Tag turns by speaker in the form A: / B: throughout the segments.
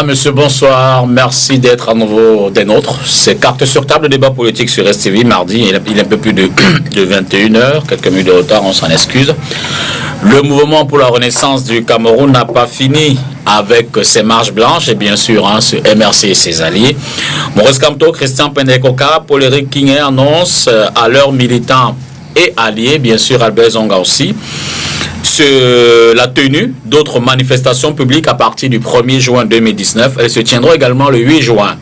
A: Mesdames, Messieurs, bonsoir. Merci d'être à nouveau des nôtres. C'est Carte sur table, débat politique sur STV, mardi. Il est un peu plus de 21h, quelques minutes de retard, on s'en excuse. Le mouvement pour la renaissance du Cameroun n'a pas fini avec ses marches blanches et bien sûr ce MRC et ses alliés. Maurice Kamto, Christian Pendekoka, Paul-Éric Kingé annoncent à leurs militants et alliés, bien sûr Albert Zonga aussi, la tenue d'autres manifestations publiques à partir du 1er juin 2019. Elles se tiendront également le 8 juin.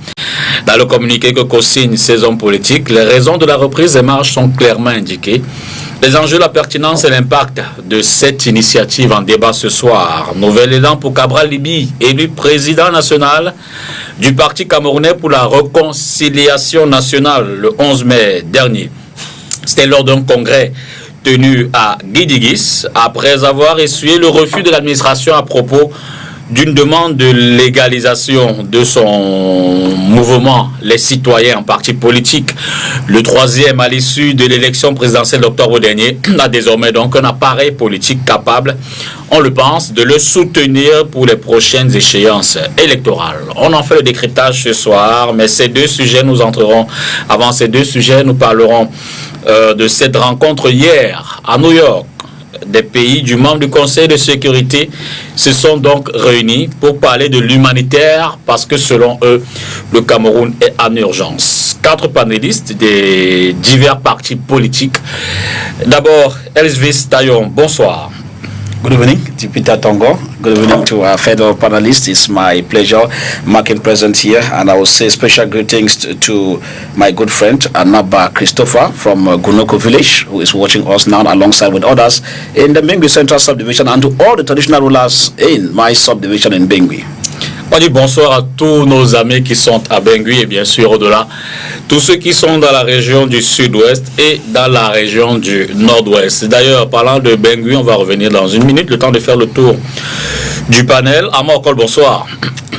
A: Dans le communiqué que co-signent ces hommes politiques, les raisons de la reprise des marches sont clairement indiquées. Les enjeux, la pertinence et l'impact de cette initiative en débat ce soir. Nouvel élan pour Cabral Libi, élu président national du Parti camerounais pour la réconciliation nationale le 11 mai dernier. C'était lors d'un congrès tenu à Guidigis, après avoir essuyé le refus de l'administration à propos d'une demande de légalisation de son mouvement, les citoyens en parti politique. Le troisième à l'issue de l'élection présidentielle d'octobre dernier a désormais donc un appareil politique capable, on le pense, de le soutenir pour les prochaines échéances électorales. On en fait le décryptage ce soir, mais ces deux sujets nous entreront. Avant ces deux sujets, nous parlerons de cette rencontre hier à New York. Des pays du membre du Conseil de sécurité se sont donc réunis pour parler de l'humanitaire parce que selon eux, le Cameroun est en urgence. 4 panélistes des divers partis politiques. D'abord, Elvis Tayon, bonsoir.
B: Good evening, Dipita Tongo. Good evening to our fellow panelists. It's my pleasure making present here, and I will say special greetings to my good friend Anaba Christopher from Gunoko village, who is watching us now alongside with others in the Bengui Central Subdivision, and to all the traditional rulers in my subdivision in Bengui.
A: On dit bonsoir à tous nos amis qui sont à Bengui et bien sûr au-delà, tous ceux qui sont dans la région du sud-ouest et dans la région du nord-ouest. D'ailleurs, parlant de Bengui, on va revenir dans une minute, le temps de faire le tour du panel. Amokol, bonsoir.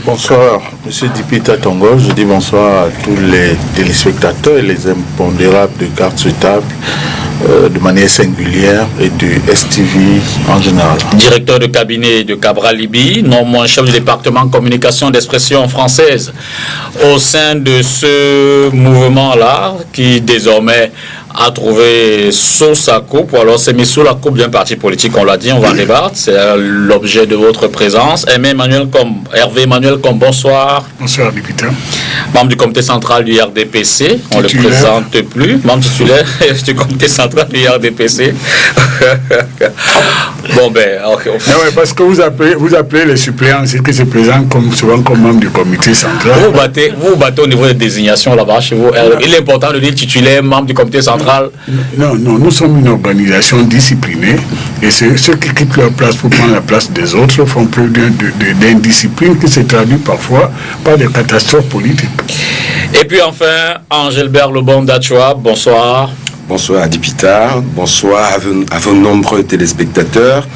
C: Bonsoir, Monsieur Dipita Tongo. Je dis bonsoir à tous les téléspectateurs et les impondérables de Carte sur table, de manière singulière, et du STV en général.
A: Directeur de cabinet de Cabral Libi, non moins chef du département communication d'expression française au sein de ce mouvement-là qui désormais a trouvé sous sa coupe, ou alors s'est mis sous la coupe d'un parti politique, on l'a dit, on va en débattre, c'est l'objet de votre présence. Hervé Emmanuel Combe, bonsoir.
D: Bonsoir, député.
A: Membre du comité central du RDPC, on ne le présente plus, membre titulaire du comité central du RDPC. Bon ben, ok.
D: Non, ouais, parce que vous appelez les suppléants, c'est que se présentent souvent comme membre du comité central.
A: Vous battez au niveau des désignations là-bas chez vous. Il est important de dire titulaire, membre du comité central.
D: Non, nous sommes une organisation disciplinée et ceux qui quittent leur place pour prendre la place des autres font preuve d'indiscipline qui se traduit parfois par des catastrophes politiques.
A: Et puis enfin, Angélbert Lebon d'Achua, bonsoir.
E: Bonsoir Dipita, bonsoir à vos nombreux téléspectateurs,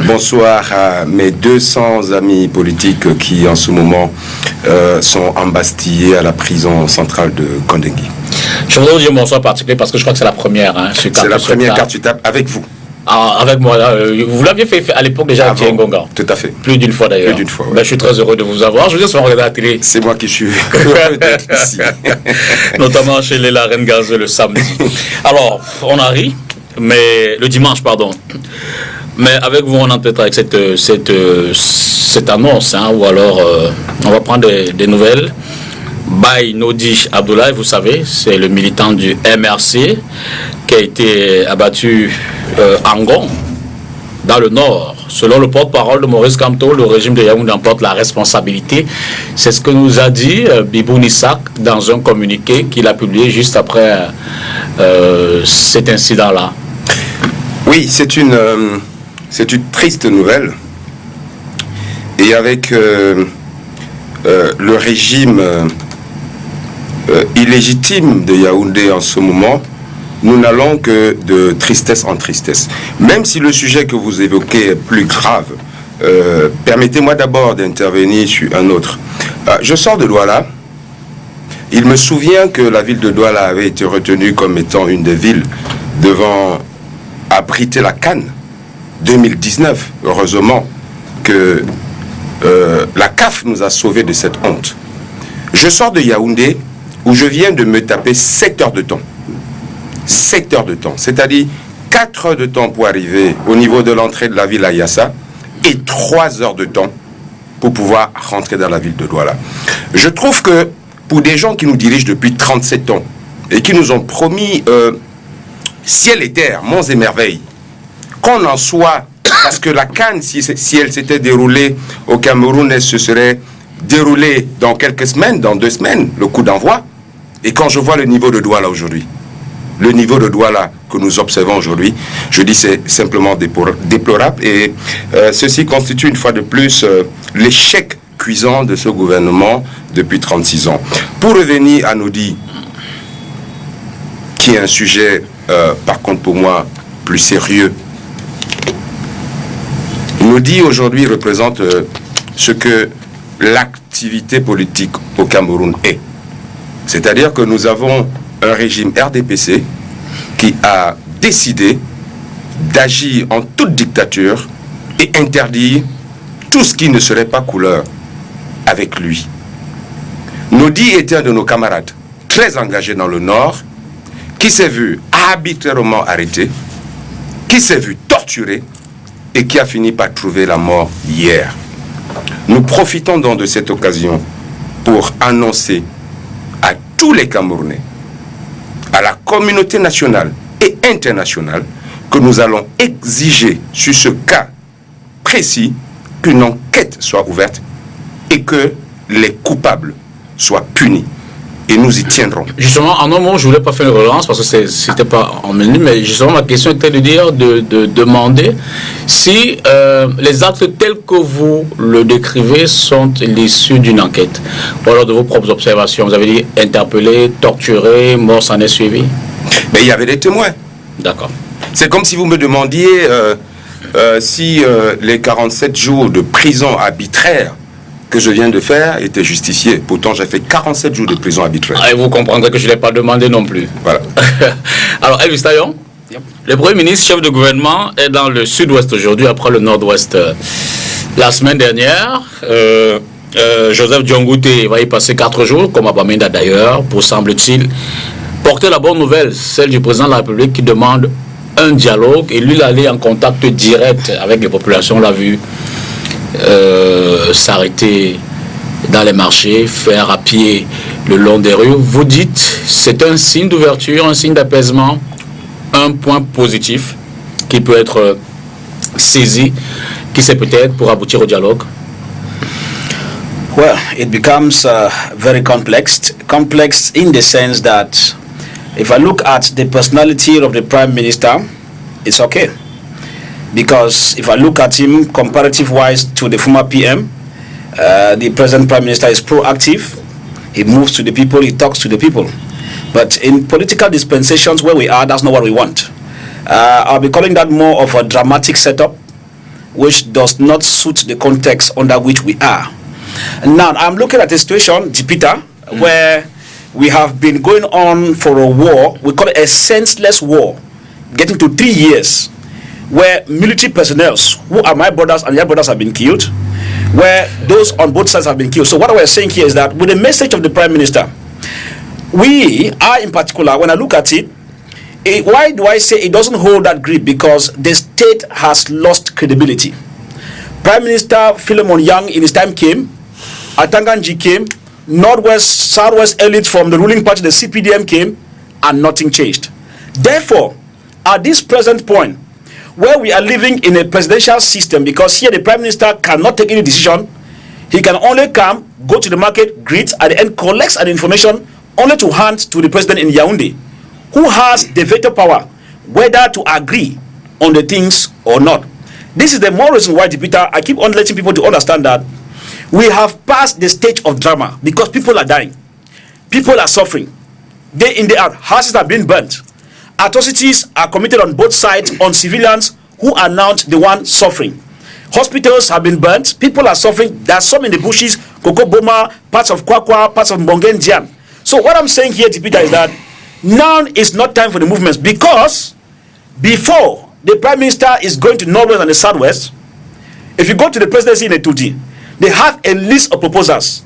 E: bonsoir à mes 200 amis politiques qui en ce moment sont embastillés à la prison centrale de Kondengui.
A: Je voudrais vous dire bonsoir particulier parce que je crois que c'est la première. Hein,
E: c'est la première Carte sur table avec vous.
A: Ah, avec moi, vous l'aviez fait à l'époque déjà avec Thierry Ngonga.
E: Tout à fait.
A: Plus d'une fois d'ailleurs.
E: Plus d'une fois, ouais.
A: Ben, je suis très heureux de vous avoir. Je vous dis souvent regarder la télé.
E: C'est moi qui suis heureux d'être ici.
A: Notamment chez les Larènes Gazeux le samedi. Alors, on a ri, mais le dimanche, pardon. Mais avec vous, on entre peut-être avec cette annonce, hein, ou alors on va prendre des nouvelles. Baye Nodi Abdoulaye, vous savez, c'est le militant du MRC qui a été abattu à Ngon, dans le nord. Selon le porte-parole de Maurice Kamto, le régime de Yaoundé emporte la responsabilité. C'est ce que nous a dit Bibou Nissak dans un communiqué qu'il a publié juste après cet incident-là.
E: Oui, c'est une triste nouvelle. Et avec le régime illégitime de Yaoundé en ce moment, nous n'allons que de tristesse en tristesse. Même si le sujet que vous évoquez est plus grave, permettez-moi d'abord d'intervenir sur un autre. Je sors de Douala. Il me souvient que la ville de Douala avait été retenue comme étant une des villes devant abriter la CAN 2019. Heureusement que la CAF nous a sauvés de cette honte. Je sors de Yaoundé où je viens de me taper 7 heures de temps. 7 heures de temps, c'est-à-dire 4 heures de temps pour arriver au niveau de l'entrée de la ville à Yassa et 3 heures de temps pour pouvoir rentrer dans la ville de Douala. Je trouve que pour des gens qui nous dirigent depuis 37 ans et qui nous ont promis ciel et terre, monts et merveilles, qu'on en soit, parce que la CAN, si elle s'était déroulée au Cameroun, elle se serait déroulée dans quelques semaines, dans 2 semaines, le coup d'envoi. Et quand je vois le niveau de Douala aujourd'hui, le niveau de Douala que nous observons aujourd'hui, je dis c'est simplement déplorable. Et ceci constitue une fois de plus l'échec cuisant de ce gouvernement depuis 36 ans. Pour revenir à Nodi, qui est un sujet, par contre pour moi, plus sérieux. Nodi aujourd'hui représente ce que l'activité politique au Cameroun est. C'est-à-dire que nous avons un régime RDPC qui a décidé d'agir en toute dictature et interdire tout ce qui ne serait pas couleur avec lui. Nodi était un de nos camarades très engagés dans le Nord, qui s'est vu arbitrairement arrêté, qui s'est vu torturé et qui a fini par trouver la mort hier. Nous profitons donc de cette occasion pour annoncer à tous les Camerounais, à la communauté nationale et internationale, que nous allons exiger sur ce cas précis qu'une enquête soit ouverte et que les coupables soient punis. Et nous y tiendrons.
A: Justement, en un mot, je ne voulais pas faire une relance parce que c'était pas en menu, mais justement, ma question était de dire, de demander si les actes tels que vous le décrivez sont l'issue d'une enquête, ou alors de vos propres observations. Vous avez dit interpellé, torturé, mort s'en est suivi.
E: Mais il y avait des témoins.
A: D'accord.
E: C'est comme si vous me demandiez si les 47 jours de prison arbitraire que je viens de faire était justifié. Pourtant, j'ai fait 47 jours de prison arbitraire.
A: Et vous comprendrez que je ne l'ai pas demandé non plus.
E: Voilà.
A: Alors, Elvis Taillon, le Premier ministre, chef de gouvernement, est dans le sud-ouest aujourd'hui, après le nord-ouest. La semaine dernière, Joseph Diongouté va y passer 4 jours, comme à Bamenda d'ailleurs, pour, semble-t-il, porter la bonne nouvelle, celle du président de la République qui demande un dialogue, et lui, il allait en contact direct avec les populations, on l'a vu. S'arrêter dans les marchés, faire à pied le long des rues. Vous dites c'est un signe d'ouverture, un signe d'apaisement, un point positif qui peut être saisi, qui c'est peut-être pour aboutir au dialogue.
B: Well, it becomes very complex. Complex in the sense that if I look at the personality of the Prime Minister, it's okay. Because if I look at him comparative-wise to the former PM, the present Prime Minister is proactive. He moves to the people, he talks to the people. But in political dispensations where we are, that's not what we want. I'll be calling that more of a dramatic setup, which does not suit the context under which we are. Now, I'm looking at a situation, Jupiter, where we have been going on for a war. We call it a senseless war, getting to 3 years. Where military personnel, who are my brothers and your brothers, have been killed, where those on both sides have been killed. So what we're saying here is that with the message of the Prime Minister, I in particular, when I look at it, why do I say it doesn't hold that grip? Because the state has lost credibility. Prime Minister Philemon Yang in his time came, Atanganji came, Northwest, Southwest elite from the ruling party, the CPDM came, and nothing changed. Therefore, at this present point, where we are living in a presidential system, because here the Prime Minister cannot take any decision, he can only come, go to the market, greet, at the end collects an information only to hand to the president in Yaoundé, who has the veto power, whether to agree on the things or not. This is the more reason why, Peter, I keep on letting people to understand that we have passed the stage of drama because people are dying. People are suffering. Day in, day out, houses are being burnt. Atrocities are committed on both sides on civilians who are now the one suffering. Hospitals have been burnt. People are suffering. There are some in the bushes, Koko Boma, parts of Kwakwa, parts of Mbongen. So what I'm saying here, Peter, is that now is not time for the movements, because before the Prime Minister is going to Northwest and the Southwest, if you go to the presidency in Etudi, they have a list of proposals.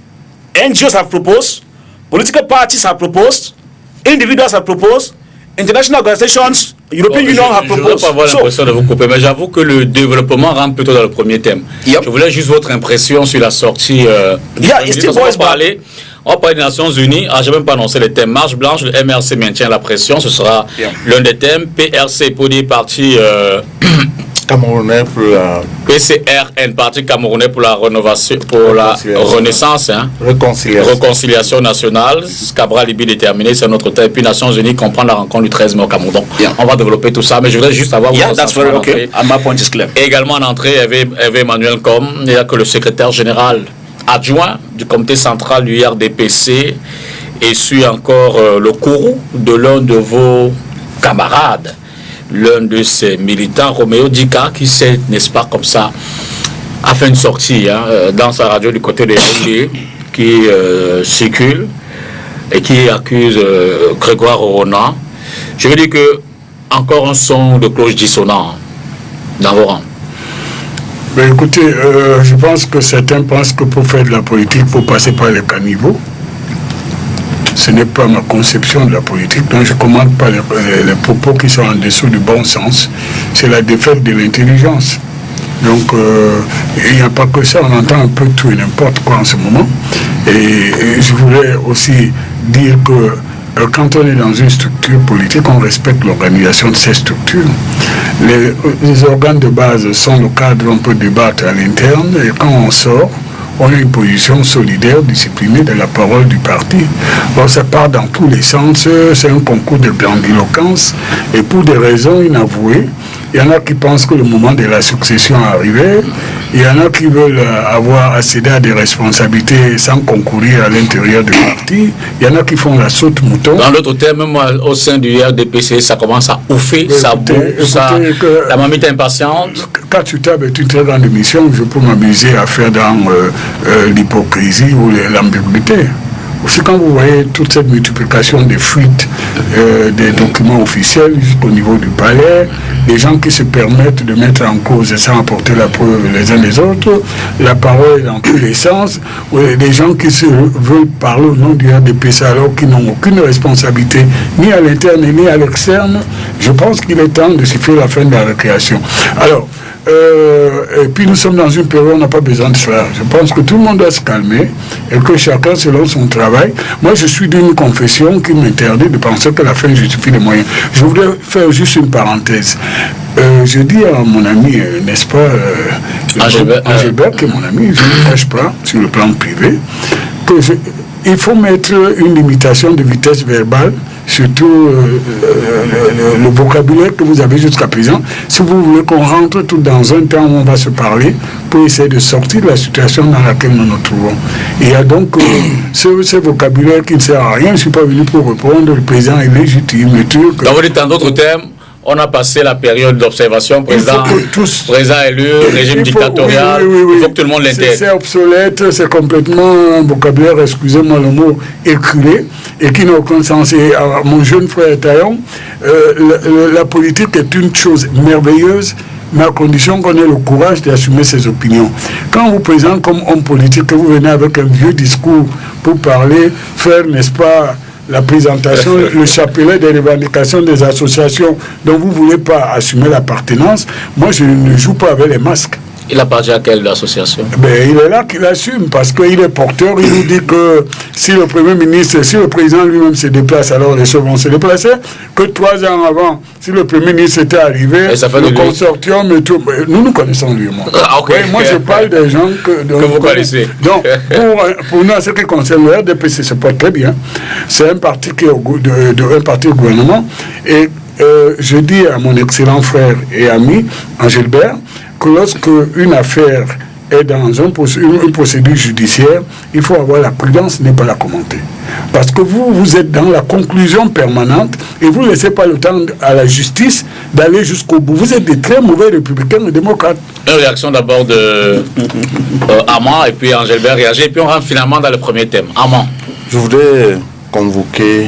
B: NGOs have proposed, political parties have proposed, individuals have proposed, international organizations, European Union have proposed.
A: Je ne veux pas avoir l'impression de vous couper, mais j'avoue que le développement rentre plutôt dans le premier thème. Je voulais juste votre impression sur la sortie. On va parler des Nations Unies. Je n'ai même pas annoncé les thèmes. Marche blanche, le MRC maintient la pression. Ce sera l'un des thèmes. PRC pour des partis
C: Camerounais pour la...
A: PCRN, parti camerounais pour la rénovation, pour la renaissance, réconciliation nationale. Cabral Libi déterminé, c'est notre thème. Et puis Nations Unies comprend la rencontre du 13 mai au Cameroun. On va développer tout ça, mais je voudrais juste avoir également en entrée, Hervé Emmanuel Com, il n'y a que le secrétaire général adjoint du comité central du RDPC et suit encore le courroux de l'un de vos camarades, l'un de ces militants, Roméo Dika, qui s'est, n'est-ce pas, comme ça, a fait une sortie dans sa radio du côté de Yaoundé, qui circule et qui accuse Grégoire Orona. Je veux dire que encore un son de cloche dissonant dans vos rangs.
D: Ben écoutez, je pense que certains pensent que pour faire de la politique, il faut passer par les caniveaux. Ce n'est pas ma conception de la politique, donc je ne commande pas les propos qui sont en dessous du bon sens. C'est la défaite de l'intelligence. Donc, il n'y a pas que ça, on entend un peu tout et n'importe quoi en ce moment. Et je voulais aussi dire que quand on est dans une structure politique, on respecte l'organisation de ces structures. Les organes de base sont le cadre où on peut débattre à l'interne, et quand on sort, on a une position solidaire, disciplinée de la parole du parti. Alors ça part dans tous les sens, c'est un concours de grandiloquence, et pour des raisons inavouées, il y en a qui pensent que le moment de la succession est arrivé, il y en a qui veulent avoir accédé à des responsabilités sans concourir à l'intérieur du parti, il y en a qui font la saute mouton.
A: Dans l'autre terme, même au sein du RDPC, ça commence à ouffer, ça boue, la mamie est impatiente.
D: Katsutab est une très grande émission, je peux m'amuser à faire dans l'hypocrisie ou l'ambiguïté. Aussi, quand vous voyez toute cette multiplication des fuites des documents officiels jusqu'au niveau du palais, des gens qui se permettent de mettre en cause sans apporter la preuve les uns des autres, la parole dans tous les sens, des gens qui se veulent parler au nom du RDPC alors qu'ils n'ont aucune responsabilité ni à l'interne ni à l'externe, je pense qu'il est temps de siffler la fin de la récréation. Alors, et puis nous sommes dans une période où on n'a pas besoin de cela. Je pense que tout le monde doit se calmer et que chacun selon son travail. Moi je suis d'une confession qui m'interdit de penser que la fin justifie les moyens. Je voudrais faire juste une parenthèse. Je dis à mon ami, n'est-ce pas, Angélbert, qui est mon ami, je ne le cache pas sur le plan privé, il faut mettre une limitation de vitesse verbale, surtout le vocabulaire que vous avez jusqu'à présent, si vous voulez qu'on rentre tout dans un temps où on va se parler pour essayer de sortir de la situation dans laquelle nous nous trouvons. Il y a donc ce vocabulaire qui ne sert à rien. Je ne suis pas venu pour répondre, le président est légitime.
A: Dans votre temps, d'autres termes, on a passé la période d'observation, président élu, régime dictatorial, il faut que tout le monde l'intègre.
D: C'est obsolète, c'est complètement un vocabulaire, excusez-moi le mot, éculé, et qui n'a aucun sens. Et mon jeune frère Taillon, la politique est une chose merveilleuse, mais à condition qu'on ait le courage d'assumer ses opinions. Quand on vous présente comme homme politique, que vous venez avec un vieux discours pour parler, faire, n'est-ce pas, la présentation, le chapelet des revendications des associations dont vous ne voulez pas assumer l'appartenance, moi je ne joue pas avec les masques.
A: Il appartient à quelle association?
D: Il est là qu'il assume parce qu'il est porteur. Il nous dit que si le Premier ministre, si le président lui-même se déplace, alors les choses vont se déplacer. Que 3 ans avant, si le Premier ministre était arrivé, le consortium et tout, nous connaissons lui. Moi je parle des gens que
A: vous connaissez.
D: Donc pour nous, en ce qui concerne le RDPC, c'est pas très bien. C'est un parti qui est un parti au gouvernement. Et je dis à mon excellent frère et ami, Angélbert, que lorsque une affaire est dans une procédure judiciaire, il faut avoir la prudence, ne pas la commenter. Parce que vous êtes dans la conclusion permanente et vous ne laissez pas le temps à la justice d'aller jusqu'au bout. Vous êtes des très mauvais républicains et démocrates.
A: Une réaction d'abord de Armand et puis Angélbert réagit et puis on rentre finalement dans le premier thème. Armand.
C: Je voudrais convoquer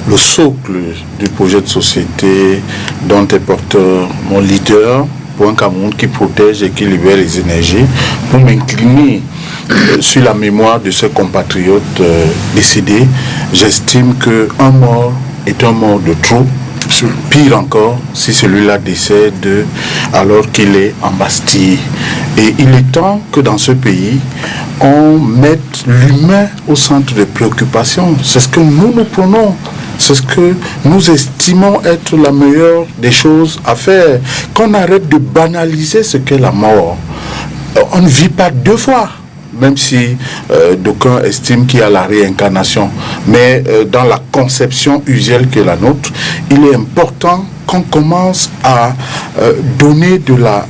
C: le socle du projet de société dont est porteur mon leader, pour un Cameroun qui protège et qui libère les énergies, pour m'incliner sur la mémoire de ces compatriotes décédés. J'estime qu'un mort est un mort de trop. Pire encore, si celui-là décède alors qu'il est en Bastille. Et il est temps que dans ce pays, on mette l'humain au centre des préoccupations. C'est ce que nous prenons. C'est ce que nous estimons être la meilleure des choses à faire. Qu'on arrête de banaliser ce qu'est la mort. On ne vit pas deux fois. Même si d'aucuns estiment qu'il y a la réincarnation. Mais dans la conception usuelle qui est la nôtre, il est important qu'on commence à donner de la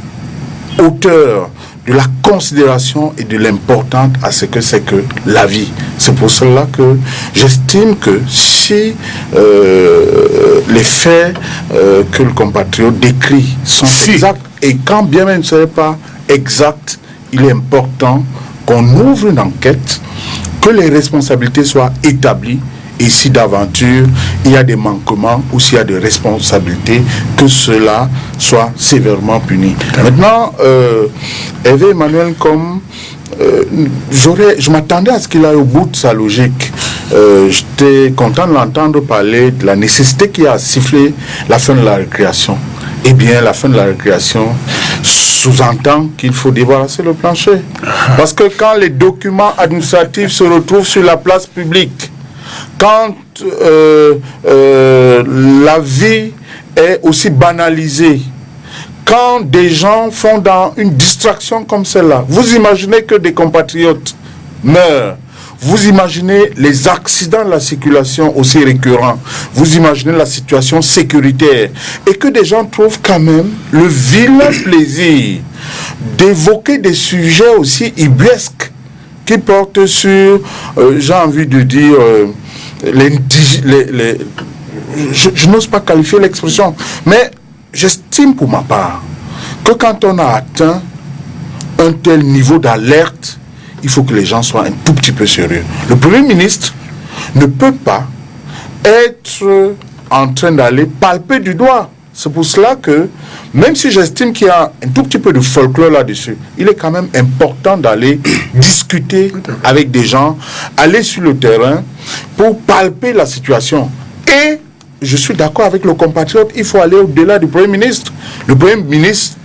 C: hauteur, de la considération et de l'importance à ce que c'est que la vie. C'est pour cela que j'estime que si les faits que le compatriote décrit sont exacts, et quand bien même ne seraient pas exacts, il est important qu'on ouvre une enquête, que les responsabilités soient établies, et si d'aventure il y a des manquements ou s'il y a des responsabilités, que cela soit sévèrement puni. Maintenant, Hervé Emmanuel, comme je m'attendais à ce qu'il aille au bout de sa logique. J'étais content de l'entendre parler de la nécessité qu'il y a à siffler la fin de la récréation. Eh bien, la fin de la récréation sous-entend qu'il faut débarrasser le plancher. Parce que quand les documents administratifs se retrouvent sur la place publique, quand la vie est aussi banalisée, quand des gens font dans une distraction comme celle-là, vous imaginez que des compatriotes meurent. Vous imaginez les accidents de la circulation aussi récurrents. Vous imaginez la situation sécuritaire. Et que des gens trouvent quand même le vilain plaisir d'évoquer des sujets aussi ubuesques qui portent sur, j'ai envie de dire, je n'ose pas qualifier l'expression, mais j'estime pour ma part que quand on a atteint un tel niveau d'alerte, il faut que les gens soient un tout petit peu sérieux. Le Premier ministre ne peut pas être en train d'aller palper du doigt. C'est pour cela que, même si j'estime qu'il y a un tout petit peu de folklore là-dessus, il est quand même important d'aller discuter avec des gens, aller sur le terrain pour palper la situation. Et je suis d'accord avec le compatriote, il faut aller au-delà du Premier ministre. Le Premier ministre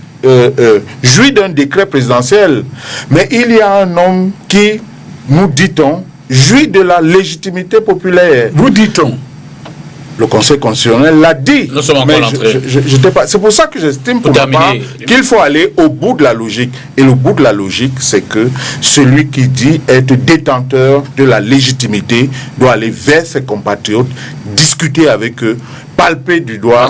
C: jouit d'un décret présidentiel, mais il y a un homme qui, nous dit-on, jouit de la légitimité populaire.
D: Vous dit-on?
C: Le Conseil constitutionnel l'a dit.
A: Nous sommes encore entrés.
C: C'est pour ça que j'estime pour ma part qu'il faut aller au bout de la logique. Et le bout de la logique, c'est que celui qui dit être détenteur de la légitimité doit aller vers ses compatriotes, discuter avec eux, palper du doigt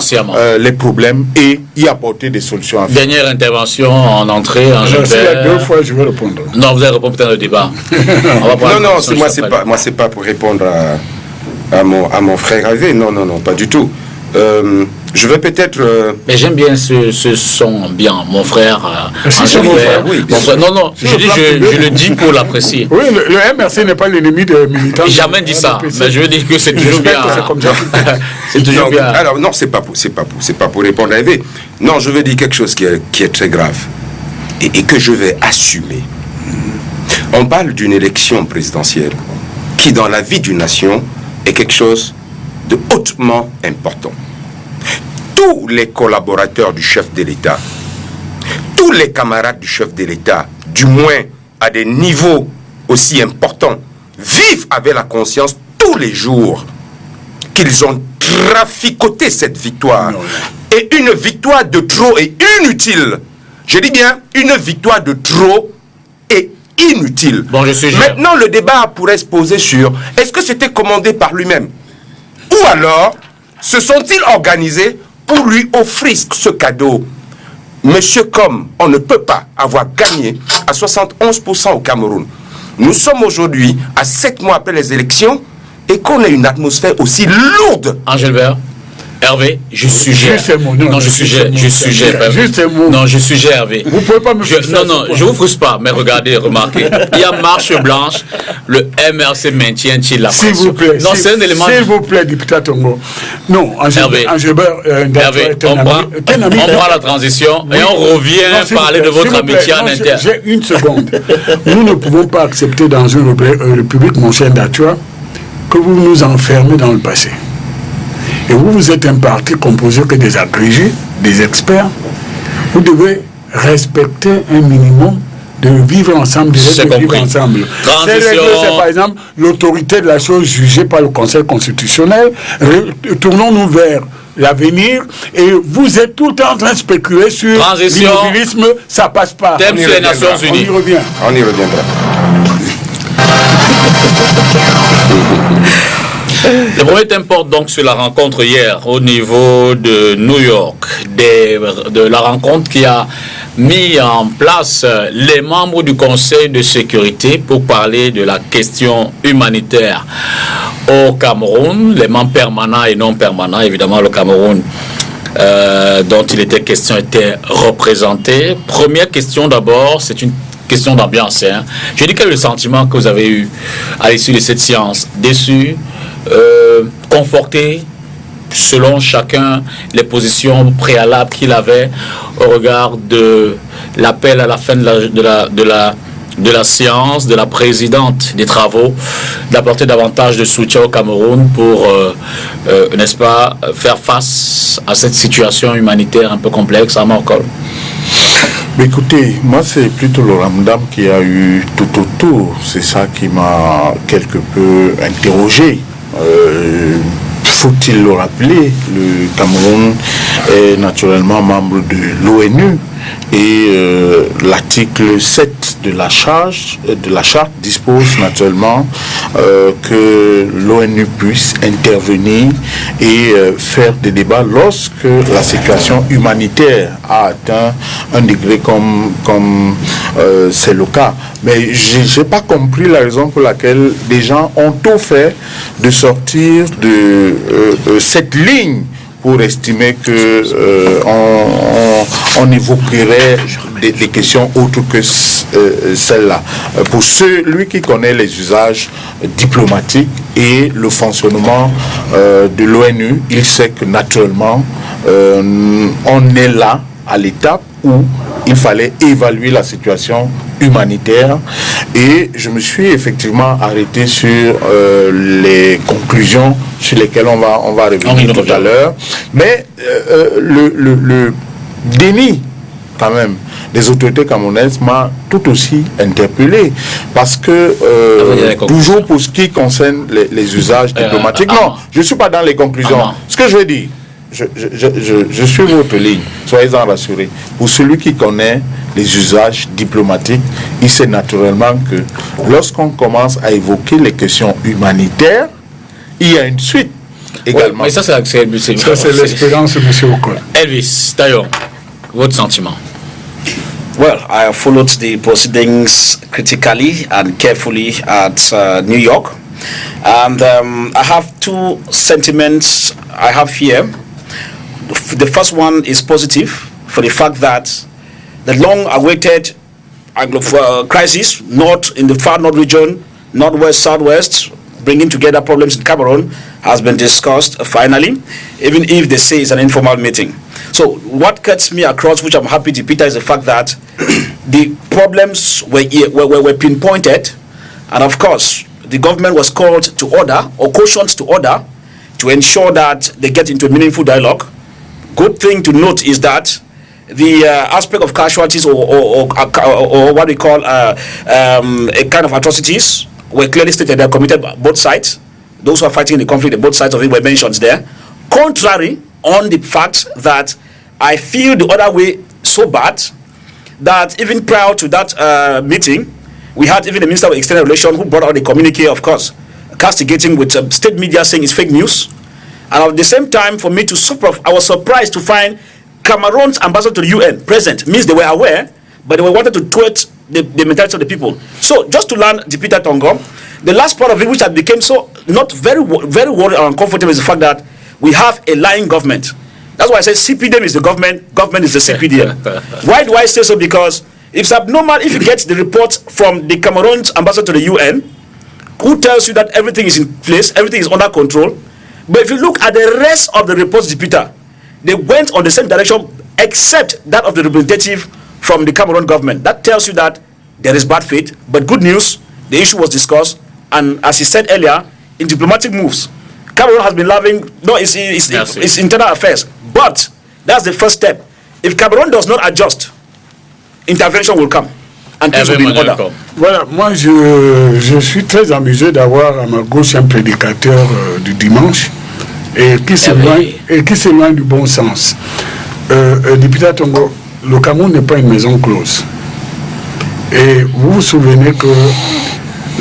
C: les problèmes et y apporter des solutions.
A: Dernière intervention en entrée.
D: S'il y a deux fois, je vais répondre.
A: Non, vous allez répondre peut-être au débat.
E: Moi, c'est pas pour répondre à mon frère Hervé. Non, pas du tout. Je vais peut-être...
A: Mais j'aime bien ce son bien, mon frère.
E: Oui.
A: Mon frère. Non, je le dis pour l'apprécier.
D: Oui, le MRC n'est pas l'ennemi des militants.
A: J'ai jamais dit ça, mais je veux dire que c'est toujours bien.
E: C'est toujours bien. Alors non, c'est pas pour répondre à Hervé. Non, je veux dire quelque chose qui est très grave et que je vais assumer. On parle d'une élection présidentielle qui, dans la vie d'une nation, est quelque chose de hautement important. Tous les collaborateurs du chef de l'État, tous les camarades du chef de l'État, du moins à des niveaux aussi importants, vivent avec la conscience tous les jours qu'ils ont traficoté cette victoire. Et une victoire de trop est inutile. Je dis bien, une victoire de trop est inutile.
A: Bon,
E: maintenant, le débat pourrait se poser sur est-ce que c'était commandé par lui-même? Ou alors, se sont-ils organisés pour lui offrir ce cadeau? Monsieur, comme on ne peut pas avoir gagné à 71% au Cameroun, nous sommes aujourd'hui à 7 mois après les élections et qu'on ait une atmosphère aussi lourde.
A: Angèle Vert. Hervé, je suggère.
D: Juste un mot. Non,
A: je suggère.
D: Juste un mot.
A: Non, je suggère, Hervé.
D: Vous pouvez pas me frustrer.
A: Non, je vous frustre pas, mais regardez, remarquez. Il y a marche blanche, le MRC maintient-il la pression.
D: S'il vous plaît.
A: Non, c'est un élément.
D: S'il vous plaît, député Tongo. Non,
A: Hervé, on prend la transition et on revient parler de votre amitié en interne.
D: J'ai une seconde. Nous ne pouvons pas accepter dans une république, mon cher Datua, que vous nous enfermez dans le passé. Et vous êtes un parti composé que des agrégés, des experts. Vous devez respecter un minimum de vivre ensemble, de vivre ensemble. C'est par exemple l'autorité de la chose jugée par le Conseil constitutionnel. Tournons-nous vers l'avenir et vous êtes tout le temps en train de spéculer sur l'immobilisme, ça passe pas.
A: Thème sur les Nations Unies.
E: On y reviendra.
A: Le premier thème porte donc sur la rencontre hier au niveau de New York, de la rencontre qui a mis en place les membres du Conseil de sécurité pour parler de la question humanitaire au Cameroun, les membres permanents et non permanents. Évidemment, le Cameroun dont il était question était représenté. Première question d'abord, c'est une question d'ambiance. Je dis quel est le sentiment que vous avez eu à l'issue de cette séance? Déçu, conforté, selon chacun les positions préalables qu'il avait au regard de l'appel à la fin de la séance de la présidente des travaux d'apporter davantage de soutien au Cameroun pour, n'est-ce pas, faire face à cette situation humanitaire un peu complexe à Morcol.
C: Mais écoutez, moi c'est plutôt le Ramdam qui a eu tout autour. C'est ça qui m'a quelque peu interrogé. Faut-il le rappeler, le Cameroun est naturellement membre de l'ONU et l'article 7 de la charte dispose naturellement que l'ONU puisse intervenir et faire des débats lorsque la situation humanitaire a atteint un degré comme c'est le cas. Mais je n'ai pas compris la raison pour laquelle des gens ont tout fait de sortir de cette ligne pour estimer que on évoquerait des questions autres que celles-là. Pour celui qui connaît les usages diplomatiques et le fonctionnement de l'ONU, il sait que naturellement, on est là à l'étape où il fallait évaluer la situation humanitaire et je me suis effectivement arrêté sur les conclusions sur lesquelles on va revenir tout à l'heure. Mais le déni quand même des autorités camerounaises m'a tout aussi interpellé parce que toujours pour ce qui concerne les usages diplomatiques, non, je ne suis pas dans les conclusions. Ce que je veux dire, je suis votre ligne, soyez-en rassurés. Pour celui qui connaît les usages diplomatiques, il sait naturellement que lorsqu'on commence à évoquer les questions humanitaires, il y a une suite également.
A: Ouais, mais ça c'est
D: l'espérance, M. Okol.
A: Elvis, Tayo, votre sentiment?
B: Well, I have followed the proceedings critically and carefully at New York. And I have two sentiments I have here. The first one is positive for the fact that the long-awaited crisis, not in the far north region, northwest, southwest, bringing together problems in Cameroon, has been discussed finally, even if they say it's an informal meeting. So what cuts me across, which I'm happy to Peter, is the fact that the problems were pinpointed, and of course, the government was called to order, or cautioned to order, to ensure that they get into a meaningful dialogue. Good thing to note is that the aspect of casualties or what we call a kind of atrocities were clearly stated. They are committed by both sides. Those who are fighting the conflict, both sides of it were mentioned there. Contrary on the fact that I feel the other way so bad that even prior to that meeting, we had even the Minister of External Relations who brought out a communique, of course, castigating with state media saying it's fake news. And at the same time, for me to I was surprised to find Cameroon's ambassador to the UN present. Means they were aware, but they were wanted to thwart the mentality of the people. So just to learn the Peter Tongo, the last part of it, which had became so not very worried or uncomfortable, is the fact that we have a lying government. That's why I say CPDM is the government, government is the CPDM. Why do I say so? Because it's abnormal if you get the report from the Cameroon's ambassador to the UN, who tells you that everything is in place, everything is under control. But if you look at the rest of the reports, Peter, they went on the same direction except that of the representative from the Cameroon government. That tells you that there is bad faith, but good news, the issue was discussed, and as he said earlier, in diplomatic moves, Cameroon has been loving, no, it's internal affairs, but that's the first step. If Cameroon does not adjust, intervention will come. And things will be in order.
D: Voilà, moi je suis très amusé d'avoir à ma gauche un prédicateur du dimanche et qui s'éloigne du bon sens. Député Tongo, le Cameroun n'est pas une maison close. Et vous vous souvenez que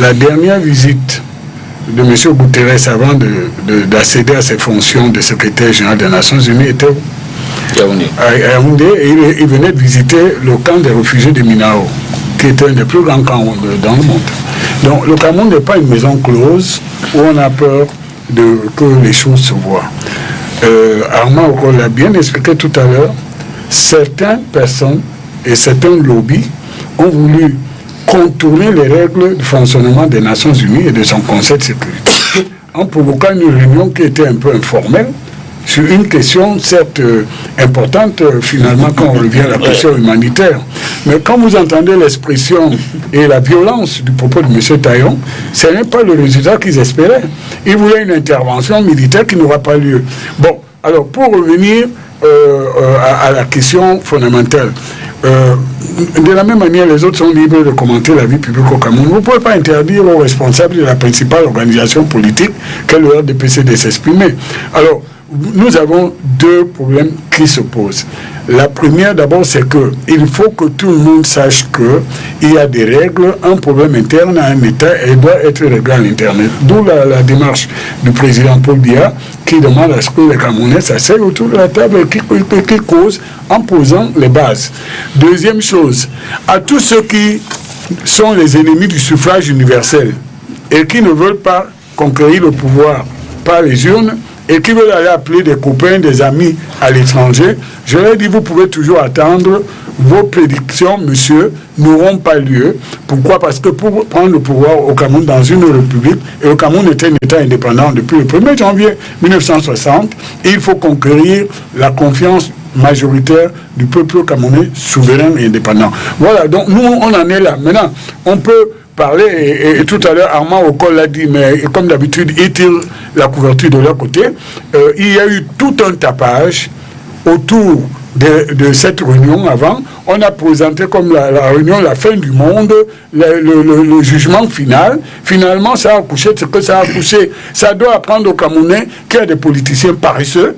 D: la dernière visite de M. Guterres avant d'accéder à ses fonctions de secrétaire général des Nations Unies était à Yaoundé, et il venait de visiter le camp des réfugiés de Minao, qui était un des plus grands camps dans le monde. Donc le Cameroun n'est pas une maison close où on a peur que les choses se voient. Armand Okol l'a bien expliqué tout à l'heure, certaines personnes et certains lobbies ont voulu contourner les règles de fonctionnement des Nations Unies et de son Conseil de sécurité en provoquant une réunion qui était un peu informelle sur une question certes importante finalement quand on revient à la question humanitaire. Mais quand vous entendez l'expression et la violence du propos de M. Taillon, ce n'est pas le résultat qu'ils espéraient. Ils voulaient une intervention militaire qui n'aura pas lieu. Bon, alors pour revenir à la question fondamentale, de la même manière, les autres sont libres de commenter la vie publique au Cameroun. Vous ne pouvez pas interdire aux responsables de la principale organisation politique qu'est le RDPC de s'exprimer. Alors, nous avons deux problèmes qui se posent. La première, d'abord, c'est qu'il faut que tout le monde sache qu'il y a des règles, un problème interne à un État et doit être réglé à l'Internet. D'où la démarche du président Paul Biya qui demande à ce que les Camerounais s'asseyent autour de la table et qui causent en posant les bases. Deuxième chose, à tous ceux qui sont les ennemis du suffrage universel et qui ne veulent pas conquérir le pouvoir par les urnes, et qui veulent aller appeler des copains, des amis à l'étranger, je leur dis, vous pouvez toujours attendre, vos prédictions, monsieur, n'auront pas lieu. Pourquoi? Parce que pour prendre le pouvoir au Cameroun dans une république, et le Cameroun était un État indépendant depuis le 1er janvier 1960, il faut conquérir la confiance majoritaire du peuple camerounais souverain et indépendant. Voilà, donc nous, on en est là. Maintenant, on peut parler, et tout à l'heure Armand Okol l'a dit, mais comme d'habitude ils tirent la couverture de leur côté. Il y a eu tout un tapage autour de cette réunion avant. On a présenté comme la réunion la fin du monde, le jugement final. Finalement ça a accouché ce que ça a accouché. Ça doit apprendre aux Camerounais qu'il y a des politiciens paresseux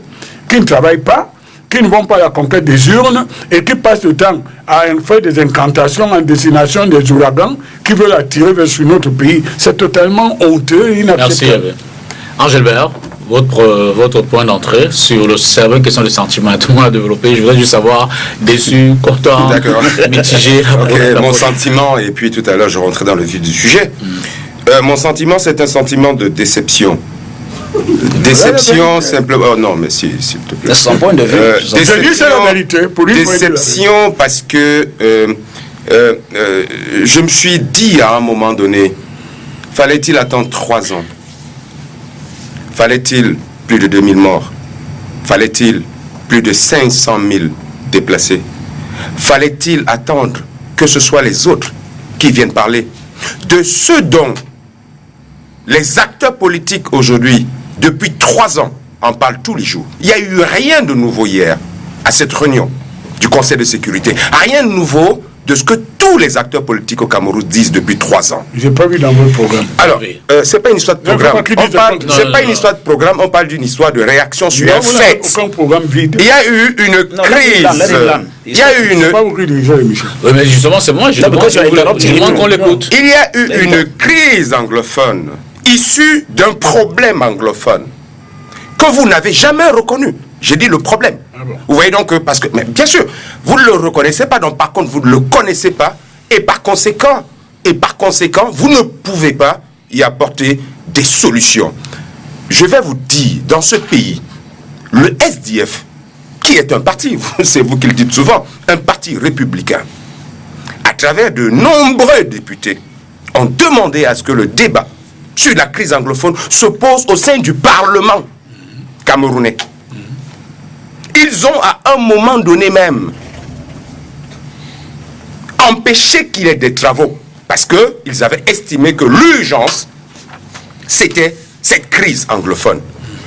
D: qui ne travaillent pas, qui ne vont pas à la conquête des urnes et qui passent le temps à faire des incantations en destination des ouragans qui veulent attirer vers notre pays. C'est totalement honteux et inacceptable.
A: Merci. Angèle Bert, votre point d'entrée sur le cerveau, question de sentiment, tout le monde a développé. Je voudrais juste savoir, déçu, content, mitigé.
E: Okay, mon sentiment, et puis tout à l'heure je rentrais dans le vif du sujet. Mon sentiment, c'est un sentiment de déception. Déception, simplement. Oh non, mais s'il te plaît.
B: C'est son point de vue.
E: Déception parce que je me suis dit à un moment donné, fallait-il attendre 3 ans? Fallait-il plus de 2000 morts? Fallait-il plus de 500 000 déplacés? Fallait-il attendre que ce soit les autres qui viennent parler de ce dont les acteurs politiques aujourd'hui, depuis 3 ans, en parlent tous les jours? Il n'y a eu rien de nouveau hier à cette réunion du Conseil de sécurité. Rien de nouveau de ce que tous les acteurs politiques au Cameroun disent depuis 3 ans.
D: Je n'ai pas vu dans votre programme.
E: Alors, c'est pas une histoire de programme. C'est pas une histoire de programme, on parle d'une histoire de réaction sur un fait.
D: Aucun programme vide.
E: Il y a eu une crise. Il y a eu une...
A: Oui, mais justement, c'est moi, je demande qu'on l'écoute.
E: Il y a eu une crise anglophone issue d'un problème anglophone que vous n'avez jamais reconnu. J'ai dit le problème. Ah bon. Vous voyez donc, parce que, mais bien sûr, vous ne le reconnaissez pas, donc par contre, vous ne le connaissez pas, et par conséquent, vous ne pouvez pas y apporter des solutions. Je vais vous dire, dans ce pays, le SDF, qui est un parti, c'est vous qui le dites souvent, un parti républicain, à travers de nombreux députés, ont demandé à ce que le débat sur la crise anglophone se pose au sein du Parlement camerounais. Ils ont à un moment donné même empêché qu'il y ait des travaux parce qu'ils avaient estimé que l'urgence, c'était cette crise anglophone.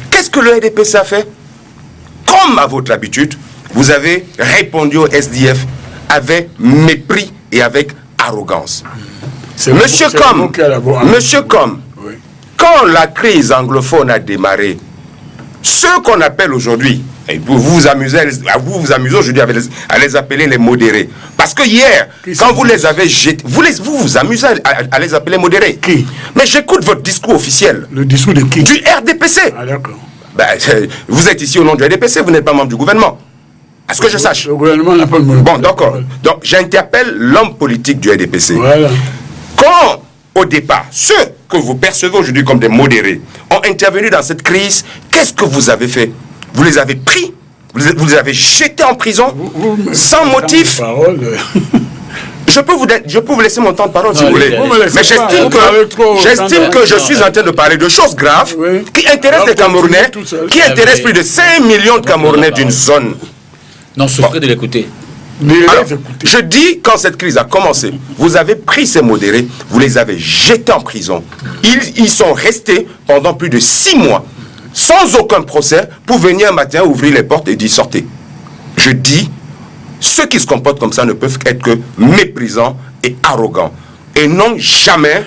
E: Qu'est-ce que le RDPC a fait? Comme à votre habitude, vous avez répondu au SDF avec mépris et avec arrogance. Monsieur Com,
D: oui.
E: Quand la crise anglophone a démarré, ceux qu'on appelle aujourd'hui, vous vous amusez aujourd'hui à les appeler les modérés. Parce que hier, quand vous les avez jetés, vous vous amusez à les appeler modérés.
D: Qui?
E: Mais j'écoute votre discours officiel.
D: Le discours de qui?
E: Du RDPC.
D: Ah, d'accord.
E: Ben, vous êtes ici au nom du RDPC, vous n'êtes pas membre du gouvernement. À ce que je sache.
D: Le gouvernement n'a pas le monopole.
E: Bon, d'accord. Donc, j'interpelle l'homme politique du RDPC.
D: Voilà.
E: Quand, au départ, ceux que vous percevez aujourd'hui comme des modérés ont intervenu dans cette crise, qu'est-ce que vous avez fait? Vous les avez pris, vous les avez jetés en prison, sans motif. Je peux vous laisser mon temps de parole si vous voulez. Mais j'estime que je suis en train de parler de choses graves qui intéressent les Camerounais, qui intéressent plus de 5 millions de Camerounais d'une zone.
A: Non, souffrez de l'écouter.
E: Alors, je dis, quand cette crise a commencé, vous avez pris ces modérés, vous les avez jetés en prison. Ils sont restés pendant plus de 6 mois, sans aucun procès, pour venir un matin ouvrir les portes et dire sortez. Je dis, ceux qui se comportent comme ça ne peuvent être que méprisants et arrogants. Et n'ont jamais,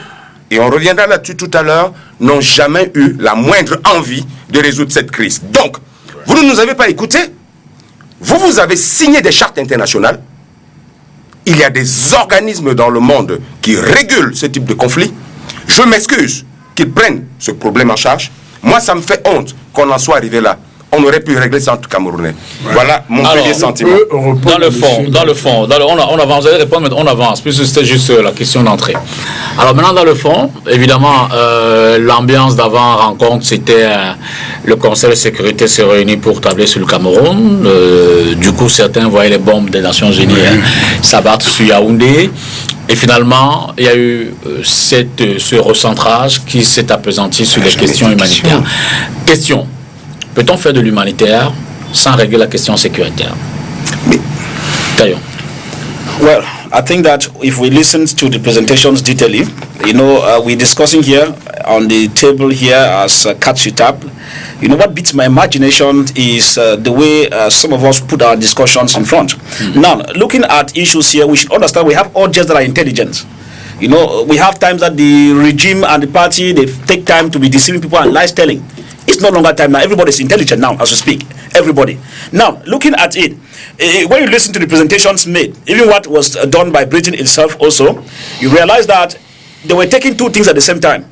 E: et on reviendra là-dessus tout à l'heure, n'ont jamais eu la moindre envie de résoudre cette crise. Donc, vous ne nous avez pas écoutés. Vous avez signé des chartes internationales. Il y a des organismes dans le monde qui régulent ce type de conflit. Je m'excuse qu'ils prennent ce problème en charge. Moi, ça me fait honte qu'on en soit arrivé là. On aurait pu régler ça entre Camerounais. Ouais. Voilà mon premier sentiment.
A: Dans le fond, on avance, vous allez répondre, mais on avance, puisque c'était juste la question d'entrée. Alors maintenant, dans le fond, évidemment, l'ambiance d'avant-rencontre, c'était le Conseil de sécurité s'est réuni pour tabler sur le Cameroun. Du coup, certains voyaient les bombes des Nations Unies s'abattre sur Yaoundé. Et finalement, il y a eu ce recentrage qui s'est appesanti sur les questions humanitaires. Question. Peut-on faire de l'humanitaire sans régler la question sécuritaire? Taillon.
B: Well, I think that if we listen to the presentations detailedly, we're discussing here on the table here as Katsutab. What beats my imagination is the way some of us put our discussions in front. Now, looking at issues here, we should understand we have audiences that are intelligent. We have times that the regime and the party, they take time to be deceiving people and lies telling. It's no longer time now. Everybody's intelligent now, as we speak. Everybody. Now, looking at it, when you listen to the presentations made, even what was done by Britain itself also, you realize that they were taking two things at the same time.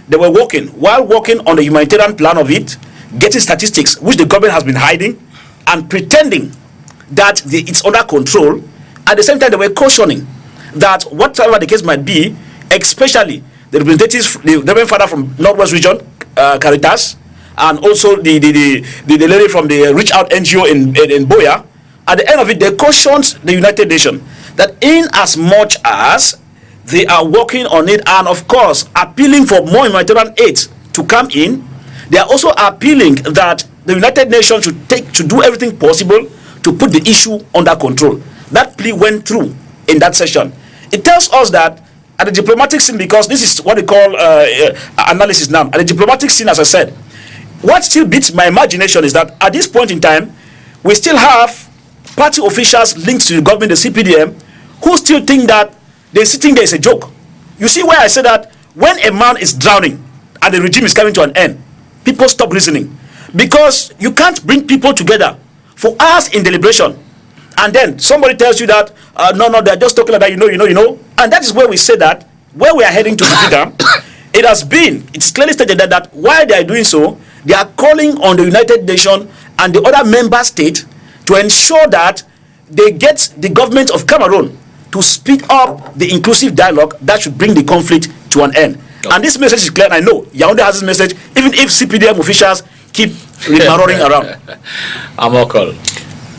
B: They were working, while working on the humanitarian plan of it, getting statistics, which the government has been hiding, and pretending that it's under control. At the same time, they were cautioning that whatever the case might be, especially the representatives, the Reverend Father from Northwest Region, Caritas, and also the lady from the Reach Out NGO in Boya, at the end of it, they cautioned the United Nations that in as much as they are working on it and, of course, appealing for more humanitarian aid to come in, they are also appealing that the United Nations should do everything possible to put the issue under control. That plea went through in that session. It tells us that at the diplomatic scene, because this is what we call analysis now, at the diplomatic scene, as I said, what still beats my imagination is that at this point in time, we still have party officials linked to the government, the CPDM, who still think that they're sitting there is a joke. You see why I say that when a man is drowning and the regime is coming to an end, people stop reasoning. Because you can't bring people together for hours in deliberation. And then somebody tells you that, no, they're just talking about, And that is where we say that, where we are heading to the it's clearly stated that while they are doing so, they are calling on the United Nations and the other member states to ensure that they get the government of Cameroon to speed up the inclusive dialogue that should bring the conflict to an end. Okay. And this message is clear, and I know Yaoundé has this message, even if CPDM officials keep marauding around.
A: Amokol.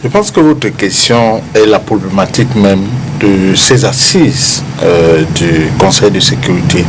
C: Je pense que votre question est la problématique même de ces assises du Conseil de sécurité.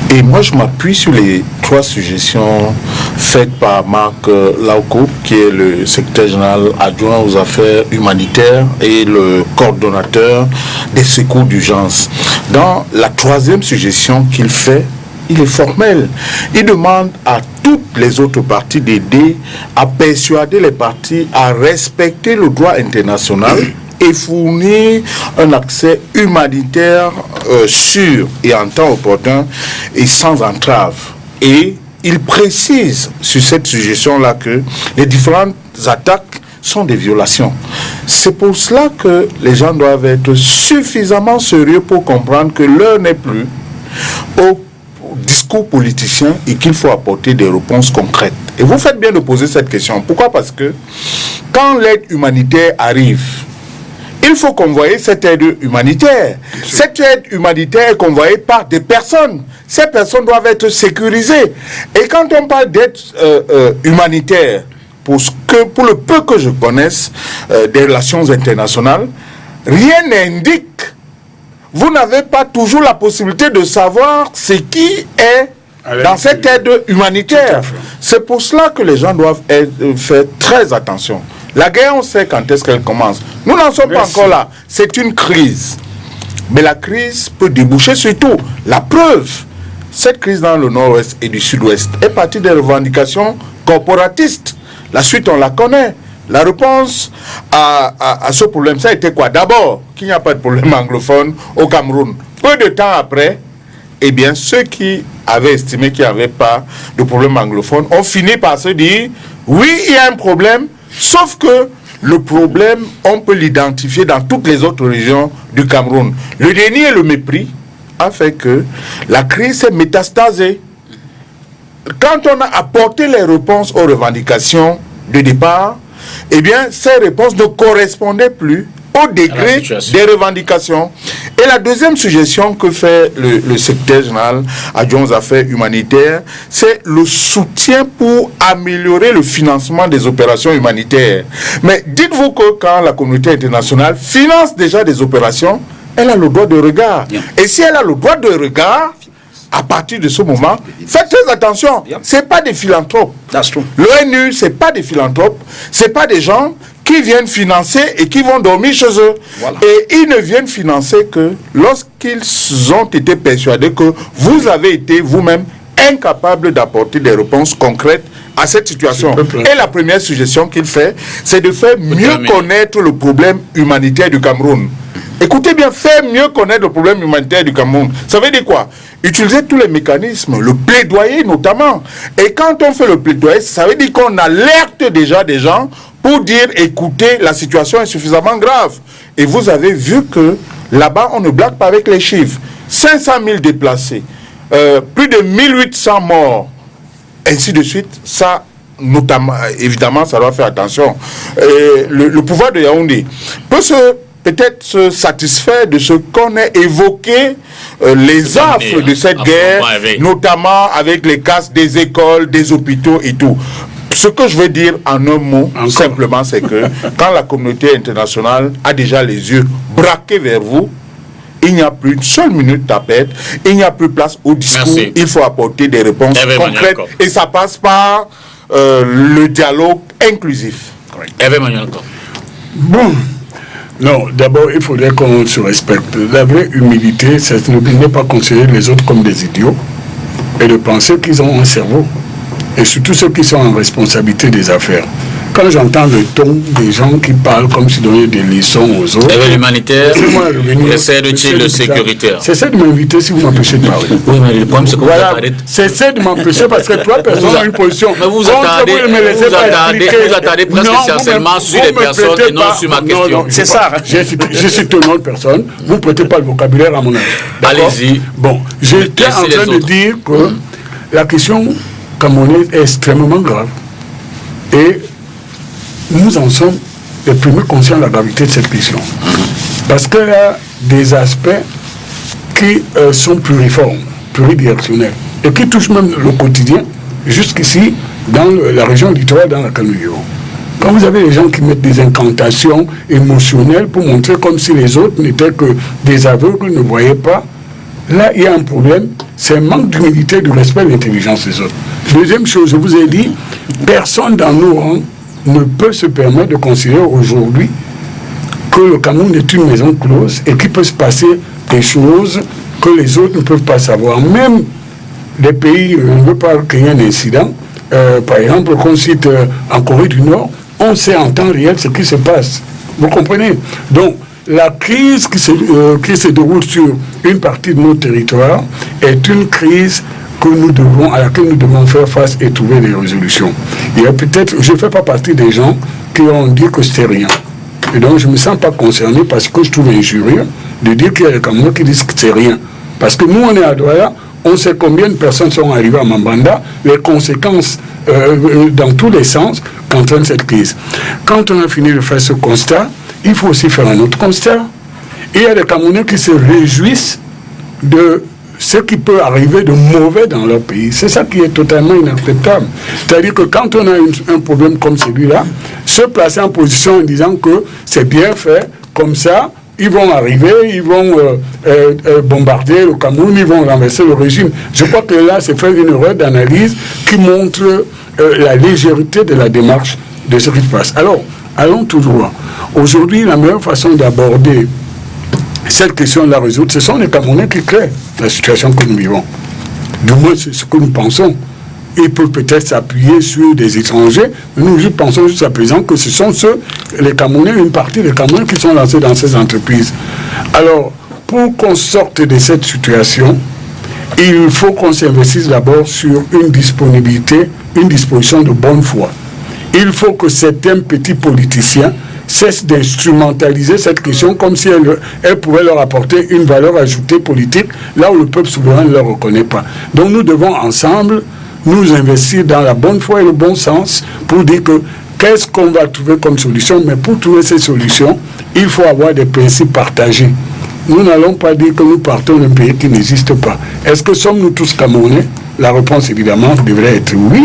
C: Et moi, je m'appuie sur les 3 suggestions faites par Marc Lauco, qui est le secrétaire général adjoint aux affaires humanitaires et le coordonnateur des secours d'urgence. Dans la 3e suggestion qu'il fait, il est formel. Il demande à toutes les autres parties d'aider à persuader les parties à respecter le droit international et fournir un accès humanitaire sûr et en temps opportun et sans entrave. Et il précise sur cette suggestion-là que les différentes attaques sont des violations. C'est pour cela que les gens doivent être suffisamment sérieux pour comprendre que l'heure n'est plus au discours politicien et qu'il faut apporter des réponses concrètes. Et vous faites bien de poser cette question. Pourquoi? Parce que quand l'aide humanitaire arrive, il faut convoyer cette aide humanitaire. Cette aide humanitaire est convoyée par des personnes. Ces personnes doivent être sécurisées. Et quand on parle d'aide humanitaire, pour le peu que je connaisse des relations internationales, rien n'indique. Vous n'avez pas toujours la possibilité de savoir ce qui est dans cette aide humanitaire. C'est pour cela que les gens doivent faire très attention. La guerre, on sait quand est-ce qu'elle commence. Nous n'en sommes pas encore là. C'est une crise. Mais la crise peut déboucher sur tout. La preuve, cette crise dans le nord-ouest et du sud-ouest est partie des revendications corporatistes. La suite, on la connaît. La réponse à ce problème, ça a été quoi? D'abord, qu'il n'y a pas de problème anglophone au Cameroun. Peu de temps après, eh bien, ceux qui avaient estimé qu'il n'y avait pas de problème anglophone ont fini par se dire, oui, il y a un problème, sauf que le problème, on peut l'identifier dans toutes les autres régions du Cameroun. Le déni et le mépris a fait que la crise s'est métastasée. Quand on a apporté les réponses aux revendications de départ, eh bien, ces réponses ne correspondaient plus au degré des revendications. Et la deuxième suggestion que fait le secrétaire général adjoint aux affaires humanitaires, c'est le soutien pour améliorer le financement des opérations humanitaires. Mais dites-vous que quand la communauté internationale finance déjà des opérations, elle a le droit de regard. Et si elle a le droit de regard, à partir de ce moment, faites très attention. C'est pas des philanthropes. L'ONU, c'est pas des philanthropes. C'est pas des gens qui viennent financer et qui vont dormir chez eux. Voilà. Et ils ne viennent financer que lorsqu'ils ont été persuadés que vous avez été vous-même incapable d'apporter des réponses concrètes à cette situation. Et la première suggestion qu'il fait, c'est de faire mieux connaître le problème humanitaire du Cameroun. Écoutez bien, faire mieux connaître le problème humanitaire du Cameroun. Ça veut dire quoi? Utiliser tous les mécanismes, le plaidoyer notamment. Et quand on fait le plaidoyer, ça veut dire qu'on alerte déjà des gens pour dire, écoutez, la situation est suffisamment grave. Et vous avez vu que là-bas, on ne blague pas avec les chiffres. 500 000 déplacés, plus de 1800 morts, ainsi de suite. Ça, notamment, évidemment, ça doit faire attention. Le pouvoir de Yaoundé peut peut-être se satisfaire de ce qu'on a évoqué, les affres de cette guerre, notamment avec les casses des écoles, des hôpitaux et tout. Ce que je veux dire en un mot, simplement, c'est que quand la communauté internationale a déjà les yeux braqués vers vous, il n'y a plus une seule minute à perdre, il n'y a plus place au discours, il faut apporter des réponses concrètes et ça passe par le dialogue inclusif.
D: Bon. Non, d'abord, il faudrait qu'on se respecte. La vraie humilité, c'est de ne pas considérer les autres comme des idiots et de penser qu'ils ont un cerveau. Et surtout ceux qui sont en responsabilité des affaires. Quand j'entends le ton des gens qui parlent comme s'ils donnaient des leçons aux autres...
A: L'humanitaire, c'est le sécuritaire.
D: Cessez de m'inviter si vous m'empêchez de parler.
A: Oui, mais le problème, c'est que
D: voilà, cessez de m'empêcher parce que trois personnes ont une position.
A: Mais vous attardez presque essentiellement sur les personnes et non sur ma question.
D: C'est ça. Je cite une autre personne. Vous ne prêtez pas le vocabulaire à mon avis.
A: Allez-y.
D: Bon, j'étais en train de dire que la question camerounaise est extrêmement grave. Et nous en sommes les premiers conscients de la gravité de cette question. Parce qu'il y a des aspects qui sont pluriformes, pluridirectionnels, et qui touchent même le quotidien, jusqu'ici, dans la région littorale dans laquelle nous vivons. Quand vous avez les gens qui mettent des incantations émotionnelles pour montrer comme si les autres n'étaient que des aveugles, ne voyaient pas, là, il y a un problème, c'est un manque d'humilité, de respect de l'intelligence des autres. Deuxième chose, je vous ai dit, personne dans nos rangs ne peut se permettre de considérer aujourd'hui que le Cameroun est une maison close et qu'il peut se passer des choses que les autres ne peuvent pas savoir. Même les pays, je ne veux pas qu'il y ait un incident, par exemple, qu'on cite en Corée du Nord, on sait en temps réel ce qui se passe. Vous comprenez? Donc, la crise qui se déroule sur une partie de notre territoire est une crise à laquelle nous devons faire face et trouver des résolutions. Il y a peut-être, je ne fais pas partie des gens qui ont dit que c'était rien. Et donc, je ne me sens pas concerné parce que je trouve injurieux de dire qu'il y a des Camerounais qui disent que c'est rien. Parce que nous, on est à Douala, on sait combien de personnes sont arrivées à Mambanda, les conséquences dans tous les sens qu'entraîne cette crise. Quand on a fini de faire ce constat, il faut aussi faire un autre constat. Il y a des Camerounais qui se réjouissent de ce qui peut arriver de mauvais dans leur pays. C'est ça qui est totalement inacceptable. C'est-à-dire que quand on a un problème comme celui-là, se placer en position en disant que c'est bien fait, comme ça, ils vont arriver, ils vont bombarder le Cameroun, ils vont renverser le régime. Je crois que là, c'est faire une erreur d'analyse qui montre la légèreté de la démarche de ce qui se passe. Alors, allons tout droit. Aujourd'hui, la meilleure façon d'aborder cette question de la résoudre, ce sont les Camerounais qui créent la situation que nous vivons. Du moins, c'est ce que nous pensons. Ils peuvent peut-être s'appuyer sur des étrangers, mais nous pensons jusqu'à présent que ce sont les Camerounais, une partie des Camerounais qui sont lancés dans ces entreprises. Alors, pour qu'on sorte de cette situation, il faut qu'on s'investisse d'abord sur une disponibilité, une disposition de bonne foi. Il faut que certains petits politiciens cessent d'instrumentaliser cette question comme si elle pouvait leur apporter une valeur ajoutée politique, là où le peuple souverain ne le reconnaît pas. Donc nous devons ensemble nous investir dans la bonne foi et le bon sens pour dire que qu'est-ce qu'on va trouver comme solution, mais pour trouver ces solutions, il faut avoir des principes partagés. Nous n'allons pas dire que nous partons d'un pays qui n'existe pas. Est-ce que sommes-nous tous Camerounais? La réponse, évidemment, devrait être oui.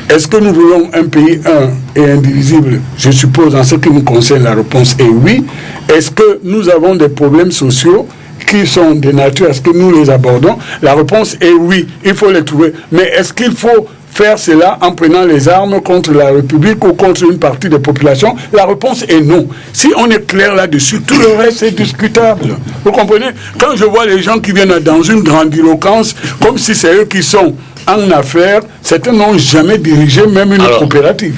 D: Est-ce que nous voulons un pays un et indivisible? Je suppose, en ce qui nous concerne, la réponse est oui. Est-ce que nous avons des problèmes sociaux qui sont de nature à ce que nous les abordons? La réponse est oui, il faut les trouver. Mais est-ce qu'il faut faire cela en prenant les armes contre la République ou contre une partie des populations? La réponse est non. Si on est clair là-dessus, tout le reste est discutable. Vous comprenez? Quand je vois les gens qui viennent dans une grandiloquence, comme si c'est eux qui sont en affaires, certains n'ont jamais dirigé même une coopérative.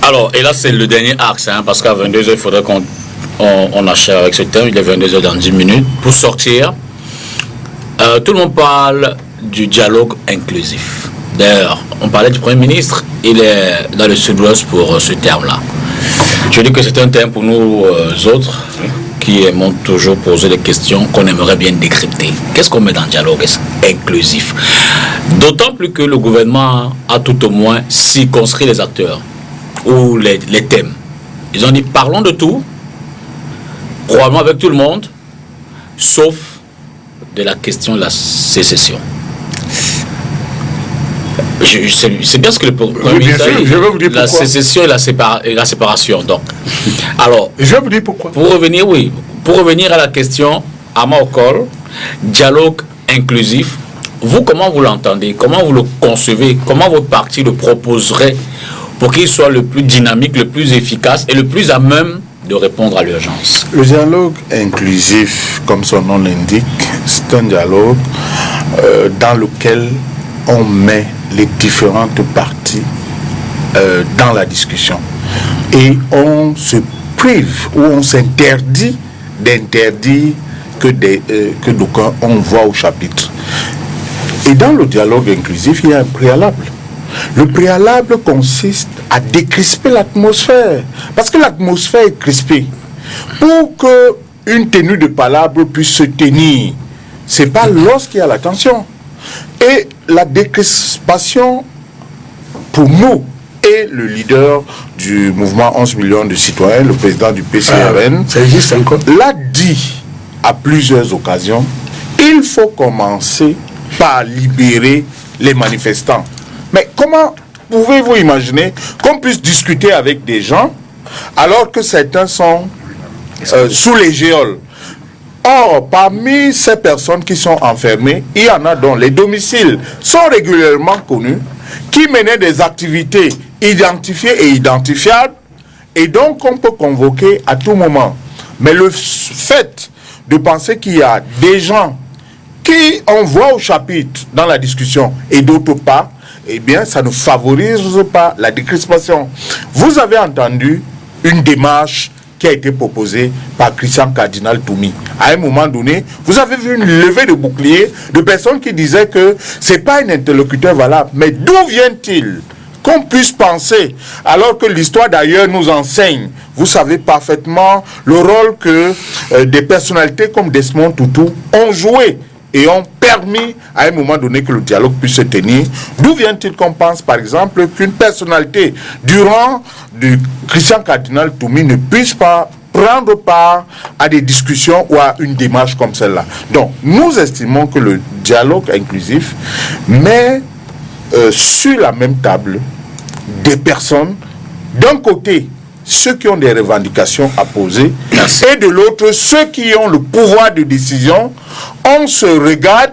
A: Alors, et là c'est le dernier axe, hein, parce qu'à 22h, il faudrait qu'on achève avec ce thème. Il est 22h dans 10 minutes. Pour sortir, tout le monde parle du dialogue inclusif. D'ailleurs, on parlait du Premier ministre, il est dans le sud-ouest pour ce terme-là. Je dis que c'est un terme pour nous autres qui aimons toujours poser des questions qu'on aimerait bien décrypter. Qu'est-ce qu'on met dans le dialogue inclusif? D'autant plus que le gouvernement a tout au moins circonscrit les acteurs ou les thèmes. Ils ont dit parlons de tout, probablement avec tout le monde, sauf de la question de la sécession. C'est bien ce que le Premier ministre a dit.
D: Je vais vous dire pourquoi.
A: La sécession et la séparation. Donc, alors,
D: je vais vous dire pourquoi.
A: Pour revenir à la question, à Maokol, dialogue inclusif, vous, comment vous l'entendez? Comment vous le concevez? Comment votre parti le proposerait pour qu'il soit le plus dynamique, le plus efficace et le plus à même de répondre à l'urgence?
C: Le dialogue inclusif, comme son nom l'indique, c'est un dialogue dans lequel on met les différentes parties dans la discussion. Et on se prive ou on s'interdit d'interdire que d'aucuns on voit au chapitre. Et dans le dialogue inclusif, il y a un préalable. Le préalable consiste à décrisper l'atmosphère. Parce que l'atmosphère est crispée. Pour qu'une tenue de palabre puisse se tenir, c'est pas lorsqu'il y a la tension. Et la décrispation, pour nous, est le leader du mouvement 11 millions de citoyens, le président du PCRN,
D: ça existe encore,
C: l'a dit à plusieurs occasions, il faut commencer par libérer les manifestants. Mais comment pouvez-vous imaginer qu'on puisse discuter avec des gens alors que certains sont sous les géoles? Or, parmi ces personnes qui sont enfermées, il y en a dont les domiciles sont régulièrement connus, qui menaient des activités identifiées et identifiables, et donc on peut convoquer à tout moment. Mais le fait de penser qu'il y a des gens qui on voit au chapitre dans la discussion et d'autres pas, eh bien, ça ne favorise pas la décrispation. Vous avez entendu une démarche qui a été proposé par Christian Cardinal Toumi. À un moment donné, vous avez vu une levée de bouclier de personnes qui disaient que ce n'est pas un interlocuteur valable. Mais d'où vient-il qu'on puisse penser, alors que l'histoire d'ailleurs nous enseigne, vous savez parfaitement le rôle que des personnalités comme Desmond Tutu ont joué et ont permis à un moment donné que le dialogue puisse se tenir. D'où vient-il qu'on pense par exemple qu'une personnalité du rang du Christian Cardinal Toumi ne puisse pas prendre part à des discussions ou à une démarche comme celle-là? Donc nous estimons que le dialogue inclusif met sur la même table des personnes, d'un côté ceux qui ont des revendications à poser, et de l'autre ceux qui ont le pouvoir de décision. On se regarde,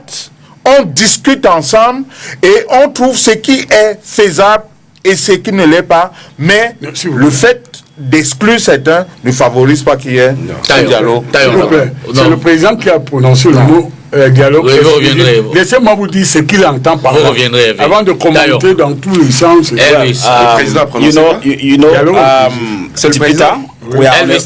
C: on discute ensemble et on trouve ce qui est faisable et ce qui ne l'est pas, mais le fait d'exclure certains ne favorise pas qu'il y ait un dialogue.
D: C'est le président qui a prononcé le mot dialogue.
A: Oui, vous reviendrez.
D: Laissez-moi vous dire ce qu'il entend par là.
A: Vous reviendrez.
D: Avant de commenter dans tous les sens.
E: Le président a prononcé
B: Elvis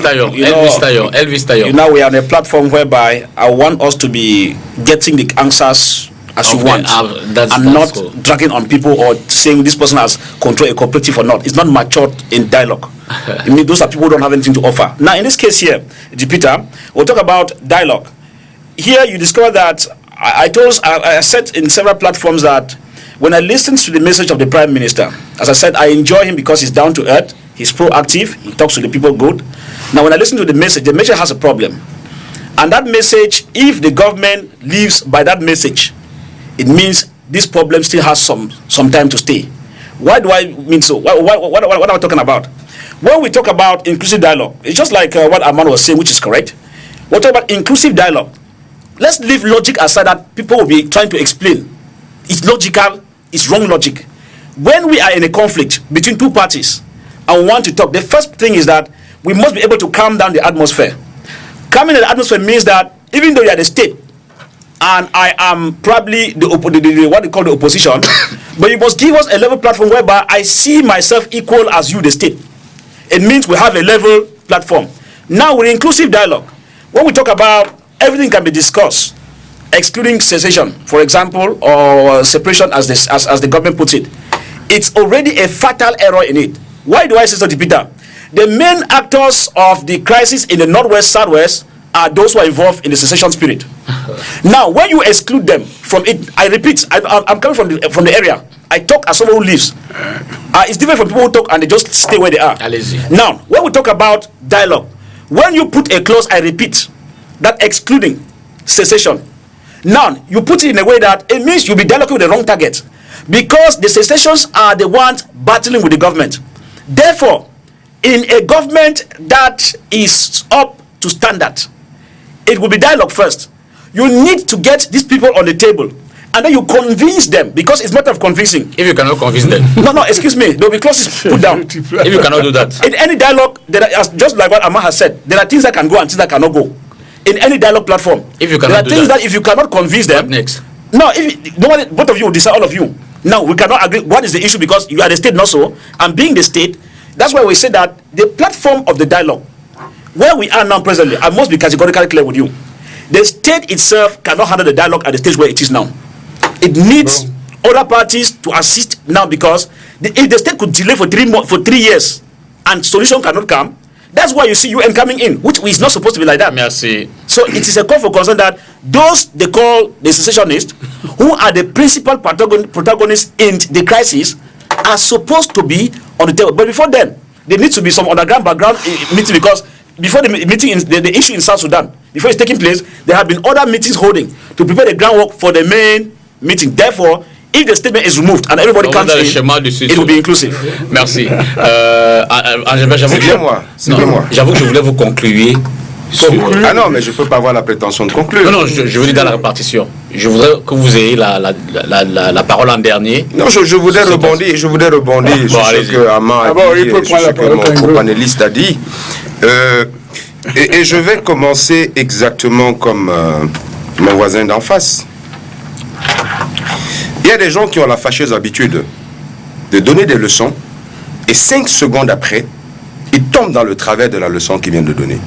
B: Tayo. You know, we are on a platform whereby I want us to be getting the answers as you want, and not dragging on people or saying this person has control a cooperative or not. It's not matured in dialogue. I mean, those are people who don't have anything to offer. Now, in this case here, Jupiter, we'll talk about dialogue. Here, you discover that I said in several platforms that when I listened to the message of the Prime Minister, as I said, I enjoy him because he's down to earth, he's proactive, he talks to the people good. Now, when I listen to the message has a problem. And that message, if the government lives by that message, it means this problem still has some time to stay. Why do I mean so? What am I talking about? When we talk about inclusive dialogue, it's just like what Armand was saying, which is correct. We're talking about inclusive dialogue. Let's leave logic aside that people will be trying to explain. It's logical, it's wrong logic. When we are in a conflict between two parties and we want to talk, the first thing is that we must be able to calm down the atmosphere. Calming the atmosphere means that even though you are the state, and I am probably what they call the opposition, but you must give us a level platform whereby I see myself equal as you, the state. It means we have a level platform. Now, with inclusive dialogue, when we talk about everything can be discussed, excluding cessation, for example, or separation as the government puts it, it's already a fatal error in it. Why do I say so, Peter? The main actors of the crisis in the Northwest, Southwest, are those who are involved in the secession spirit. Now, when you exclude them from it, I repeat, I'm coming from the area. I talk as someone who lives. It's different from people who talk and they just stay where they are. Now, when we talk about dialogue, when you put a clause, I repeat, that excluding cessation, now you put it in a way that it means you'll be dialoguing with the wrong target, because the secessions are the ones battling with the government. Therefore, in a government that is up to standard, it will be dialogue first. You need to get these people on the table, and then you convince them, because it's a matter of convincing.
A: If you cannot convince them,
B: no, excuse me, there will be clauses put down.
A: If you cannot do that,
B: in any dialogue, there are, just like what Amma has said, there are things that can go and things that cannot go. In any dialogue platform,
A: if you cannot
B: there are things that if you cannot convince them,
A: what next?
B: No, if nobody, both of you will decide, all of you. Now we cannot agree. What is the issue? Because you are the state, not so. And being the state, that's why we say that the platform of the dialogue, where we are now presently, I must be categorically clear with you. The state itself cannot handle the dialogue at the stage where it is now. It needs other parties to assist now, because if the state could delay for 3 years and solution cannot come, that's why you see UN coming in, which is not supposed to be like that.
A: Merci.
B: So it is a call for concern that those they call the secessionists, who are the principal protagonists in the crisis, are supposed to be on the table. But before then, there needs to be some underground background meeting, because before the meeting, the issue in South Sudan, before it's taking place, there have been other meetings holding to prepare the groundwork for the main meeting. Therefore, If the statement is removed and everybody comes
A: dans le
B: in,
A: schéma de
B: it will be inclusive.
A: Merci.
E: C'est bien moi. C'est bien moi.
A: J'avoue que je voulais vous conclure.
E: Ah non, mais je ne peux pas avoir la prétention de conclure.
A: Non, je veux dire dans la répartition. Je voudrais que vous ayez la parole en dernier.
E: Non, je voudrais rebondir, sur ce que Amand a dit, sur ce que mon co-panéliste a dit. Et je vais commencer exactement comme mon voisin d'en face. Il y a des gens qui ont la fâcheuse habitude de donner des leçons et 5 secondes après, ils tombent dans le travers de la leçon qu'ils viennent de donner.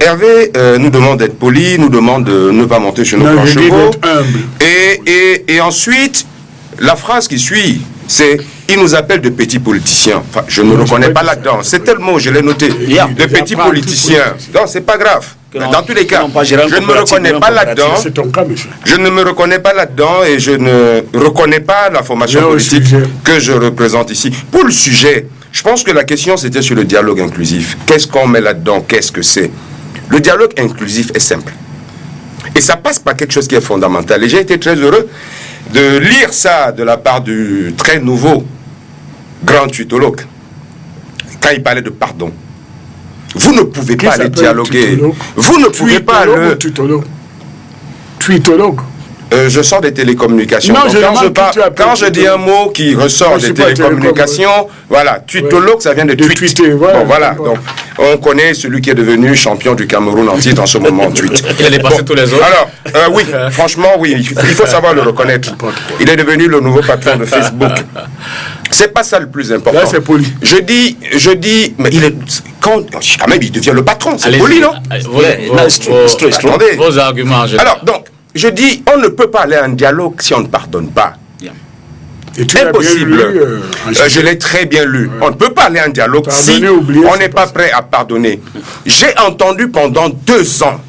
E: Hervé nous demande d'être poli, nous demande de ne pas monter sur nos grands chevaux. Et ensuite, la phrase qui suit, c'est « il nous appelle de petits politiciens ». Enfin, je ne me reconnais pas là-dedans. C'est tel mot, je l'ai noté. De petits politiciens. Non, c'est pas grave. Dans tous les cas, je ne me reconnais pas là-dedans.
D: C'est ton cas, monsieur.
E: Je ne me reconnais pas là-dedans et je ne reconnais pas la formation politique que je représente ici. Pour le sujet, je pense que la question c'était sur le dialogue inclusif. Qu'est-ce qu'on met là-dedans? Qu'est-ce que c'est? Le dialogue inclusif est simple. Et ça passe par quelque chose qui est fondamental. Et j'ai été très heureux de lire ça de la part du très nouveau grand tuitologue, quand il parlait de pardon. Vous ne pouvez pas aller dialoguer. Vous ne pouvez pas le...
D: Tuitologue.
E: Je sors des télécommunications.
D: Non,
E: donc quand je dis un mot qui ressort des télécommunications, voilà, tuitologue, ça vient de tweet.
D: Voilà,
E: bon, voilà. Donc, on connaît celui qui est devenu champion du Cameroun en titre en ce moment, tweet.
A: Il a dépassé tous les autres.
E: Alors, oui, franchement, oui, il faut savoir le reconnaître. Il est devenu le nouveau patron de Facebook. C'est pas ça le plus important.
D: Là, c'est poli.
E: Je dis, mais il est, quand même, il devient le patron. C'est poli, non?
A: Vos arguments.
E: Alors, donc, je dis, on ne peut pas aller en dialogue si on ne pardonne pas. Impossible. Je l'ai très bien lu. Ouais. On ne peut pas aller en dialogue si on n'est pas prêt à pardonner. J'ai entendu pendant 2 ans,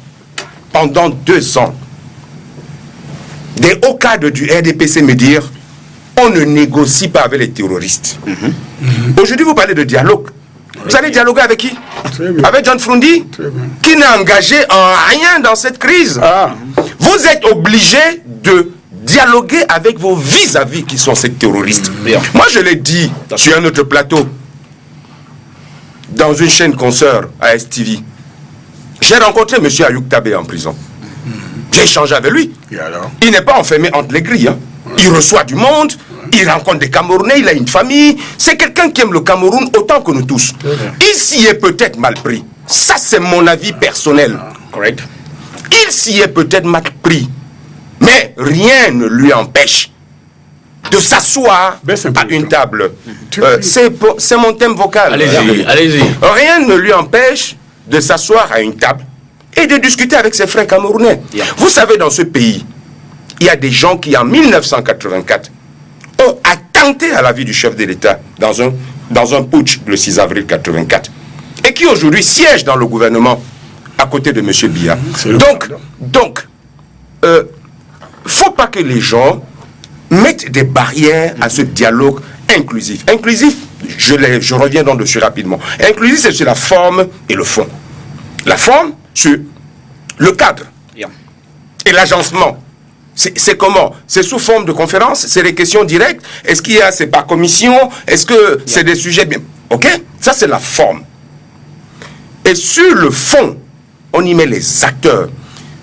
E: des hauts cadres du RDPC me dire, on ne négocie pas avec les terroristes. Aujourd'hui, vous parlez de dialogue. Vous allez dialoguer avec qui? Avec John Frundi, qui n'est engagé en rien dans cette crise. Vous êtes obligé de dialoguer avec vos vis-à-vis qui sont ces terroristes. Moi, je l'ai dit sur un autre plateau, dans une chaîne consoeur à STV. J'ai rencontré M. Ayouk Tabé en prison. J'ai échangé avec lui. Il n'est pas enfermé entre les grilles. Il reçoit du monde, il rencontre des Camerounais, il a une famille. C'est quelqu'un qui aime le Cameroun autant que nous tous. Il s'y est peut-être mal pris. Ça, c'est mon avis personnel. Correct. Il s'y est peut-être mal pris. Mais rien ne lui empêche de s'asseoir à une table. C'est mon thème vocal.
A: Allez-y.
E: Rien ne lui empêche de s'asseoir à une table et de discuter avec ses frères camerounais. Vous savez, dans ce pays, il y a des gens qui, en 1984, ont attenté à la vie du chef de l'État dans un putsch le 6 avril 1984 et qui aujourd'hui siègent dans le gouvernement à côté de M. Biya. Donc, faut pas que les gens mettent des barrières à ce dialogue inclusif. Inclusif, je reviens donc dessus rapidement. Inclusif, c'est sur la forme et le fond. La forme, sur le cadre et l'agencement. C'est comment? C'est sous forme de conférence? C'est des questions directes? Est-ce qu'il y a, c'est par commission? Est-ce que c'est des sujets bien? Ok? Ça, c'est la forme. Et sur le fond, on y met les acteurs.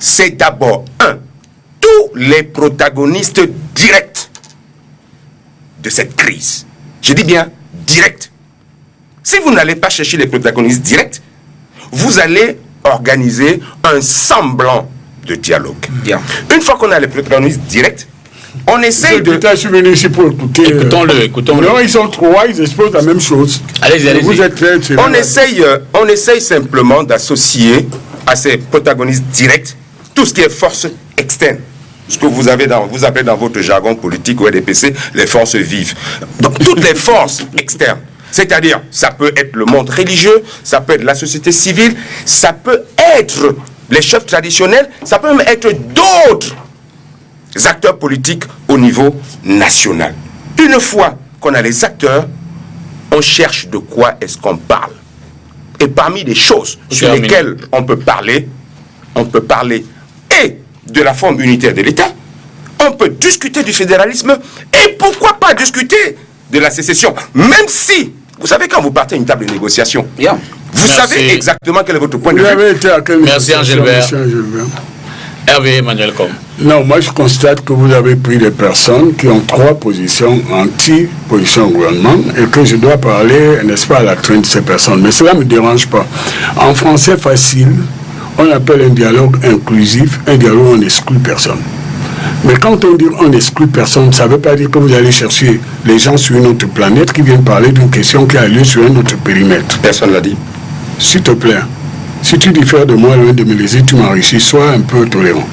E: C'est d'abord, tous les protagonistes directs de cette crise. Je dis bien directs. Si vous n'allez pas chercher les protagonistes directs, vous allez organiser un semblant de dialogue. Une fois qu'on a les protagonistes directs, on essaye de...
D: Je suis venu ici pour écouter.
A: Écoutons-le.
D: Non, ils sont 3, ils exposent la même chose.
A: Allez-y.
D: Vous êtes très...
E: On essaye simplement d'associer à ces protagonistes directs tout ce qui est force externe. Ce que vous appelez dans votre jargon politique au RDPC, les forces vives. Donc toutes les forces externes. C'est-à-dire, ça peut être le monde religieux, ça peut être la société civile, ça peut être les chefs traditionnels, ça peut même être d'autres acteurs politiques au niveau national. Une fois qu'on a les acteurs, on cherche de quoi est-ce qu'on parle. Et parmi les choses sur lesquelles on peut parler et de la forme unitaire de l'État, on on peut discuter du fédéralisme et pourquoi pas discuter de la sécession. Même si, vous savez, quand vous partez à une table de négociation, vous savez exactement quel est votre point de vue.
A: Merci Angélbert. Hervé Emmanuel Com.
D: Non, moi je constate que vous avez pris des personnes qui ont 3 positions anti-position au gouvernement et que je dois parler, n'est-ce pas, à la crainte de ces personnes. Mais cela ne me dérange pas. En français facile, on appelle un dialogue inclusif, un dialogue où on n'exclut personne. Mais quand on dit on n'exclut personne, ça ne veut pas dire que vous allez chercher les gens sur une autre planète qui viennent parler d'une question qui a lieu sur un autre périmètre.
E: Personne ne l'a dit.
D: S'il te plaît, si tu diffères de moi loin de mes laisser, tu m'enrichis, sois un peu tolérant.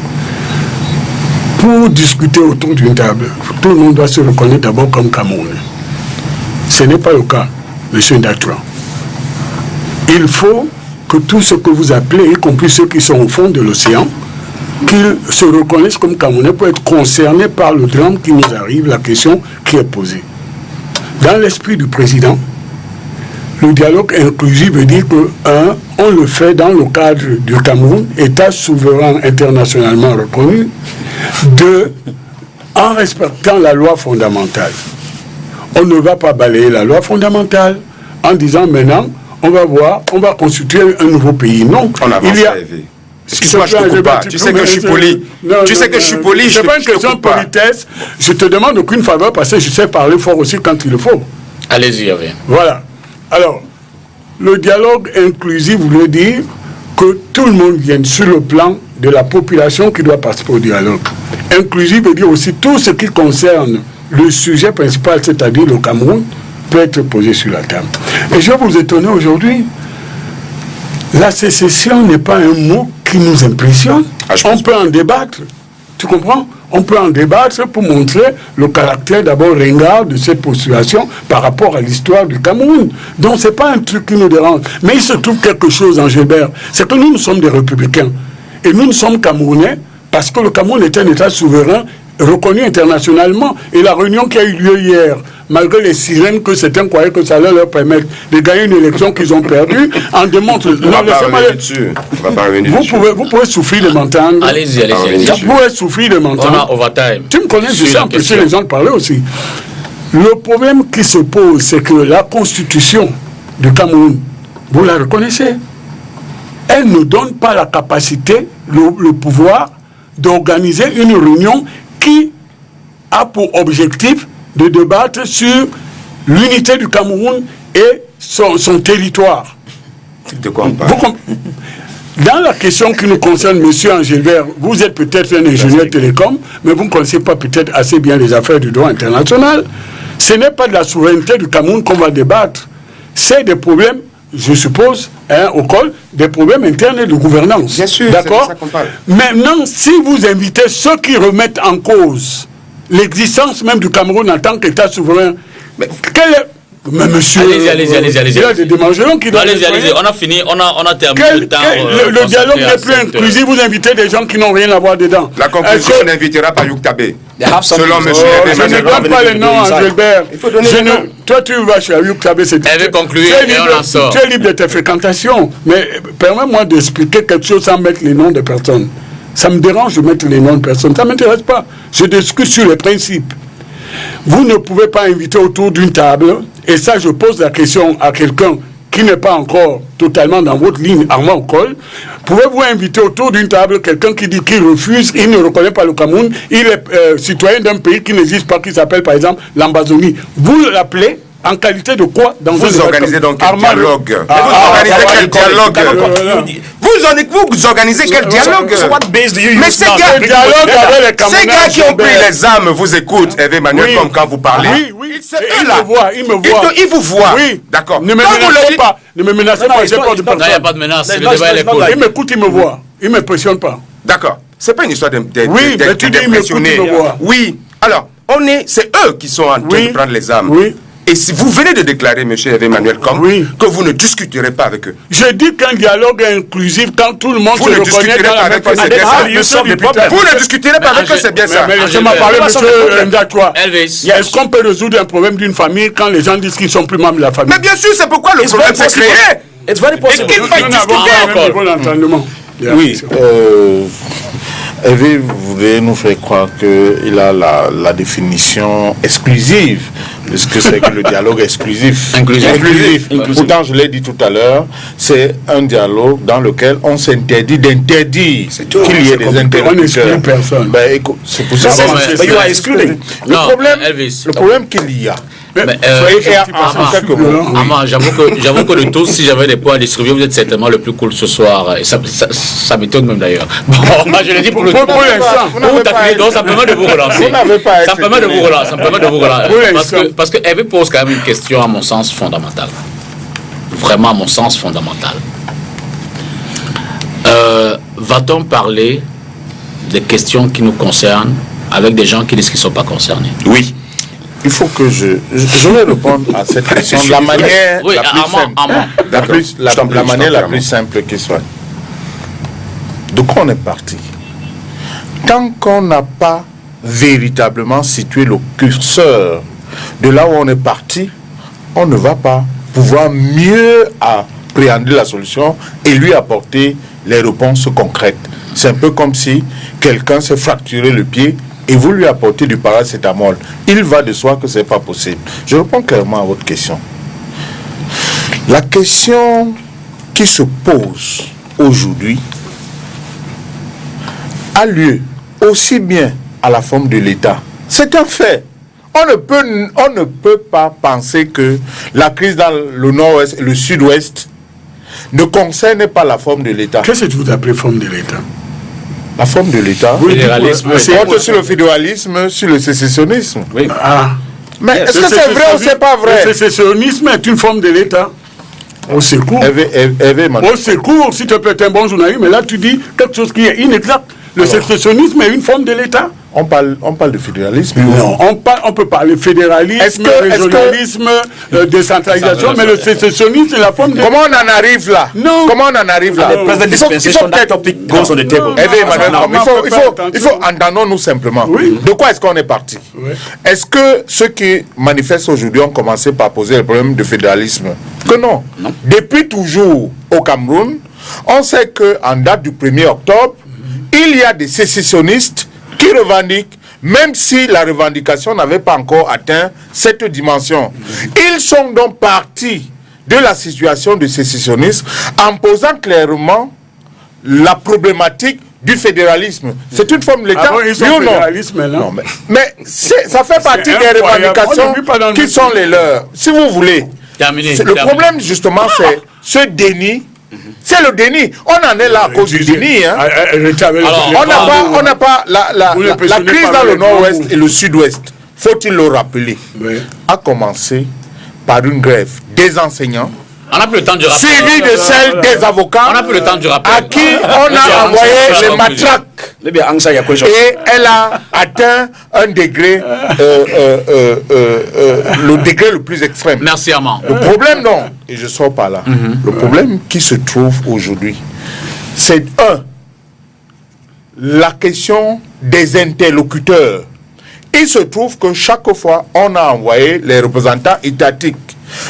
D: Pour discuter autour d'une table, tout le monde doit se reconnaître d'abord comme Camerounais. Ce n'est pas le cas, M. Ndatra. Il faut que tout ce que vous appelez, y compris ceux qui sont au fond de l'océan, qu'ils se reconnaissent comme Camerounais pour être concernés par le drame qui nous arrive, la question qui est posée. Dans l'esprit du président, le dialogue inclusif veut dire que, on le fait dans le cadre du Cameroun, État souverain internationalement reconnu, 2, en respectant la loi fondamentale. On ne va pas balayer la loi fondamentale en disant maintenant, on va voir, on va constituer un nouveau pays. Non,
E: on avance,
D: il y a...
E: Excuse-moi, je te coupe pas. Tu sais que je suis poli. Tu sais que je suis poli.
D: C'est pas une question de politesse. Je te demande aucune faveur parce que je sais parler fort aussi quand il le faut.
A: Allez-y, Hervé.
D: Voilà. Alors, le dialogue inclusif veut dire que tout le monde vienne sur le plan de la population qui doit participer au dialogue. Inclusif veut dire aussi tout ce qui concerne le sujet principal, c'est-à-dire le Cameroun, peut être posé sur la table. Et je vais vous étonner aujourd'hui, la sécession n'est pas un mot qui nous impressionne. On peut en débattre, tu comprends? On peut en débattre pour montrer le caractère d'abord ringard de cette postulation par rapport à l'histoire du Cameroun. Donc ce n'est pas un truc qui nous dérange. Mais il se trouve quelque chose, Angélbert, c'est que nous sommes des républicains. Et nous sommes Camerounais parce que le Cameroun est un État souverain reconnu internationalement. Et la réunion qui a eu lieu hier, malgré les sirènes que certains croyaient que ça allait leur permettre de gagner une élection qu'ils ont perdue, en démontre... Vous pouvez souffrir de m'entendre.
A: Allez-y.
D: Vous pouvez souffrir de m'entendre.
A: On a overtime.
D: Tu me connais, je sais empêcher les gens de parler aussi. Le problème qui se pose, c'est que la constitution du Cameroun, vous la reconnaissez, elle ne donne pas la capacité, le pouvoir d'organiser une réunion qui a pour objectif de débattre sur l'unité du Cameroun et son territoire.
E: De quoi on parle?
D: Dans la question qui nous concerne, M. Angélbert, vous êtes peut-être un ingénieur télécom, mais vous ne connaissez pas peut-être assez bien les affaires du droit international. Ce n'est pas de la souveraineté du Cameroun qu'on va débattre. C'est des problèmes, je suppose, au col, des problèmes internes de gouvernance.
E: Bien sûr,
D: d'accord.
E: c'est ça qu'on parle.
D: Maintenant, si vous invitez ceux qui remettent en cause l'existence même du Cameroun en tant qu'État souverain, mais quel est... Mais monsieur...
A: Allez-y.
D: Il y a des démangerons qui doivent...
A: Allez-y. On a fini, on a terminé le temps.
D: Le dialogue n'est plus inclusif, vous invitez des gens qui n'ont rien à voir dedans.
E: La conclusion n'invitera pas Youktabé. Selon M.
D: Je ne donne pas les noms, Angélbert. Toi, tu vas chez Youktabé, c'est...
A: Elle veut conclure et on en sort.
D: Tu es libre de tes fréquentations. Mais permets-moi d'expliquer quelque chose sans mettre les noms de personnes. Ça me dérange de mettre les noms de personnes. Ça ne m'intéresse pas. Je discute sur les principes. Vous ne pouvez pas inviter autour d'une table, et ça je pose la question à quelqu'un qui n'est pas encore totalement dans votre ligne Armand Col, pouvez-vous inviter autour d'une table quelqu'un qui dit qu'il refuse, il ne reconnaît pas le Cameroun, il est citoyen d'un pays qui n'existe pas, qui s'appelle par exemple l'Ambazonie. Vous l'appelez en qualité de quoi dans
E: vous organisez donc quel dialogue? Vous organisez quel dialogue? Mais ces gars qui ont pris les armes vous écoutent, Hervé Emmanuel, comme quand vous parlez.
D: Oui, il me voit.
E: Il vous voit.
D: Oui.
E: D'accord.
D: Ne me menacez pas. Ne me menacez pas, j'ai peur de personne.
A: Il n'y a pas de menace, le débat est cool.
D: Il m'écoute, il me voit. Il ne m'impressionne pas.
E: D'accord. C'est pas une histoire d'impressionner.
D: Oui, mais tu dis il m'écoute, il me voit.
E: Oui. Alors, c'est eux qui sont en train de prendre les armes.
D: Oui.
E: Et si vous venez de déclarer, M. Emmanuel Com, que vous ne discuterez pas avec eux.
D: Je dis qu'un dialogue inclusif, quand tout le monde se reconnaît dans la même
E: Vous ne discuterez pas avec eux, c'est bien ça.
D: Mais laissez-moi parler, M. Ndatra. Est-ce qu'on peut résoudre un problème d'une famille quand les gens disent qu'ils ne sont plus membres de la famille?
E: Mais bien sûr, c'est pourquoi le problème s'est créé.
B: It's very possible.
D: Nous n'avons pas un niveau d'entendement.
C: Oui. Hervé voulait nous faire croire qu'il a la définition exclusive de ce que c'est que le dialogue exclusif. Inclusif. Pourtant, je l'ai dit tout à l'heure, c'est un dialogue dans lequel on s'interdit d'interdire qu'il y ait des interlocuteurs. On
D: n'exclut personne.
C: Ben, écoute, c'est pour ça le problème qu'il y a.
A: J'avoue que de tous, si j'avais des points à distribuer, vous êtes certainement le plus cool ce soir. Et ça m'étonne même d'ailleurs. Bon, je le dis pour le tout. Donc, ça me permet de vous relancer. Ça me permet de vous relancer. Parce que Hervé pose quand même une question, à mon sens, fondamentale. Vraiment, à mon sens, fondamentale. Va-t-on parler des questions qui nous concernent avec des gens qui disent qu'ils ne sont pas concernés?
E: Oui.
C: Il faut que je vais répondre à cette question de la manière la plus simple qui soit. De quoi on est parti? Tant qu'on n'a pas véritablement situé le curseur de là où on est parti, on ne va pas pouvoir mieux appréhender la solution et lui apporter les réponses concrètes. C'est un peu comme si quelqu'un s'est fracturé le pied et vous lui apportez du paracétamol. Il va de soi que ce n'est pas possible. Je réponds clairement à votre question. La question qui se pose aujourd'hui a lieu aussi bien à la forme de l'État. C'est un fait. On ne peut pas penser que la crise dans le nord-ouest et le sud-ouest ne concerne pas la forme de l'État.
D: Qu'est-ce que vous appelez forme de l'État?
C: La forme de l'État.
A: C'est
C: sur le fédéralisme, sur le sécessionnisme.
A: Oui.
D: Ah.
C: Mais est-ce que c'est vrai ou c'est pas vrai?
D: Le sécessionnisme est une forme de l'État. Au secours. Au secours, s'il te plaît, tu es un bon journaliste, mais là tu dis quelque chose qui est inexact. Le sécessionnisme est une forme de l'État.
C: On parle de fédéralisme.
D: Non, on peut parler fédéralisme, régionalisme, décentralisation, mais le sécessionnisme, c'est la forme de...
C: Comment on en arrive là? Non. Comment on en arrive là? Il faut entendons-nous simplement. Oui. De quoi est-ce qu'on est parti? Oui. Est-ce que ceux qui manifestent aujourd'hui ont commencé par poser le problème de fédéralisme? Que non. Depuis toujours au Cameroun, on sait qu'en date du 1er octobre, il y a des sécessionnistes qui revendiquent, même si la revendication n'avait pas encore atteint cette dimension. Ils sont donc partis de la situation de sécessionnisme en posant clairement la problématique du fédéralisme. C'est une forme de l'État, oui ou non? Non, mais ça fait partie des revendications qui sont les leurs. Si vous voulez, le problème justement, c'est ce déni. C'est le déni. On en est là à cause du déni. Hein. On n'a pas la crise dans le nord-ouest et le sud-ouest, faut-il le rappeler, a commencé par une grève des enseignants, suivi de celle des avocats, à qui on a envoyé les matraques. Et elle a atteint un degré, le degré le plus extrême.
A: Merci, Armand.
C: Le problème, non, et je sors par là, le problème qui se trouve aujourd'hui, c'est la question des interlocuteurs. Il se trouve que chaque fois, on a envoyé les représentants étatiques.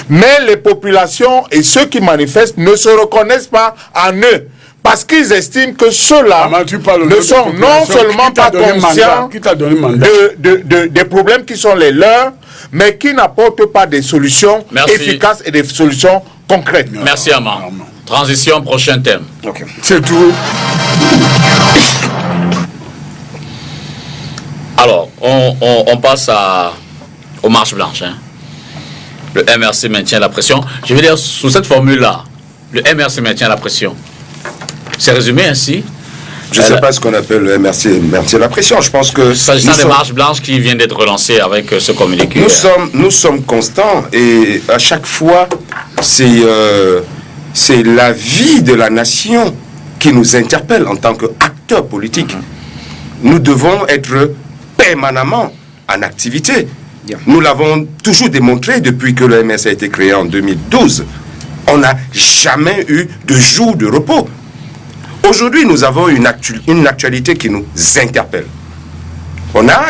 C: Mais les populations et ceux qui manifestent ne se reconnaissent pas en eux. Parce qu'ils estiment que ceux-là ne sont non seulement pas conscients des problèmes qui sont les leurs, mais qui n'apportent pas des solutions efficaces et des solutions concrètes.
A: Merci, Armand. Transition, prochain thème.
D: Okay. C'est tout.
A: Alors, on passe aux marches blanches. Hein. Le MRC maintient la pression. Je veux dire, sous cette formule-là, le MRC maintient la pression. C'est résumé ainsi.
E: Je ne sais pas ce qu'on appelle le MRC maintient la pression. Je pense que...
A: S'agissant des marches blanches qui viennent d'être relancées avec ce communiqué.
E: Nous sommes constants et à chaque fois, c'est la vie de la nation qui nous interpelle en tant qu'acteurs politiques. Nous devons être permanemment en activité. Nous l'avons toujours démontré depuis que le MRC a été créé en 2012. On n'a jamais eu de jour de repos. Aujourd'hui, nous avons une actualité qui nous interpelle.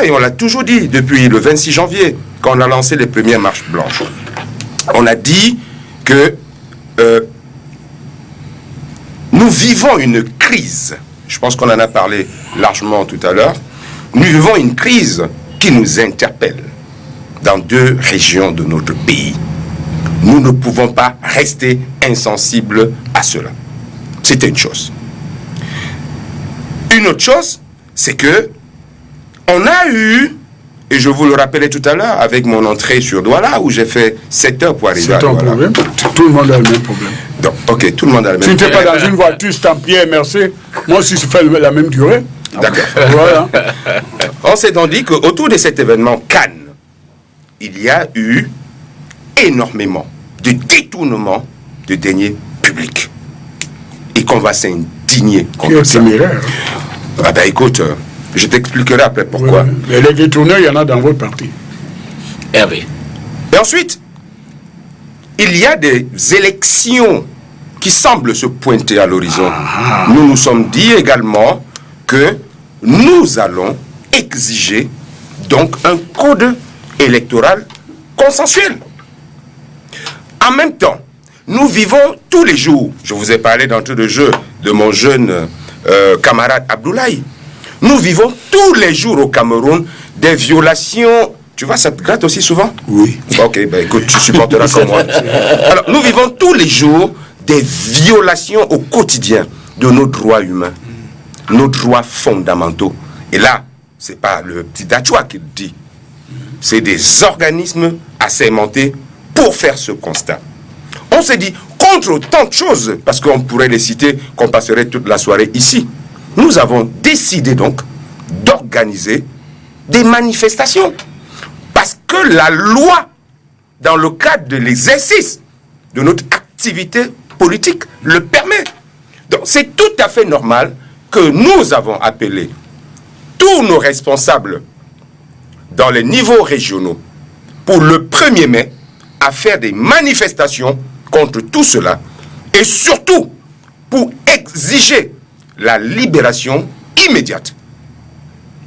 E: Et on l'a toujours dit depuis le 26 janvier, quand on a lancé les premières marches blanches. On a dit que nous vivons une crise je pense qu'on en a parlé largement tout à l'heure, nous vivons une crise qui nous interpelle dans 2 régions de notre pays. Nous ne pouvons pas rester insensibles à cela. C'était une chose. Une autre chose, c'est que on a eu, et je vous le rappelais tout à l'heure, avec mon entrée sur Douala, où j'ai fait 7 heures pour arriver à Douala.
D: C'est ton problème. Tout le monde a le même problème.
E: Donc, ok, tout le monde a le même
D: Tu
E: problème.
D: n'étais pas dans une voiture stampée MRC. Moi aussi, je fais la même durée.
E: D'accord.
D: Voilà.
E: On s'est donc dit qu'autour de cet événement Cannes, il y a eu énormément de détournements de deniers publics. Et qu'on va s'indigner contre ça. Ah ben écoute, je t'expliquerai après pourquoi.
D: Oui. Mais les détourneurs, il y en a dans votre parti.
A: Hervé.
E: Et ensuite, il y a des élections qui semblent se pointer à l'horizon. Nous nous sommes dit également que nous allons exiger donc un code électoral consensuel. En même temps, nous vivons tous les jours, je vous ai parlé d'entrée de jeu de mon jeune camarade Abdoulaye, nous vivons tous les jours au Cameroun des violations. Tu vois, ça te gratte aussi souvent?
D: Oui.
E: Ok, ben écoute, tu supporteras comme moi. Alors, nous vivons tous les jours des violations au quotidien de nos droits humains, nos droits fondamentaux. Et là, c'est pas le petit Dachua qui le dit, c'est des organismes assermentés pour faire ce constat. On s'est dit, contre tant de choses, parce qu'on pourrait les citer, qu'on passerait toute la soirée ici, nous avons décidé donc d'organiser des manifestations. Parce que la loi, dans le cadre de l'exercice de notre activité politique, le permet. Donc c'est tout à fait normal que nous avons appelé tous nos responsables dans les niveaux régionaux pour le 1er mai à faire des manifestations contre tout cela et surtout pour exiger la libération immédiate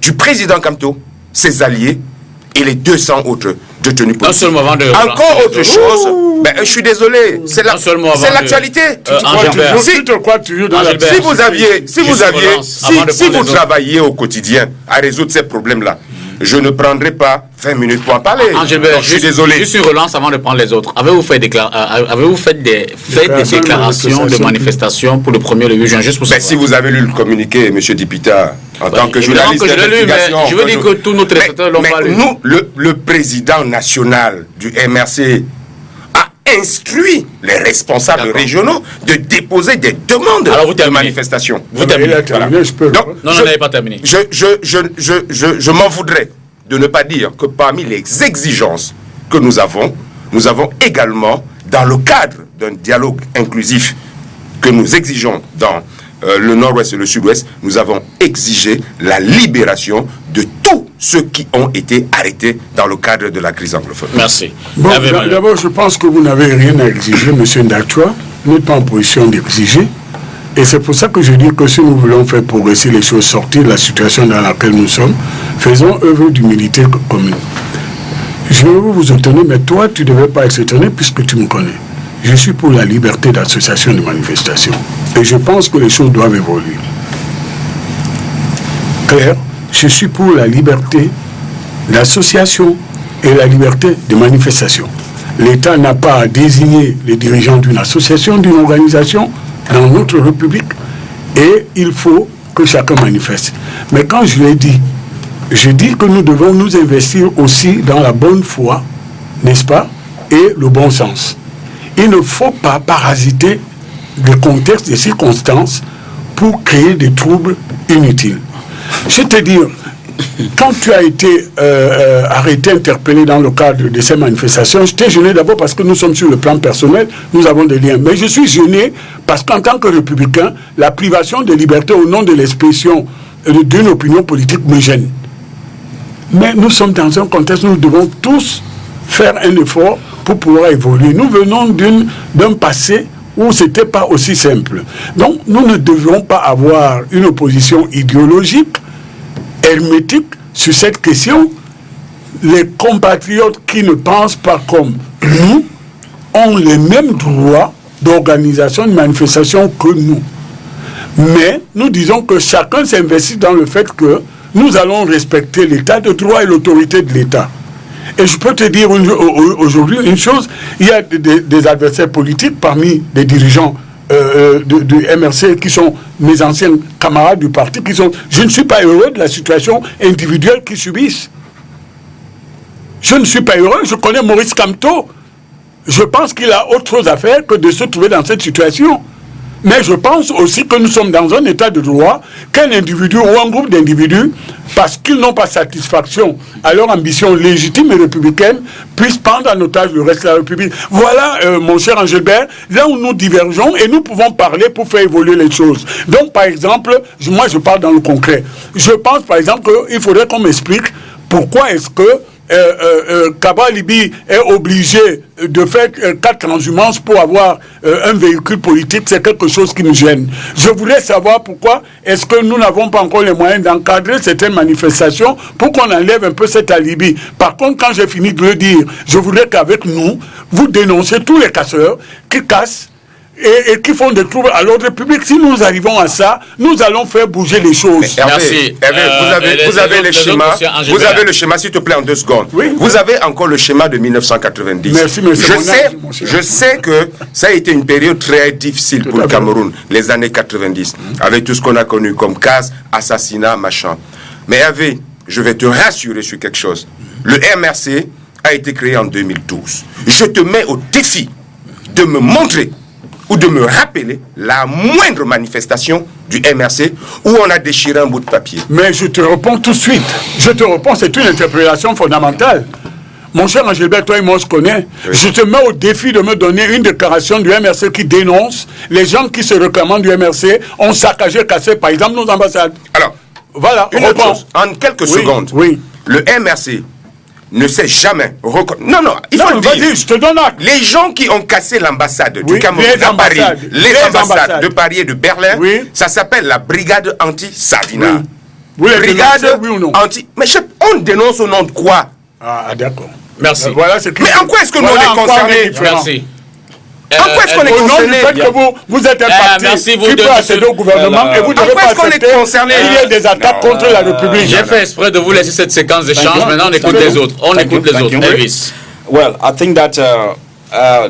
E: du président Kamto, ses alliés et les 200 autres détenus politiques. Encore autre chose, ben, je suis désolé, c'est l'actualité. Si vous travaillez au quotidien à résoudre ces problèmes-là, je ne prendrai pas 20 minutes pour en parler.
A: Je suis désolé. Juste une relance avant de prendre les autres. Avez-vous fait, des déclarations de manifestations pour le 1er le 8 juin, juste pour savoir?
E: Si vous avez lu le communiqué, M. Dipita, en tant que journaliste d'investigation...
A: Je veux dire que tous nos téléspectateurs l'ont pas lu.
E: Nous, le président national du MRC a instruit les responsables régionaux de déposer des demandes de manifestation.
A: Vous terminez.
E: Donc,
A: non, n'avez pas terminé.
E: Je m'en voudrais de ne pas dire que parmi les exigences que nous avons également, dans le cadre d'un dialogue inclusif que nous exigeons dans le nord-ouest et le sud-ouest, nous avons exigé la libération de tous ceux qui ont été arrêtés dans le cadre de la crise anglophone.
A: Merci.
D: Bon, d'abord, je pense que vous n'avez rien à exiger, M. Ndachwa. Vous n'êtes pas en position d'exiger. Et c'est pour ça que je dis que si nous voulons faire progresser les choses, sortir de la situation dans laquelle nous sommes, faisons œuvre d'humilité commune. Je vais vous étonner, mais toi, tu ne devais pas être étonné puisque tu me connais. Je suis pour la liberté d'association et de manifestation. Et je pense que les choses doivent évoluer. Claire, je suis pour la liberté d'association et la liberté de manifestation. L'État n'a pas à désigner les dirigeants d'une association, d'une organisation dans notre République. Et il faut que chacun manifeste. Mais quand je l'ai dit, je dis que nous devons nous investir aussi dans la bonne foi, n'est-ce pas, et le bon sens. Il ne faut pas parasiter le contexte des circonstances pour créer des troubles inutiles. Je te dis, quand tu as été arrêté, interpellé dans le cadre de ces manifestations, j'étais gêné d'abord parce que nous sommes sur le plan personnel, nous avons des liens. Mais je suis gêné parce qu'en tant que républicain, la privation de liberté au nom de l'expression d'une opinion politique me gêne. Mais nous sommes dans un contexte où nous devons tous faire un effort pour pouvoir évoluer. Nous venons d'un passé où ce n'était pas aussi simple. Donc, nous ne devons pas avoir une opposition idéologique, hermétique, sur cette question. Les compatriotes qui ne pensent pas comme nous ont les mêmes droits d'organisation de manifestation que nous. Mais nous disons que chacun s'investit dans le fait que nous allons respecter l'état de droit et l'autorité de l'État. Et je peux te dire aujourd'hui une chose, il y a des adversaires politiques parmi les dirigeants du MRC qui sont mes anciens camarades du parti, je ne suis pas heureux de la situation individuelle qu'ils subissent. Je ne suis pas heureux, je connais Maurice Kamto. Je pense qu'il a autre chose à faire que de se trouver dans cette situation. Mais je pense aussi que nous sommes dans un état de droit qu'un individu ou un groupe d'individus, parce qu'ils n'ont pas satisfaction à leur ambition légitime et républicaine, puissent prendre en otage le reste de la République. Voilà, mon cher Angélbert, là où nous divergeons et nous pouvons parler pour faire évoluer les choses. Donc, par exemple, moi je parle dans le concret. Je pense, par exemple, qu'il faudrait qu'on m'explique pourquoi est-ce que Kaba Libi est obligé de faire 4 transhumances pour avoir un véhicule politique. C'est quelque chose qui me gêne. Je voulais savoir pourquoi est-ce que nous n'avons pas encore les moyens d'encadrer certaines manifestations pour qu'on enlève un peu cet alibi. Par contre, quand j'ai fini de le dire, je voudrais qu'avec nous, vous dénoncez tous les casseurs qui cassent et qui font des troubles à l'ordre public. Si nous arrivons à ça, nous allons faire bouger les choses.
E: Merci. Vous avez le schéma. Vous avez le schéma, s'il te plaît, en 2 secondes.
D: Oui.
E: Vous avez encore le schéma de 1990.
D: Merci,
E: je sais que ça a été une période très difficile pour le Cameroun, les années 90, avec tout ce qu'on a connu comme casse, assassinat, machin. Mais Hervé, je vais te rassurer sur quelque chose. Le MRC a été créé en 2012. Je te mets au défi de me montrer ou de me rappeler la moindre manifestation du MRC où on a déchiré un bout de papier.
D: Mais je te réponds tout de suite. Je te réponds, c'est une interpellation fondamentale. Mon cher Angélbert, toi et moi, on se connaît. Oui. Je te mets au défi de me donner une déclaration du MRC qui dénonce les gens qui se réclamant du MRC ont saccagé, cassé, par exemple, nos ambassades.
E: Alors,
D: voilà,
E: une autre chose, en quelques secondes, le MRC ne s'est jamais reconnu. Non, il faut le dire.
D: Je te donne acte.
E: Les gens qui ont cassé l'ambassade du Cameroun à Paris, les ambassades de Paris et de Berlin, ça s'appelle la brigade anti-Sardina. Brigade anti... Mais on dénonce au nom de quoi?
D: Ah, d'accord.
A: Merci.
D: Voilà,
E: mais en quoi est-ce que nous on est concernés?
A: Merci.
E: En quoi est-ce qu'on est concerné?
D: Vous êtes un parti qui peut accéder au gouvernement et vous devez pas accepter qu'il y ait des attaques contre la République.
A: J'ai fait exprès de vous laisser cette séquence d'échange. Maintenant, on écoute les autres. On écoute les autres. Elvis.
B: Well, I think that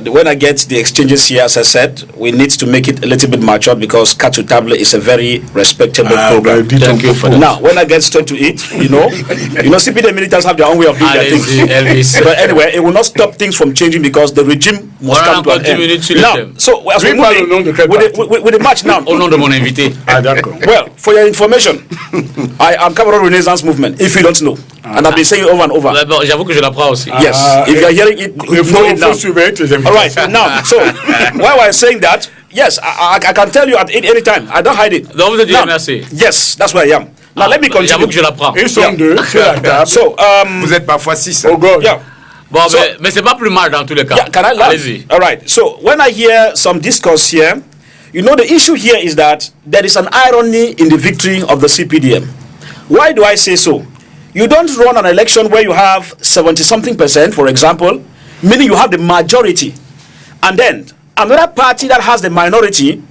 B: when I get the exchanges here, as I said, we need to make it a little bit mature because Katu Table is a very respectable program.
A: Thank you for that.
B: Now, when I get straight to it, you know, CPD militants have their own way of doing their things. But anyway, it will not stop things from changing because the regime must come to an end. Now, so as we move with the match now.
A: Au nom de mon invité.
B: Well, for your information, I am Cameroon Renaissance Movement, if you don't know. And I've been saying it over and over.
A: J'avoue que je l'apprends aussi.
B: Yes, if you are hearing it, you know it now. All right, now, so while I'm saying that, yes, I can tell you at any time. I don't hide it.
A: Donc vous êtes du MRC.
B: Yes, that's where I am. Now let me continue.
A: J'avoue que je l'apprends.
D: Ils sont deux sur la table.
B: So,
E: vous êtes parfois 6.
D: Oh God.
B: Yeah.
A: Bon, so, mais c'est pas plus mal dans tous les cas.
B: Yeah, can I laugh?
A: Allez-y.
B: All right. So when I hear some discourse here, you know the issue here is that there is an irony in the victory of the CPDM. Why do I say so? You don't run an election where you have 70-something%, for example, meaning you have the majority. And then another party that has the minority,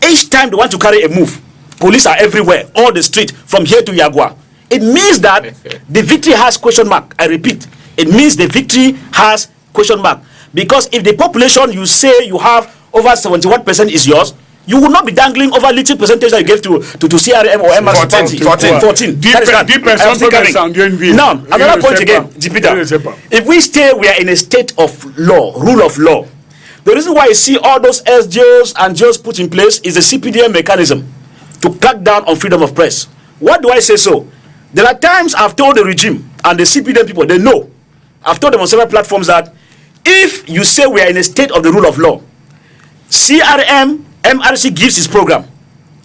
B: each time they want to carry a move, police are everywhere, all the street, from here to Yagua. It means that the victory has question mark. I repeat, it means the victory has question mark. Because if the population you say you have over 71% is yours, you will not be dangling over little percentage that you gave to CRM or MRC 14. Now, another point again, Jupiter. If we stay, we are in a state of law, rule of law. The reason why you see all those SGOs and JOs put in place is a CPDM mechanism to cut down on freedom of press. Why do I say so? There are times I've told the regime and the CPDM people, they know. I've told them on several platforms that if you say we are in a state of the rule of law, CRM, MRC gives its program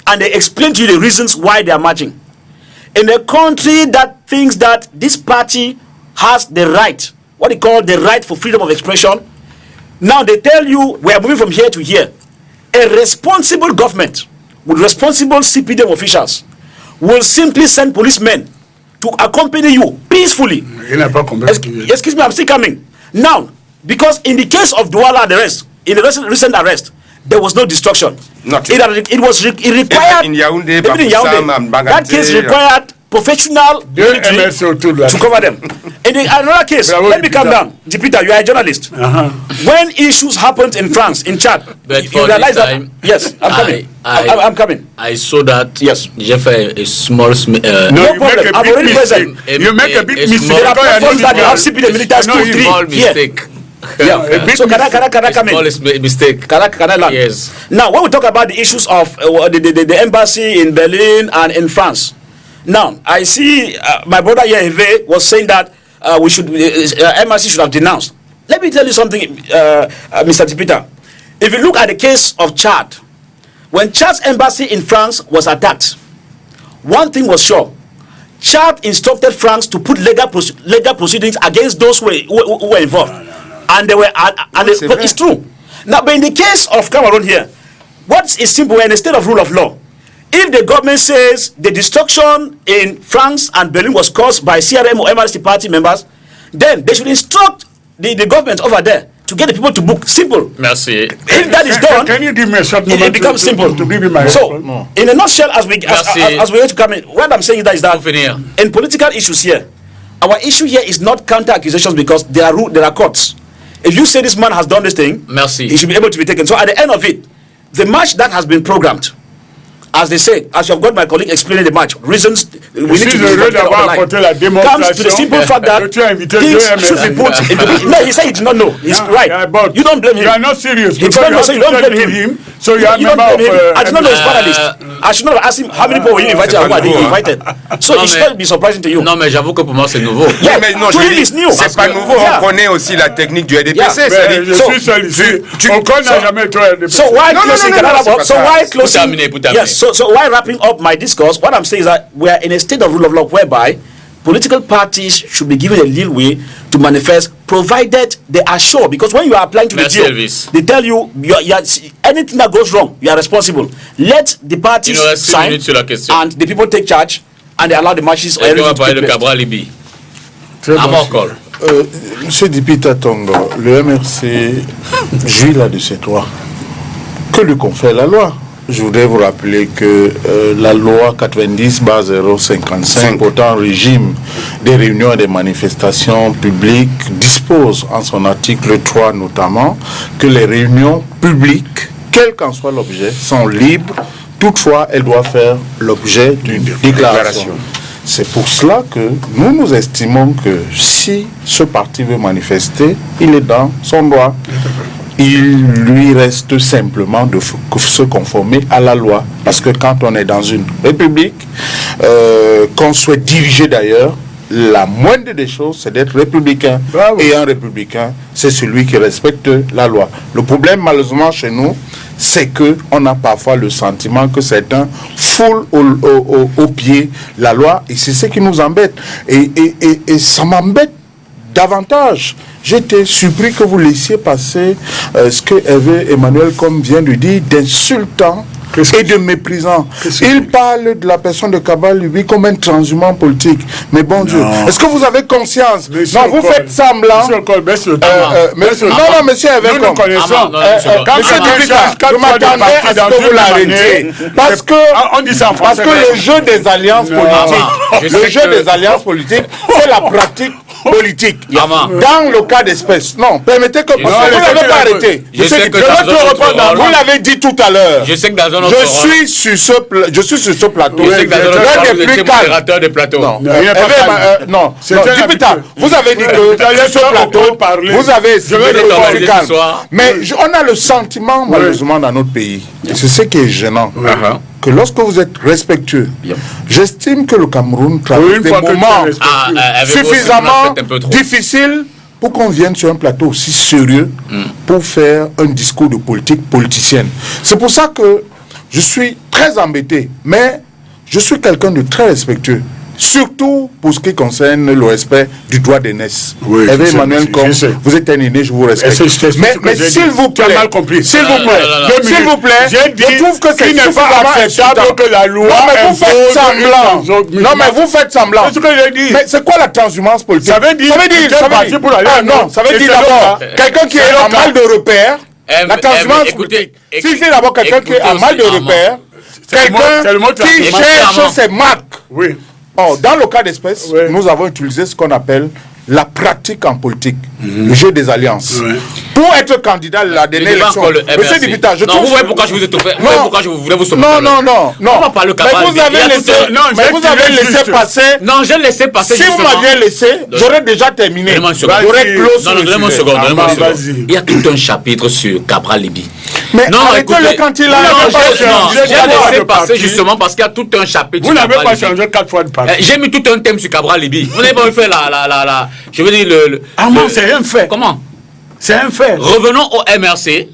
B: and they explain to you the reasons why they are marching. In a country that thinks that this party has the right, what they call the right for freedom of expression, now they tell you we are moving from here to here. A responsible government with responsible CPDM officials will simply send policemen to accompany you peacefully. Excuse me, I'm still coming. Now, because in the case of Douala and the rest, in the recent arrest, there was no destruction.
E: Not
B: It required.
E: in Yaoundé,
B: even in Yaoundé, that case required professional military to cover them. In another case, let me calm down. Jupiter, you are a journalist. When issues happened in France, in Chad, you realize that. Yes, I'm coming. I'm coming.
A: I saw that.
B: Yes.
A: J'ai fait a small.
B: No problem. I'm already present.
D: You make a big mistake.
B: There are platforms that you have CP military school 3
A: small
B: here.
A: mistake.
B: Yeah. So can I come in?
A: Small mistake.
B: Can I land?
A: Yes.
B: Now, when we talk about the issues of the embassy in Berlin and in France, now I see my brother here, Hervé, was saying that we should embassy should have denounced. Let me tell you something, Mr. Tipita. If you look at the case of Chad, when Chad's embassy in France was attacked, one thing was sure: Chad instructed France to put legal proceedings against those who were involved. And they were, but it's true. Now, but in the case of Cameroon here, what is simple? We're in a state of rule of law. If the government says the destruction in France and Berlin was caused by CRM or MRC party members, then they should instruct the government over there to get the people to book. Simple.
A: Merci.
B: If that is done,
D: can you give me a short moment
B: it becomes simple.
D: To give you my
B: so, in a nutshell, as we going to come in, what I'm saying is that in political issues here, our issue here is not counter accusations because there are courts. If you say this man has done this thing,
A: Merci.
B: He should be able to be taken. So at the end of it, the match that has been programmed, as they say, as you have got my colleague explaining the match, reasons we need to be comes to the simple fact that things should be put into. No, he said he did not know. He's right.
D: But
B: you don't blame him.
D: You are not serious.
B: He did not know, so you don't blame him.
D: So you are
B: don't blame him. I did not know he's panelist. I should not have asked him how many people were you invited and who are they invited. So it should not be surprising to you.
A: Non, mais j'avoue que pour moi c'est nouveau.
B: Yeah,
E: mais non,
B: to him it's new.
E: C'est pas nouveau. On connaît aussi la technique du RDPC.
D: Je suis seul ici. On connaît jamais toi RDPC.
B: So why closing? So why closing?
A: Yes.
B: So why wrapping up my discourse? What I'm saying is that we are in a state of rule of law whereby political parties should be given a leeway to manifest, provided they are sure. Because when you are applying to the deal, they tell you, anything that goes wrong, you are responsible. Let the parties sign, and the people take charge, and they allow the matches.
A: On va parler de Cabral Libi.
C: Monsieur Dipita Tongo, le MRC jouit là de ses droits. Que lui confère la loi? Je voudrais vous rappeler que la loi 90/055 portant régime des réunions et des manifestations publiques dispose en son article 3 notamment que les réunions publiques, quel qu'en soit l'objet, sont libres. Toutefois, elles doivent faire l'objet d'une déclaration. C'est pour cela que nous estimons que si ce parti veut manifester, il est dans son droit. Il lui reste simplement de se conformer à la loi. Parce que quand on est dans une république, qu'on souhaite diriger d'ailleurs, la moindre des choses, c'est d'être républicain. Bravo. Et un républicain, c'est celui qui respecte la loi. Le problème, malheureusement, chez nous, c'est qu'on a parfois le sentiment que certains foulent au pied la loi. Et c'est ce qui nous embête. Et ça m'embête davantage. J'étais surpris que vous laissiez passer ce que Hervé Emmanuel, comme vient de dire, d'insultant et de méprisant. Il parle de la personne de Cabral Libi comme un transhumant politique. Mais bon Dieu, est-ce que vous avez conscience? Non, vous faites semblant. Non, monsieur Hervé, monsieur Dipita, je m'attendais à ce que vous l'arrêtiez. Parce que le jeu des alliances politiques, c'est la pratique politique. Dans le cas d'espèce, non, permettez que... Parce que vous ne l'avez pas arrêté. Vous l'avez dit tout à l'heure.
A: Je sais que dans un
C: je suis sur ce plateau.
A: Je sais que dans un autre modérateur de plateau.
C: Non, Dipita, vous avez dit que sur ce plateau, vous avez estimé le plus calme. Mais on a le sentiment, malheureusement, dans notre pays, et c'est ce qui est gênant, que lorsque vous êtes respectueux, j'estime que le Cameroun traverse des moments suffisamment difficiles pour qu'on vienne sur un plateau aussi sérieux pour faire un discours de politique politicienne. C'est pour ça que je suis très embêté, mais je suis quelqu'un de très respectueux. Surtout pour ce qui concerne le respect du droit d'aînesse. Oui, Hervé Emmanuel, comme vous êtes un aîné, je vous respecte. Mais s'il vous plaît, je trouve que c'est suffisamment acceptable que la loi. Non, mais vous faites semblant. Non, mais vous faites semblant. Mais c'est quoi la transhumance politique? Ça veut dire d'abord, quelqu'un qui est en mal de repère, La transhumance politique. Si j'ai d'abord quelqu'un qui a mal de repères, quelqu'un qui cherche ses marques.
D: Oui.
C: Oh, dans le cas d'espèce, nous avons utilisé ce qu'on appelle la pratique en politique, le jeu des alliances. Pour être candidat à la dernière élection, monsieur Dipita, je trouve...
A: Vous voyez pourquoi je vous ai tout fait. Vous voyez pourquoi je voulais vous sauver.
C: Non.
A: On va parler
C: Mais vous avez laissé passer...
A: Non, je laissé passer.
C: Si vous m'aviez laissé, j'aurais déjà terminé. J'aurais clos sur le
A: sujet. Il y a tout un chapitre sur Cabral Libye.
C: Mais arrêtez-le quand il a...
A: J'ai laissé passer justement parce qu'il y a tout un chapitre.
D: Vous n'avez pas changé 4 fois de parti.
A: J'ai mis tout un thème sur Cabral Libye. Vous n'avez pas fait je veux dire
D: Armand, c'est un fait.
A: Comment?
D: C'est un fait.
A: Revenons au MRC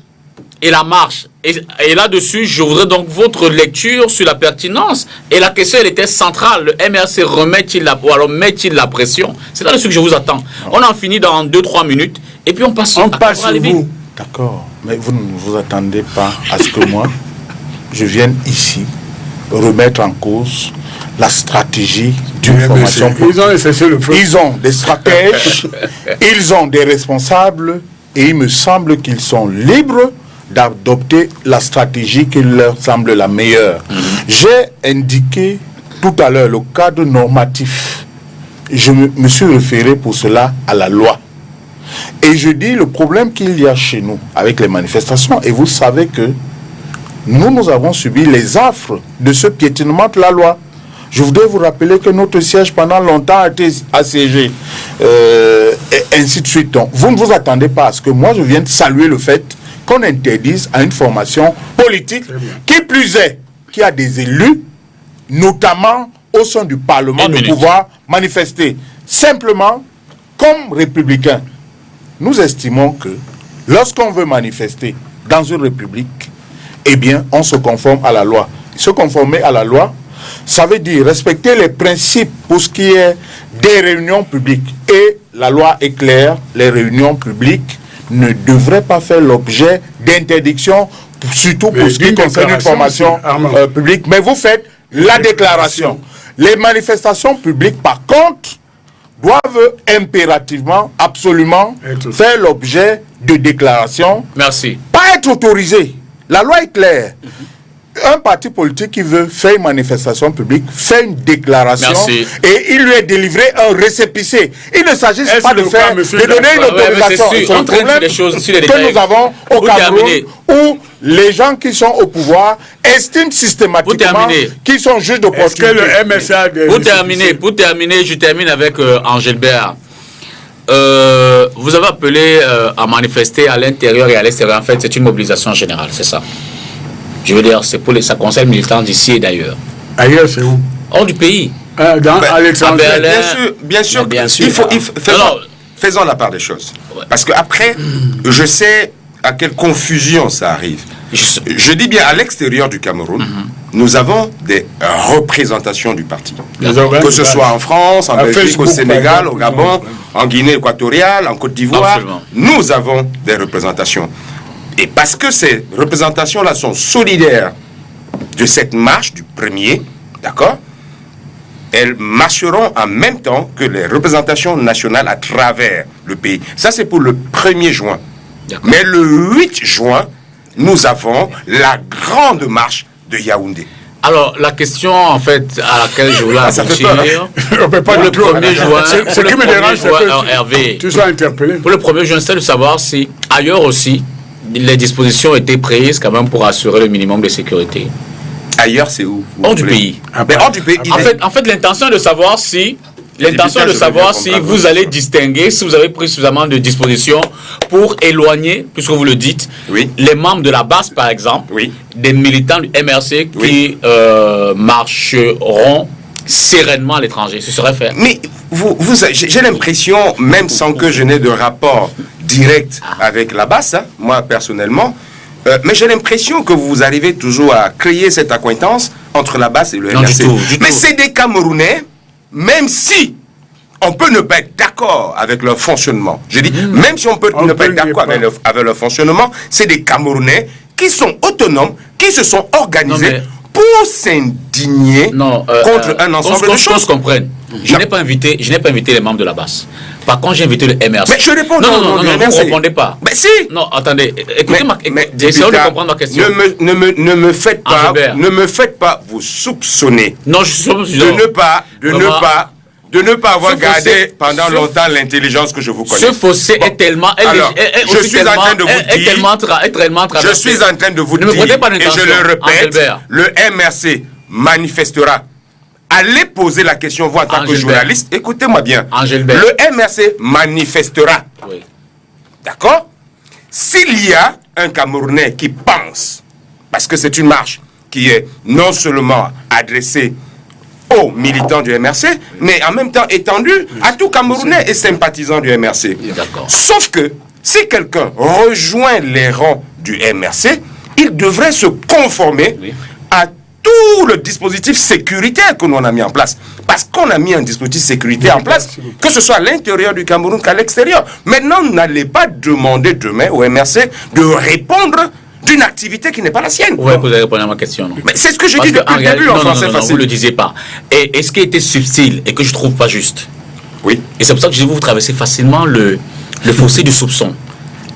A: et la marche. Et là-dessus, je voudrais donc votre lecture sur la pertinence. Et la question, elle était centrale. Le MRC remet-il met-il la pression? C'est là-dessus que je vous attends. On en finit dans 2-3 minutes. Et puis on passe
D: à
C: vous. D'accord. Mais vous ne vous attendez pas à ce que moi, je vienne ici remettre en cause la stratégie d'une formation politique. Ils ont des stratèges, ils ont des responsables, et il me semble qu'ils sont libres d'adopter la stratégie qui leur semble la meilleure. J'ai indiqué tout à l'heure le cadre normatif. Je me suis référé pour cela à la loi. Et je dis le problème qu'il y a chez nous avec les manifestations, et vous savez que nous avons subi les affres de ce piétinement de la loi. Je voudrais vous rappeler que notre siège pendant longtemps a été assiégé, et ainsi de suite. Donc, vous ne vous attendez pas à ce que moi je vienne saluer le fait qu'on interdise à une formation politique, qui plus est, qui a des élus, notamment au sein du Parlement, de pouvoir manifester. Simplement, comme républicains, nous estimons que lorsqu'on veut manifester dans une république, eh bien, on se conforme à la loi. Se conformer à la loi, ça veut dire respecter les principes pour ce qui est des réunions publiques. Et la loi est claire, les réunions publiques ne devraient pas faire l'objet d'interdiction, surtout pour ce qui concerne une formation publique. Mais vous faites la déclaration. Les manifestations publiques, par contre, doivent impérativement, absolument, faire l'objet de déclarations.
A: Merci.
C: Pas être autorisé. La loi est claire. Un parti politique qui veut faire une manifestation publique fait une déclaration.
A: Merci.
C: Et il lui est délivré un récépissé. Il ne s'agit pas de donner une autorisation. C'est le problème que nous avons au Cameroun, où les gens qui sont au pouvoir estiment systématiquement qu'ils sont juges de proximité.
D: Est-ce que le MSA a des
A: Pour terminer, je termine avec Angélbert. Vous avez appelé à manifester à l'intérieur et à l'extérieur. En fait, c'est une mobilisation générale, c'est ça. Je veux dire, ça concerne les militants d'ici et d'ailleurs.
D: Ailleurs, c'est où?
A: Hors du pays.
D: À l'étranger.
E: Bien sûr. Faisons la part des choses. Ouais. Parce qu'après, je sais à quelle confusion ça arrive. Je dis bien à l'extérieur du Cameroun, nous avons des représentations du parti. Que ce soit en France, en Belgique, au Sénégal, au Gabon, en Guinée équatoriale, en Côte d'Ivoire, nous avons des représentations. Et parce que ces représentations-là sont solidaires de cette marche du 1er, d'accord, elles marcheront en même temps que les représentations nationales à travers le pays. Ça, c'est pour le 1er juin. Mais le 8 juin, nous avons la grande marche de Yaoundé.
A: Alors, la question, en fait, à laquelle je voulais aboutir,
D: on peut pas
A: le 1er juin,
D: ce qui me dérange, c'est que
A: Hervé,
D: tu sois interpellé.
A: Pour le 1er juin, c'est de savoir si ailleurs aussi, les dispositions étaient prises quand même pour assurer le minimum de sécurité.
E: Ailleurs, c'est où?
A: Hors du pays.
E: Mais hors du pays.
A: En fait, l'intention est de savoir si vous allez distinguer, si vous avez pris suffisamment de dispositions pour éloigner, puisque vous le dites, les membres de la base, par exemple, des militants du MRC qui marcheront sereinement à l'étranger. Ce serait fait.
E: Mais j'ai l'impression, même sans que je n'ai de rapport direct avec la base, hein, moi personnellement, mais j'ai l'impression que vous arrivez toujours à créer cette accointance entre la base et le MRC. Mais c'est des Camerounais, même si on peut ne pas être d'accord avec leur fonctionnement. Je dis, même si on peut ne pas être d'accord avec leur fonctionnement, c'est des Camerounais qui sont autonomes, qui se sont organisés pour s'indigner contre un ensemble de choses.
A: Je n'ai pas invité les membres de la base. Par contre, j'ai invité le MRC.
E: Mais je réponds
A: non, vous ne répondez pas.
E: Mais si.
A: Non, attendez, écoutez essayons de comprendre ma question.
E: Ne me faites pas vous soupçonner.
A: Non, je suis
E: de ne pas avoir gardé pendant longtemps l'intelligence que je vous connais.
A: Ce fossé est tellement...
E: je suis en train de vous dire... Je suis en train de vous dire, et je le répète, le MRC manifestera. Allez poser la question, vous en tant que journaliste, écoutez-moi bien. Le MRC manifestera. Oui. D'accord? S'il y a un Camerounais qui pense, parce que c'est une marche qui est non seulement adressée aux militants du MRC, mais en même temps étendue à tout Camerounais et sympathisant du MRC. Sauf que si quelqu'un rejoint les rangs du MRC, il devrait se conformer à tout le dispositif sécuritaire que nous on a mis en place. Parce qu'on a mis un dispositif sécuritaire en place, que ce soit à l'intérieur du Cameroun qu'à l'extérieur. Maintenant, n'allez pas demander demain au MRC de répondre d'une activité qui n'est pas la sienne.
A: Vous pouvez répondre à ma question. Non.
E: Mais c'est ce que j'ai dit depuis le début en français facile.
A: Vous ne le disiez pas. Et ce qui était subtil et que je ne trouve pas juste.
E: Oui.
A: Et c'est pour ça que je dis vous traversez facilement le fossé du soupçon.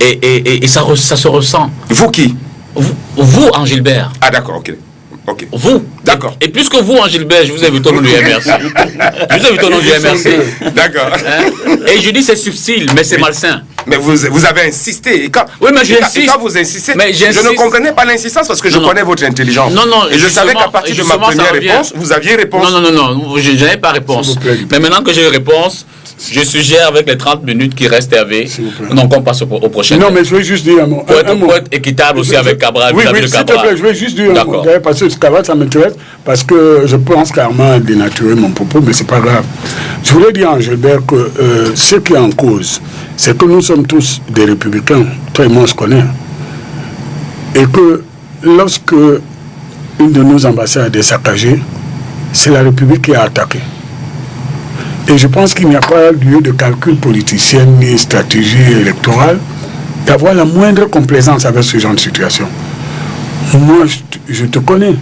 A: Et ça se ressent.
E: Vous qui?
A: Vous, Angilbert.
E: Ah d'accord, ok. Ok.
A: Vous.
E: D'accord.
A: Et puisque vous, Angilbert, je vous invite au nom du MRC. Je vous invite au nom du MRC.
E: D'accord.
A: Et je dis c'est subtil, mais c'est malsain.
E: Mais vous avez insisté. Et quand,
A: oui, mais j'insiste.
E: Quand vous insistez,
A: mais
E: je ne comprenais pas l'insistance parce que je connais votre intelligence.
A: Non,
E: et je savais qu'à partir de ma première réponse, vous aviez réponse.
A: Non, je n'avais pas réponse. Mais maintenant que j'ai une réponse, je suggère avec les 30 minutes qui restent, Hervé, donc on passe au prochain.
D: Non, mais je vais juste dire un mot.
A: Pour être équitable aussi avec Cabral.
D: Oui, s'il te plaît, je vais juste dire un mot. Parce que Cabral, ça m'intéresse, parce que je pense carrément dénaturer mon propos, mais c'est pas grave. Je voulais dire à Angilbert que ce qui est en cause, c'est que nous sommes tous des républicains, toi et moi on se connaît, et que lorsque une de nos ambassades est saccagée, c'est la République qui a attaqué. Et je pense qu'il n'y a pas lieu de calcul politicien ni stratégie électorale d'avoir la moindre complaisance avec ce genre de situation. Moi, je te connais.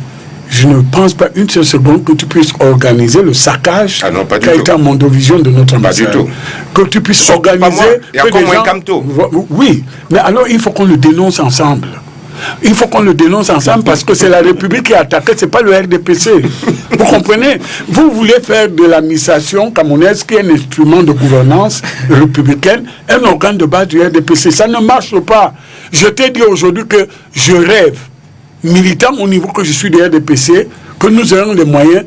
D: Je ne pense pas une seule seconde que tu puisses organiser le saccage qui a été en Mondovision de notre ambassade.
E: Pas du tout.
D: Que tu puisses organiser...
E: Il y a encore moins Camto.
D: Oui, mais alors il faut qu'on le dénonce ensemble. Il faut qu'on le dénonce ensemble parce que c'est la République qui a attaqué, c'est pas le RDPC. Vous comprenez? Vous voulez faire de l'administration camerounaise, qui est un instrument de gouvernance républicaine, un organe de base du RDPC. Ça ne marche pas. Je t'ai dit aujourd'hui que je rêve, militant au niveau que je suis du RDPC, que nous ayons les moyens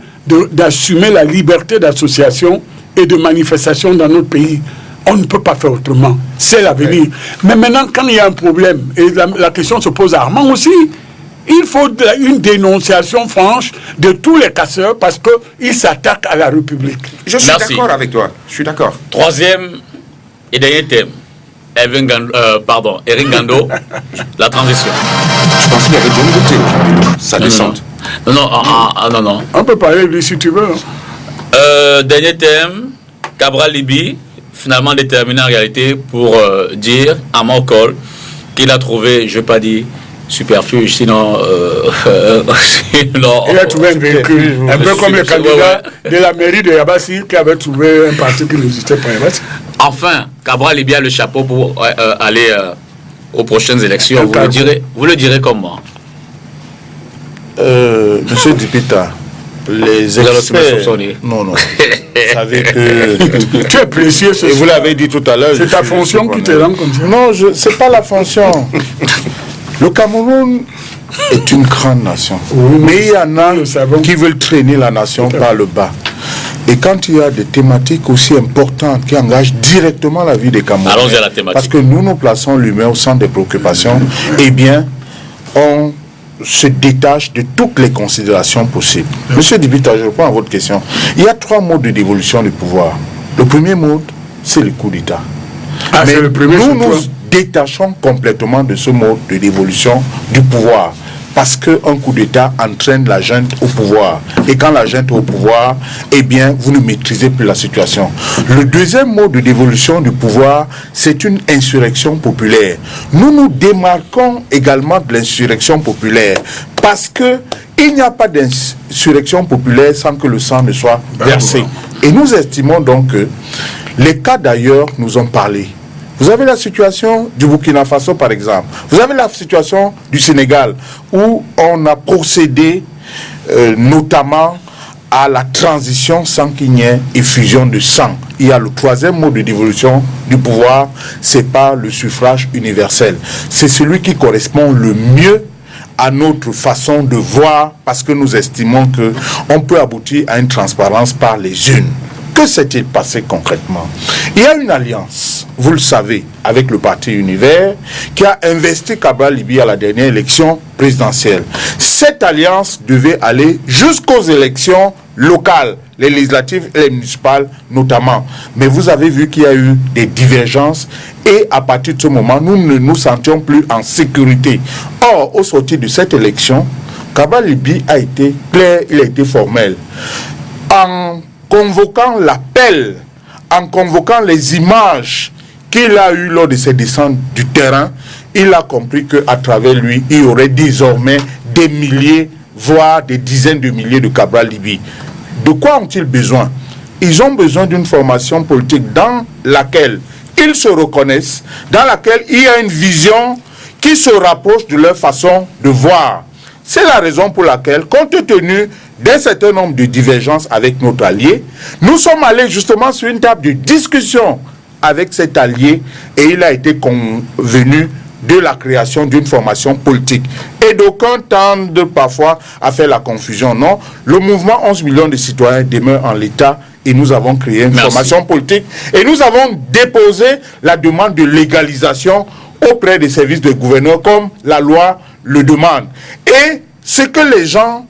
D: d'assumer la liberté d'association et de manifestation dans notre pays. On ne peut pas faire autrement. C'est l'avenir. Mais maintenant, quand il y a un problème, et la question se pose à Armand aussi, il faut une dénonciation franche de tous les casseurs parce qu'ils s'attaquent à la République.
E: Je suis d'accord avec toi. Je suis d'accord.
A: Troisième et dernier thème. Eric Gando, la transition.
E: Je pense qu'il y avait John Gauthier. Ça descend.
A: Non.
D: On peut parler de lui si tu veux.
A: Dernier thème, Cabral Libye, finalement déterminé en réalité pour dire à Morcol qu'il a trouvé, je ne vais pas dire superfuge, sinon...
D: il a trouvé un véhicule, un peu comme le candidat de la mairie de Yabassi qui avait trouvé un parti qui n'existait pas à Yabassi.
A: Enfin, Cabral est bien le chapeau pour aller aux prochaines élections. Vous le direz comme moi.
C: Monsieur Dipita, les experts... Non. Vous savez que...
D: Tu es précieux,
C: et vous l'avez dit tout à l'heure.
D: C'est ta fonction qui te rend comme ça.
C: Non, c'est pas la fonction. Le Cameroun est une grande nation. Oui, mais il y en a qui veulent traîner la nation par le bas. Et quand il y a des thématiques aussi importantes qui engagent directement la vie des Camerounais,
A: allons-y à la thématique.
C: Parce que nous plaçons l'humain au centre des préoccupations, eh bien, on se détache de toutes les considérations possibles. Monsieur Dibita, je reprends à votre question. Il y a 3 modes de dévolution du pouvoir. Le premier mode, c'est le coup d'État. Mais nous nous détachons complètement de ce mode de dévolution du pouvoir. parce qu'un coup d'État entraîne la junte au pouvoir. Et quand la junte est au pouvoir, eh bien, vous ne maîtrisez plus la situation. Le deuxième mode de dévolution du pouvoir, c'est une insurrection populaire. Nous nous démarquons également de l'insurrection populaire parce que il n'y a pas d'insurrection populaire sans que le sang ne soit versé. Et nous estimons donc que les cas d'ailleurs nous ont parlé. Vous avez la situation du Burkina Faso, par exemple. Vous avez la situation du Sénégal, où on a procédé notamment à la transition sans qu'il n'y ait effusion de sang. Il y a le troisième mode de dévolution du pouvoir, c'est pas le suffrage universel. C'est celui qui correspond le mieux à notre façon de voir, parce que nous estimons qu'on peut aboutir à une transparence par les urnes. Que s'est-il passé concrètement? Il y a une alliance, vous le savez, avec le parti Univers, qui a investi Cabral Libye à la dernière élection présidentielle. Cette alliance devait aller jusqu'aux élections locales, les législatives et les municipales notamment. Mais vous avez vu qu'il y a eu des divergences et à partir de ce moment, nous ne nous sentions plus en sécurité. Or, au sortir de cette élection, Cabral Libye a été clair, il a été formel. En convoquant l'appel, en convoquant les images qu'il a eues lors de ses descentes du terrain, il a compris qu'à travers lui, il y aurait désormais des milliers, voire des dizaines de milliers de Cabral Libye. De quoi ont-ils besoin? Ils ont besoin d'une formation politique dans laquelle ils se reconnaissent, dans laquelle il y a une vision qui se rapproche de leur façon de voir. C'est la raison pour laquelle, compte tenu d'un certain nombre de divergences avec notre allié, nous sommes allés justement sur une table de discussion avec cet allié et il a été convenu de la création d'une formation politique. Et d'aucuns tendent parfois à faire la confusion. Non, le mouvement 11 millions de citoyens demeure en l'état et nous avons créé une formation politique et nous avons déposé la demande de légalisation auprès des services de gouverneur comme la loi le demande. Et ce que les gens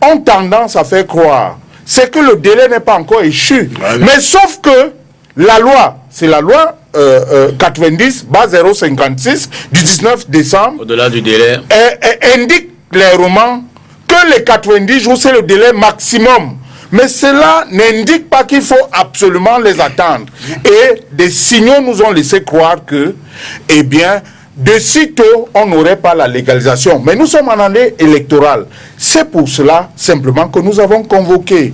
C: ont tendance à faire croire, c'est que le délai n'est pas encore échu. Mais sauf que la loi, c'est la loi 90/056 du 19 décembre.
A: Au-delà du délai.
C: Indique clairement que les 90 jours, c'est le délai maximum. Mais cela n'indique pas qu'il faut absolument les attendre. Et des signaux nous ont laissé croire que, eh bien, de sitôt, on n'aurait pas la légalisation. Mais nous sommes en année électorale. C'est pour cela, simplement, que nous avons convoqué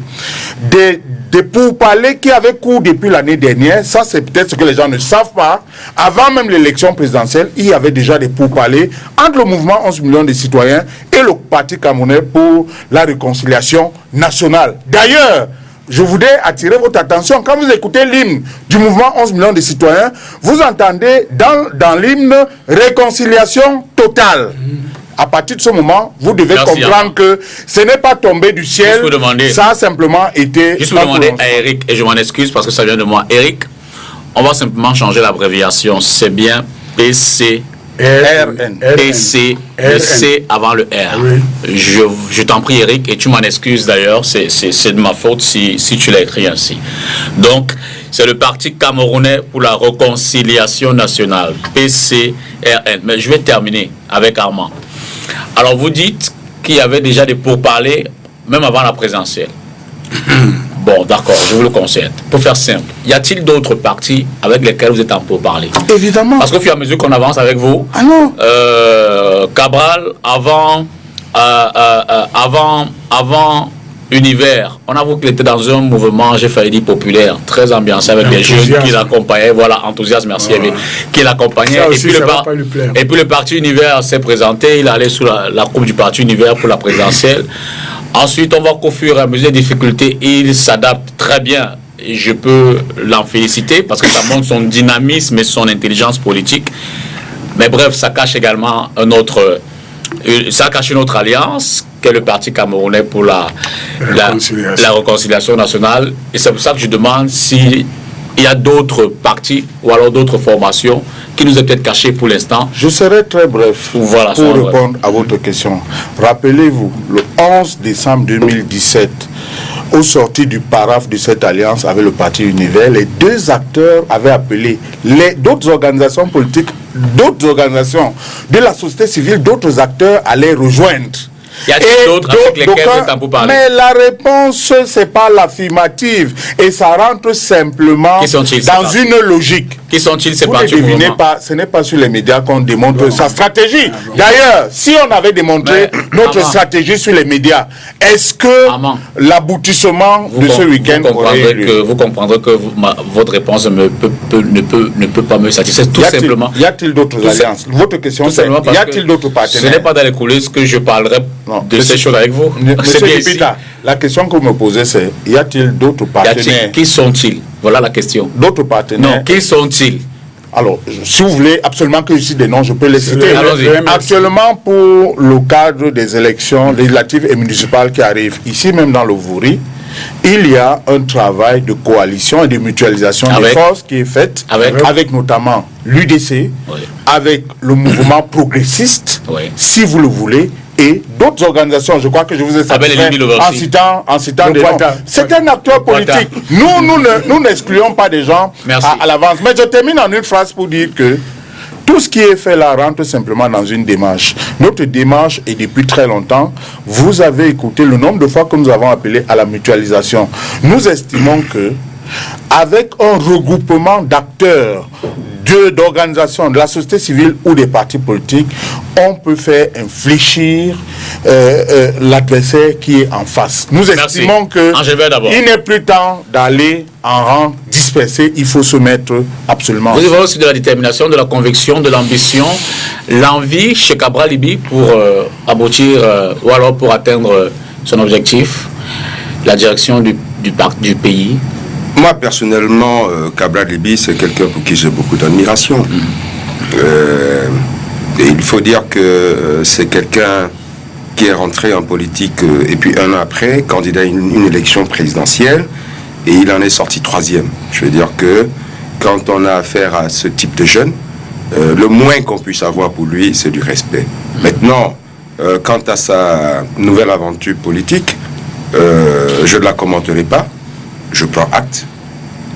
C: des pourparlers qui avaient cours depuis l'année dernière. Ça, c'est peut-être ce que les gens ne savent pas. Avant même l'élection présidentielle, il y avait déjà des pourparlers entre le mouvement 11 millions de citoyens et le Parti camerounais pour la réconciliation nationale. D'ailleurs, je voudrais attirer votre attention. Quand vous écoutez l'hymne du mouvement 11 millions de citoyens, vous entendez dans l'hymne réconciliation totale. À partir de ce moment, vous devez comprendre que ce n'est pas tombé du ciel. Ça a simplement été...
A: Juste vous demander à Eric, et je m'en excuse parce que ça vient de moi. Eric, on va simplement changer l'abréviation. C'est bien PC. PC, le C avant le R. Oui. Je t'en prie, Eric, et tu m'en excuses d'ailleurs, c'est de ma faute si tu l'as écrit ainsi. Donc, c'est le Parti camerounais pour la réconciliation nationale, PCRN. Mais je vais terminer avec Armand. Alors, vous dites qu'il y avait déjà des pourparlers, même avant la présidentielle. Bon, d'accord, je vous le concède. Pour faire simple, y a-t-il d'autres partis avec lesquels vous êtes en pourparlers?
C: Évidemment.
A: Parce qu'au fur et à mesure qu'on avance avec vous, Cabral, avant Univers, on a vu qu'il était dans un mouvement, j'ai failli dire populaire, très ambiancé avec des jeunes qui l'accompagnaient. Voilà, enthousiasme, merci, qui l'accompagnaient. Et puis le parti Univers s'est présenté, il est allé sous la coupe du parti Univers pour la présidentielle. Ensuite, on voit qu'au fur et à mesure des difficultés, il s'adapte très bien. Et je peux l'en féliciter parce que ça montre son dynamisme et son intelligence politique. Mais bref, ça cache également une autre alliance qu'est le Parti camerounais pour la réconciliation nationale. Et c'est pour ça que je demande s'il y a d'autres partis ou alors d'autres formations qui nous est peut-être cachées pour l'instant.
C: Je serai très bref pour répondre à votre question. Rappelez-vous, le 11 décembre 2017, au sorti du paraphe de cette alliance avec le Parti Univers, les deux acteurs avaient appelé d'autres organisations politiques d'autres organisations de la société civile, d'autres acteurs à les rejoindre.
A: Y a-t-il d'autres avec lesquels vous êtes en pour parler?
C: Mais la réponse, c'est pas l'affirmative. Et ça rentre simplement dans une logique.
A: Qui sont-ils ces
C: Vous ne
A: partis
C: devinez pas, ce n'est pas sur les médias qu'on démontre sa stratégie. D'ailleurs, si on avait démontré notre stratégie sur les médias, est-ce que l'aboutissement de ce week-end aurait eu lieu?
A: Vous comprendrez que votre réponse ne peut pas me satisfaire, tout simplement.
C: Y a-t-il d'autres alliances? Votre question, c'est y a-t-il d'autres partenaires?
A: Ce n'est pas dans les coulisses que je parlerai de ces choses avec vous.
C: Monsieur Dipita, la question que vous me posez, c'est y a-t-il d'autres partenaires?
A: Qui sont-ils? Voilà la question.
C: D'autres partenaires?
A: Non, qui sont-ils?
C: Alors, si vous voulez absolument que je cite des noms, je peux les citer. Actuellement, pour le cadre des élections législatives et municipales qui arrivent, ici même dans le Vouri, il y a un travail de coalition et de mutualisation des forces qui est fait avec notamment l'UDC, avec le mouvement progressiste, si vous le voulez, et d'autres organisations. Je crois que je vous ai satisfait en citant des noms. C'est un acteur politique. Nous n'excluons pas des gens à l'avance. Mais je termine en une phrase pour dire que tout ce qui est fait là rentre simplement dans une démarche. Notre démarche est depuis très longtemps. Vous avez écouté le nombre de fois que nous avons appelé à la mutualisation. Nous estimons que avec un regroupement d'acteurs, d'organisations, de la société civile ou des partis politiques, on peut faire infléchir l'adversaire qui est en face. Nous estimons que il n'est plus temps d'aller en rang dispersé, il faut se mettre absolument.
A: Vous avez aussi de la détermination, de la conviction, de l'ambition, l'envie chez Cabral Libby pour aboutir ou alors pour atteindre son objectif, la direction du pays.
E: Moi, personnellement, Cabral Libby, c'est quelqu'un pour qui j'ai beaucoup d'admiration. Et il faut dire que c'est quelqu'un qui est rentré en politique et puis un an après, candidat à une élection présidentielle, et il en est sorti 3e. Je veux dire que quand on a affaire à ce type de jeune, le moins qu'on puisse avoir pour lui, c'est du respect. Maintenant, quant à sa nouvelle aventure politique, je ne la commenterai pas. Je prends acte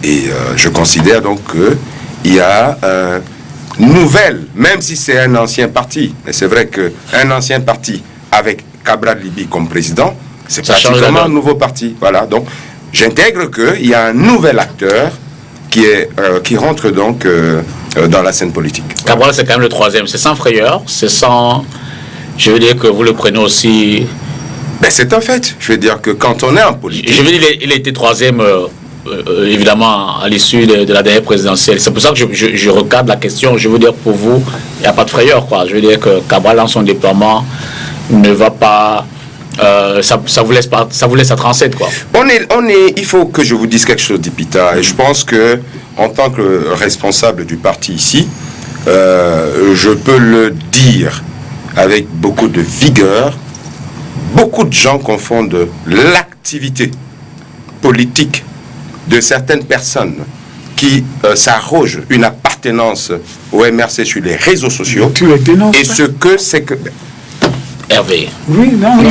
E: et je considère donc qu'il y a nouvelle, même si c'est un ancien parti, et c'est vrai qu'un ancien parti avec Cabral Libby comme président, c'est pratiquement un nouveau parti. Voilà, donc j'intègre qu'il y a un nouvel acteur qui rentre donc dans la scène politique.
A: Cabral, c'est quand même le 3e, c'est sans frayeur, c'est sans... Je veux dire que vous le prenez aussi...
E: Ben c'est un fait. Je veux dire que quand on est en politique...
A: Je veux dire, il a été 3e, évidemment, à l'issue de la dernière présidentielle. C'est pour ça que je recadre la question. Je veux dire, pour vous, il n'y a pas de frayeur, quoi. Je veux dire que Cabral, dans son déploiement, ne va pas... ça vous laisse à 37, quoi.
E: Il faut que je vous dise quelque chose, Dipita. Et je pense que, en tant que responsable du parti ici, je peux le dire avec beaucoup de vigueur. Beaucoup de gens confondent l'activité politique de certaines personnes qui s'arrogent une appartenance au MRC sur les réseaux sociaux et ce que c'est que...
A: Hervé,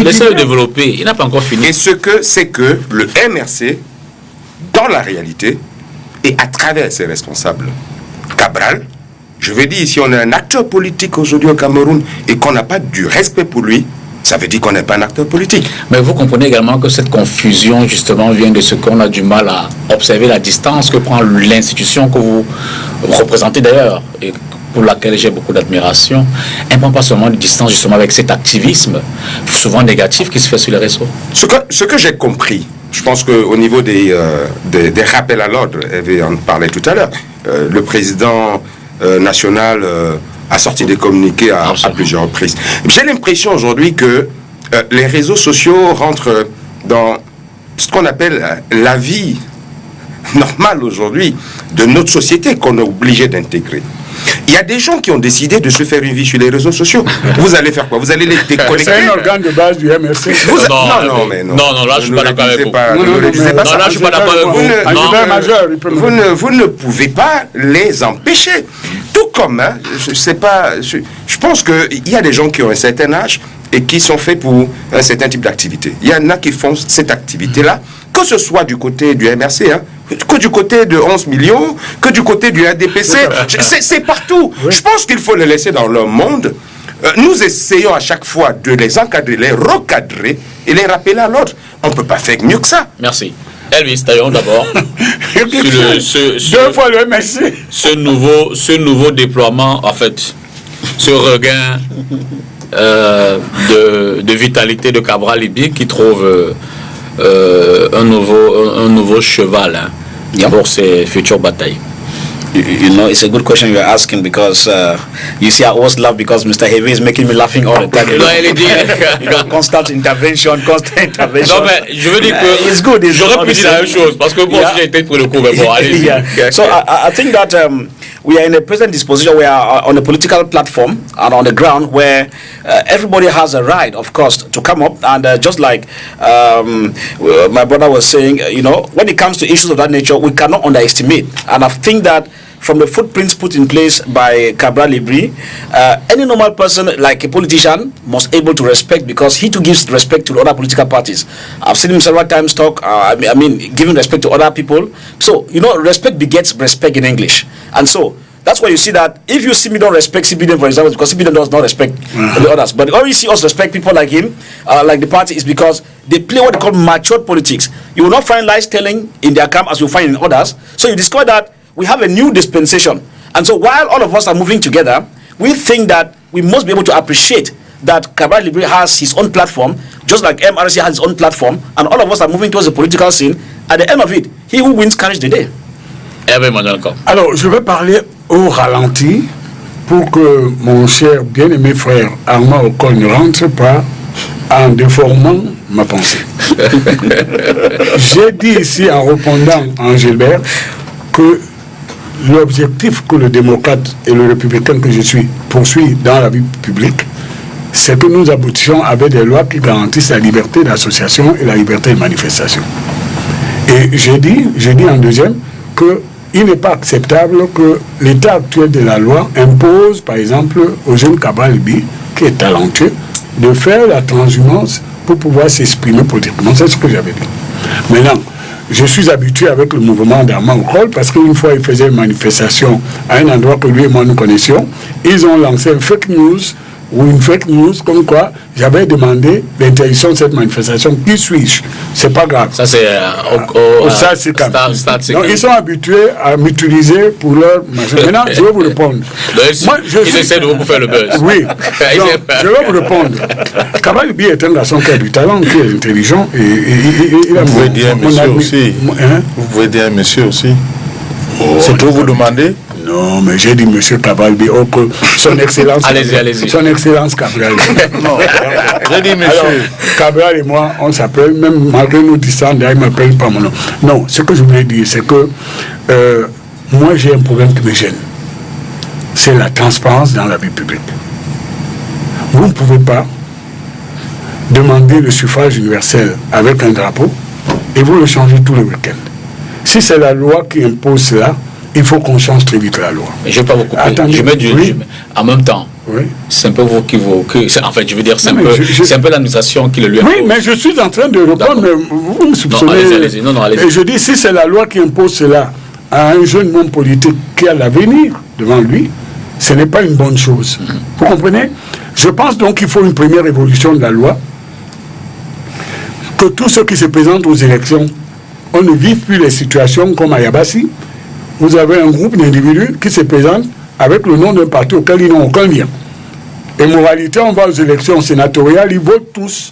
A: laissez-le développer, il n'a pas encore fini.
E: Et ce que c'est que le MRC, dans la réalité, et à travers ses responsables, Cabral, je vais dire, si on est un acteur politique aujourd'hui au Cameroun et qu'on n'a pas du respect pour lui, ça veut dire qu'on n'est pas un acteur politique.
A: Mais vous comprenez également que cette confusion, justement, vient de ce qu'on a du mal à observer la distance que prend l'institution que vous représentez d'ailleurs, et pour laquelle j'ai beaucoup d'admiration. Elle ne prend pas seulement de distance, justement, avec cet activisme, souvent négatif, qui se fait sur les réseaux.
E: Ce que j'ai compris, je pense qu'au niveau des rappels à l'ordre, Hervé en parlait tout à l'heure, le président national... a sorti des communiqués à plusieurs reprises. J'ai l'impression aujourd'hui que les réseaux sociaux rentrent dans ce qu'on appelle la vie normale aujourd'hui de notre société qu'on est obligé d'intégrer. Il y a des gens qui ont décidé de se faire une vie sur les réseaux sociaux. Vous allez faire quoi? Vous allez les déconnecter?
D: C'est un organe de base du MRC.
A: Non, là je suis pas d'accord avec vous.
E: Non, là je suis pas d'accord avec vous. Vous ne pouvez pas les empêcher. Tout comme, je pense qu'il y a des gens qui ont un certain âge et qui sont faits pour un certain type d'activité. Il y en a qui font cette activité-là, que ce soit du côté du MRC, que du côté de 11 millions, que du côté du RDPC. C'est partout. Oui. Je pense qu'il faut les laisser dans leur monde. Nous essayons à chaque fois de les encadrer, les recadrer et les rappeler à l'ordre. On ne peut pas faire mieux que ça.
A: Merci. Elvis, taillons d'abord
D: deux fois le merci.
A: Ce nouveau déploiement, en fait, ce regain de vitalité de Cabral Libye qui trouve un nouveau cheval pour ses futures batailles.
B: You know, it's a good question you're asking because you see, I always laugh because Mr. Heavy is making me laughing all the time. You know, constant intervention.
A: Non, mais je veux dire que
B: it's good.
A: J'aurais pu dire la même chose parce que moi aussi j'ai été pour le coup, mais bon, allez-y.
B: So I think that we are in a present disposition. We are on a political platform and on the ground where everybody has a right, of course, to come up and just like my brother was saying, you know, when it comes to issues of that nature, we cannot underestimate. And I think that from the footprints put in place by Cabral Libri, any normal person, like a politician, must able to respect because he too gives respect to the other political parties. I've seen him several times talk, I mean, giving respect to other people. So, you know, respect begets respect in English. And so, that's why you see that if you see me don't respect CBDM, for example, because CBDM does not respect the others. But when you see us respect people like him, like the party, is because they play what they call matured politics. You will not find lies telling in their camp as you find in others. So you discover that we have a new dispensation. And so while all of us are moving together, we think that we must be able to appreciate that Cabral Libri has his own platform, just like MRC has his own platform, and all of us are moving towards the political scene. At the end of it, he who wins carries the day.
D: Alors, je vais parler au ralenti pour que mon cher bien-aimé frère Armand Ocon ne rentre pas en déformant ma pensée. J'ai dit ici en répondant à Gilbert que l'objectif que le démocrate et le républicain que je suis poursuit dans la vie publique, c'est que nous aboutissions avec des lois qui garantissent la liberté d'association et la liberté de manifestation. Et j'ai dit en deuxième qu'il n'est pas acceptable que l'état actuel de la loi impose, par exemple, au jeune Cabral Libye, qui est talentueux, de faire la transhumance pour pouvoir s'exprimer politiquement. C'est ce que j'avais dit. Maintenant, je suis habitué avec le mouvement d'Armand Ocol parce qu'une fois il faisait une manifestation à un endroit que lui et moi nous connaissions, ils ont lancé une fake news comme quoi j'avais demandé l'interdiction de cette manifestation. Qui suis-je? C'est pas grave.
A: Ça c'est
D: ils sont habitués à m'utiliser pour leur machin. Maintenant, je vais vous répondre.
A: Ils essaient de vous faire le buzz.
D: Oui. Je vais vous répondre. Cabral Libye est un garçon qui a du talent, qui est intelligent et il a
C: vous pouvez dire monsieur aussi. Vous pouvez dire monsieur aussi. C'est trop vous demander?
D: Non, mais j'ai dit monsieur Cabral Libye, que son excellence.
A: Allez-y.
D: Son excellence Cabral Libye.
C: Non, j'ai dit monsieur.
D: Alors, Cabral et moi, on s'appelle, même malgré nos distances, il ne m'appelle pas mon nom. Non, ce que je voulais dire, c'est que moi j'ai un problème qui me gêne. C'est la transparence dans la vie publique. Vous ne pouvez pas demander le suffrage universel avec un drapeau et vous le changez tous les week-ends. Si c'est la loi qui impose cela, il faut qu'on change très vite la loi.
A: Mais je ne vais pas vous couper. Attendez, en même temps,
D: oui.
A: C'est un peu vous qui vous... En fait, je veux dire, c'est un peu l'administration qui le lui impose.
D: Oui, mais je suis en train de répondre, mais vous me soupçonnez.
A: Non, allez-y. Non, allez-y.
D: Et je dis, si c'est la loi qui impose cela à un jeune homme politique qui a l'avenir devant lui, ce n'est pas une bonne chose. Vous comprenez? Je pense donc qu'il faut une première évolution de la loi, que tous ceux qui se présentent aux élections, on ne vive plus les situations comme à Yabassi. Vous avez un groupe d'individus qui se présentent avec le nom d'un parti auquel ils n'ont aucun lien. Et moralité, on va aux élections sénatoriales, ils votent tous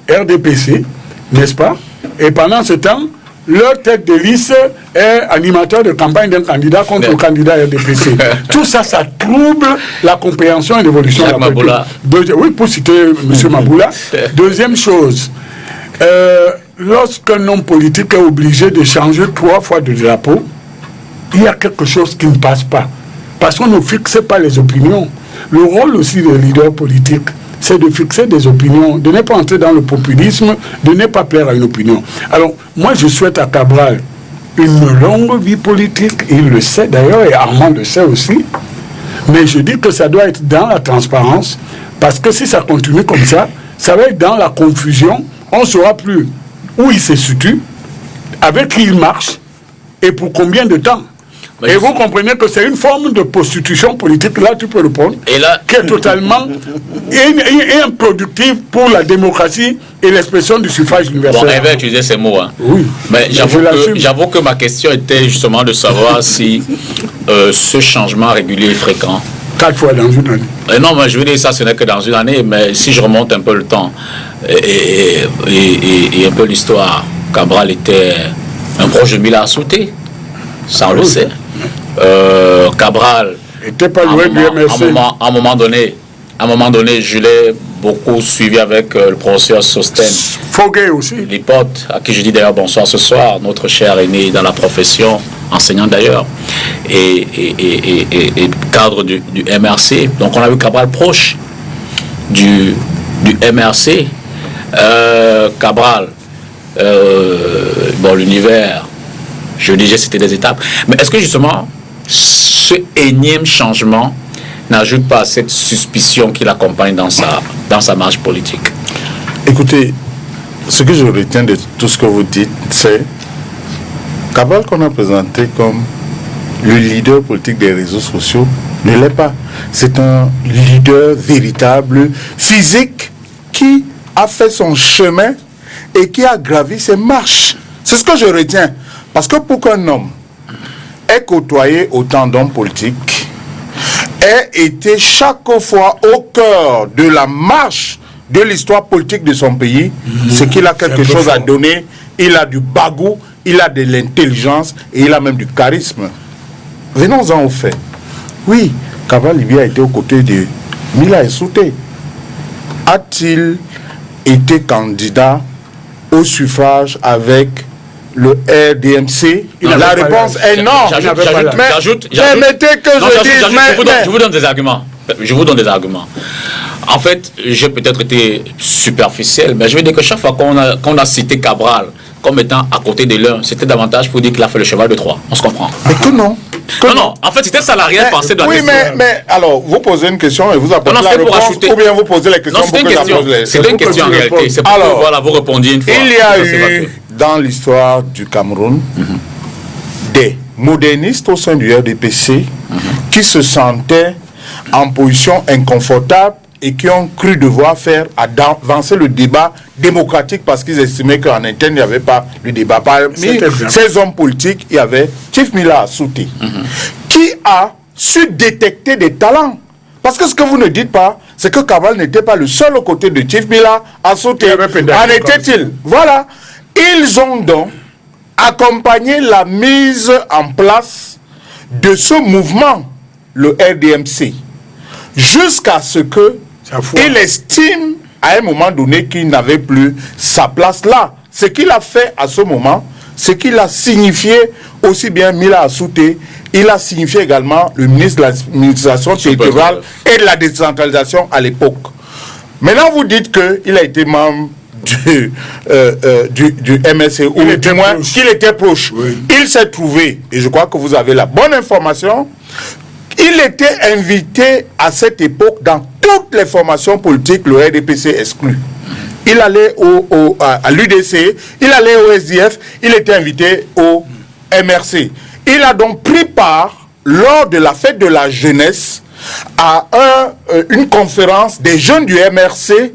D: RDPC, n'est-ce pas? Et pendant ce temps, leur tête de liste est animateur de campagne d'un candidat contre le candidat RDPC. Tout ça, ça trouble la compréhension et l'évolution de la politique. Oui, pour citer M. Maboula. Deuxième chose, lorsqu'un homme politique est obligé de changer 3 fois de drapeau, il y a quelque chose qui ne passe pas. Parce qu'on ne fixe pas les opinions. Le rôle aussi des leaders politiques, c'est de fixer des opinions, de ne pas entrer dans le populisme, de ne pas plaire à une opinion. Alors, moi, je souhaite à Cabral une longue vie politique. Il le sait d'ailleurs, et Armand le sait aussi. Mais je dis que ça doit être dans la transparence, parce que si ça continue comme ça va être dans la confusion. On ne saura plus où il se situe, avec qui il marche, et pour combien de temps? Et vous comprenez que c'est une forme de prostitution politique, là tu peux répondre,
A: et là,
D: qui est totalement improductive pour la démocratie et l'expression du suffrage universel.
A: Bon, Hervé a utilisé ces mots. Hein.
D: Oui.
A: Mais j'avoue que ma question était justement de savoir si ce changement régulier est fréquent.
D: 4 fois dans une année.
A: Non, mais je veux dire, ça, ce n'est que dans une année, mais si je remonte un peu le temps et un peu l'histoire, Cabral était un proche de Mila Assouté, ça on le sait. Cabral,
D: était pas loin du MRC.
A: À un moment donné, je l'ai beaucoup suivi avec le professeur Sosten.
D: Foguet aussi.
A: L'hypote, à qui je dis d'ailleurs bonsoir ce soir, notre cher aîné dans la profession, enseignant d'ailleurs, et cadre du MRC. Donc on a vu Cabral proche du MRC. Cabral, bon, l'univers, je disais c'était des étapes. Mais est-ce que justement, ce énième changement n'ajoute pas à cette suspicion qui l'accompagne dans sa marche politique?
C: Écoutez, ce que je retiens de tout ce que vous dites, c'est Cabral qu'on a présenté comme le leader politique des réseaux sociaux ne l'est pas. C'est un leader véritable, physique, qui a fait son chemin et qui a gravi ses marches. C'est ce que je retiens. Parce que pour qu'un homme ait côtoyé autant d'hommes politiques, ait été chaque fois au cœur de la marche de l'histoire politique de son pays, c'est qu'il a quelque chose à donner, il a du bagou, il a de l'intelligence et il a même du charisme. Venons-en au fait. Oui, Cabral Libya a été aux côtés de Mila Assouté. A-t-il été candidat au suffrage avec le RDMC? La réponse est non. Permettez que je dise.
A: Je vous donne des arguments. En fait, j'ai peut-être été superficiel, mais je veux dire que chaque fois qu'on a cité Cabral comme étant à côté de l'un, c'était davantage pour dire qu'il a fait le cheval de Troie. On se comprend.
C: Mais que non.
A: Non, en fait, c'était ça la réelle pensée de la question.
C: Oui, mais alors, vous posez une question et vous apportez la réponse, ou bien vous posez la question pour que j'en pose les.
A: C'était une question en réalité. C'est pour que voilà, vous répondiez une fois.
C: Il y a eu, dans l'histoire du Cameroun, des modernistes au sein du RDPC qui se sentaient en position inconfortable et qui ont cru devoir faire avancer le débat démocratique parce qu'ils estimaient qu'en interne, il n'y avait pas le débat. Parmi ces hommes politiques, il y avait Chief Mila Assouté, qui a su détecter des talents. Parce que ce que vous ne dites pas, c'est que Cabral n'était pas le seul aux côtés de Chief Mila Assouté. En était-il? Voilà. Ils ont donc accompagné la mise en place de ce mouvement, le RDMC, jusqu'à ce que il estime à un moment donné qu'il n'avait plus sa place là. Ce qu'il a fait à ce moment, c'est qu'il a signifié aussi bien Mila Assouté, il a signifié également le ministre de l'administration territoriale et de la décentralisation à l'époque. Maintenant vous dites qu'il a été membre du MSC, ou du moins qu'il était proche. Oui. Il s'est trouvé, et je crois que vous avez la bonne information, il était invité à cette époque dans toutes les formations politiques, le RDPC exclu. Il allait à l'UDC, il allait au SDF, il était invité au MRC. Il a donc pris part, lors de la fête de la jeunesse, à une conférence des jeunes du MRC,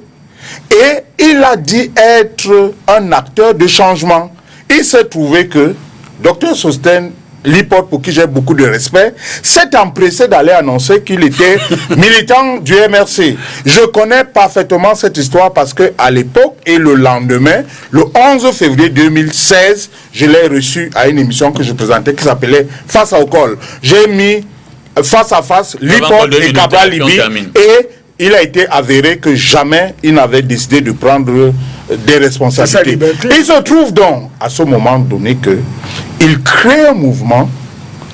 C: et il a dit être un acteur de changement. Il s'est trouvé que Dr Sosten, l'hypothèse pour qui j'ai beaucoup de respect, s'est empressé d'aller annoncer qu'il était militant du MRC. Je connais parfaitement cette histoire parce qu'à l'époque et le lendemain, le 11 février 2016, je l'ai reçu à une émission que je présentais qui s'appelait Face au col. J'ai mis face à face l'hypothèse et Cabral Libye et il a été avéré que jamais il n'avait décidé de prendre des responsabilités. Il se trouve donc à ce moment donné que il crée un mouvement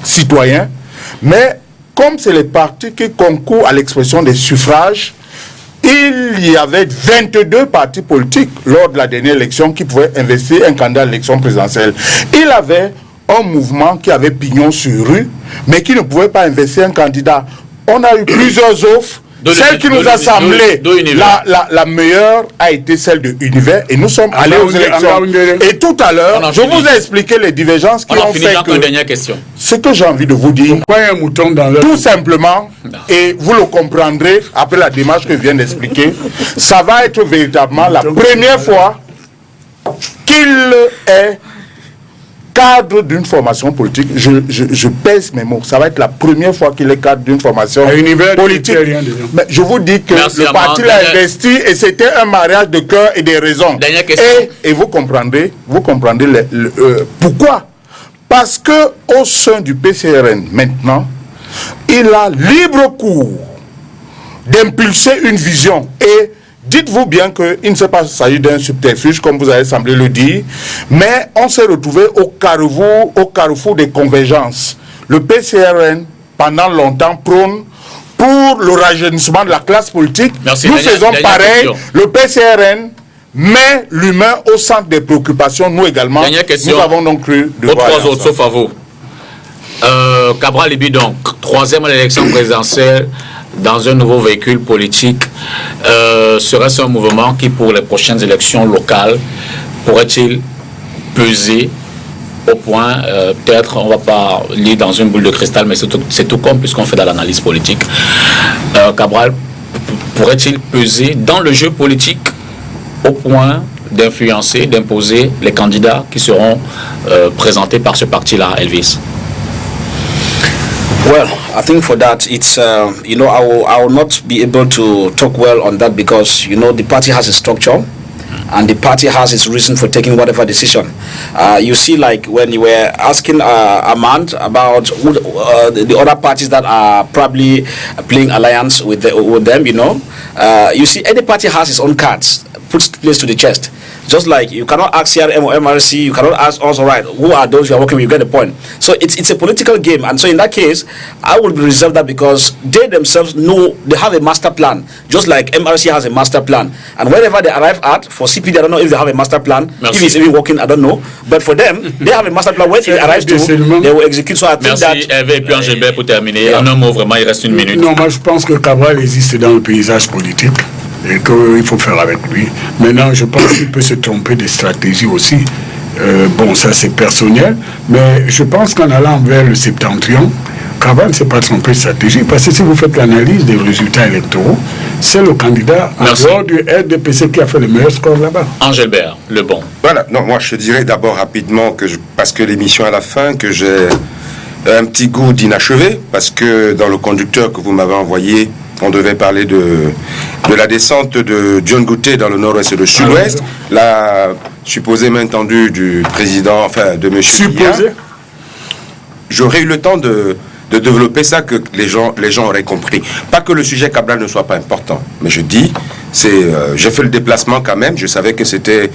C: citoyen, mais comme c'est les partis qui concourent à l'expression des suffrages, il y avait 22 partis politiques lors de la dernière élection qui pouvaient investir un candidat à l'élection présidentielle. Il avait un mouvement qui avait pignon sur rue, mais qui ne pouvait pas investir un candidat. On a eu plusieurs offres. Celle qui nous a semblé la meilleure a été celle de Univers et nous sommes allés aux élections. Et tout à l'heure, je vous ai expliqué les divergences qui ont fait que...
A: Dernière question.
C: Ce que j'ai envie de vous dire, tout simplement, et vous le comprendrez après la démarche que je viens d'expliquer, ça va être véritablement la première fois qu'il est cadre d'une formation politique. Je pèse mes mots. Ça va être la première fois qu'il est cadre d'une formation politique. Mais je vous dis que le parti l'a investi et c'était un mariage de cœur et des raisons. Et vous comprendrez pourquoi. Parce que au sein du PCRN maintenant, il a libre cours d'impulser une vision. Et dites-vous bien qu'il ne s'est pas s'agit d'un subterfuge, comme vous avez semblé le dire, mais on s'est retrouvé au carrefour des convergences. Le PCRN, pendant longtemps, prône pour le rajeunissement de la classe politique.
A: Merci.
C: Nous faisons pareil. Le PCRN met l'humain au centre des préoccupations. Nous également, nous avons donc cru de voir
A: trois autres, sauf à vous. Cabral Libye, donc, troisième à l'élection présidentielle, dans un nouveau véhicule politique, serait-ce un mouvement qui, pour les prochaines élections locales, pourrait-il peser au point, peut-être, on ne va pas lire dans une boule de cristal, mais c'est tout comme puisqu'on fait de l'analyse politique. Cabral pourrait-il peser dans le jeu politique au point d'influencer, d'imposer les candidats qui seront présentés par ce parti-là, Elvis?
B: Well, I think for that, it's, you know, I will not be able to talk well on that because, you know, the party has a structure and the party has its reason for taking whatever decision. You see, like when you were asking Armand about who, the other parties that are probably playing alliance with them, you know, you see any party has its own cards, puts place to the chest. Just like you cannot ask CRM or MRC, you cannot ask us, all right, who are those you are working with, you get the point. So it's a political game, and so in that case, I will reserve that because they themselves know they have a master plan, just like MRC has a master plan. And wherever they arrive at, for CPD, I don't know if they have a master plan, if it's even working, I don't know. But for them, they have a master plan. When it arrives to, they will execute. So I think
A: Merci, Hervé, et puis Angélbert pour terminer. En un mot, vraiment, il reste une minute.
D: Non, moi je pense que Cabral existe dans le paysage politique et qu'il faut faire avec lui. Maintenant, je pense qu'il peut se tromper des stratégies aussi. Bon, ça c'est personnel, mais je pense qu'en allant vers le septentrion, Cabral ne s'est pas trompé de stratégie, parce que si vous faites l'analyse des résultats électoraux, c'est le candidat en dehors du RDPC qui a fait le meilleur score là-bas.
A: Angélbert, le bon.
E: Voilà, non, moi je dirais d'abord rapidement, que parce que l'émission à la fin, que j'ai un petit goût d'inachevé, parce que dans le conducteur que vous m'avez envoyé, on devait parler de la descente de John Goutet dans le nord-ouest et le sud-ouest, la supposée main tendue du président, enfin de M. Supposé. J'aurais eu le temps de développer ça, que les gens auraient compris. Pas que le sujet Cabral ne soit pas important, mais je dis, j'ai fait le déplacement quand même, je savais que c'était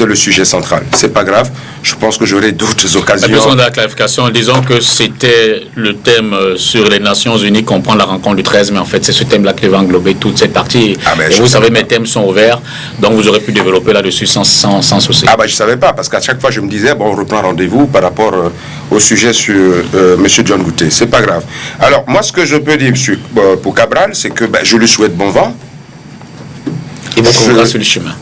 E: le sujet central. C'est pas grave, je pense que j'aurai d'autres occasions.
A: Besoin de la clarification, disons que c'était le thème sur les Nations Unies qu'on prend la rencontre du 13, mais en fait c'est ce thème-là qui va englober toute cette partie. Et vous savez, mes thèmes sont ouverts, donc vous aurez pu développer là-dessus sans souci.
E: Ah ben je savais pas, parce qu'à chaque fois je me disais, bon on reprend rendez-vous par rapport au sujet sur M. John Goutet, c'est pas grave. Alors moi ce que je peux dire pour Cabral, c'est que je lui souhaite bon vent.
A: Il vous trouvera sur le chemin.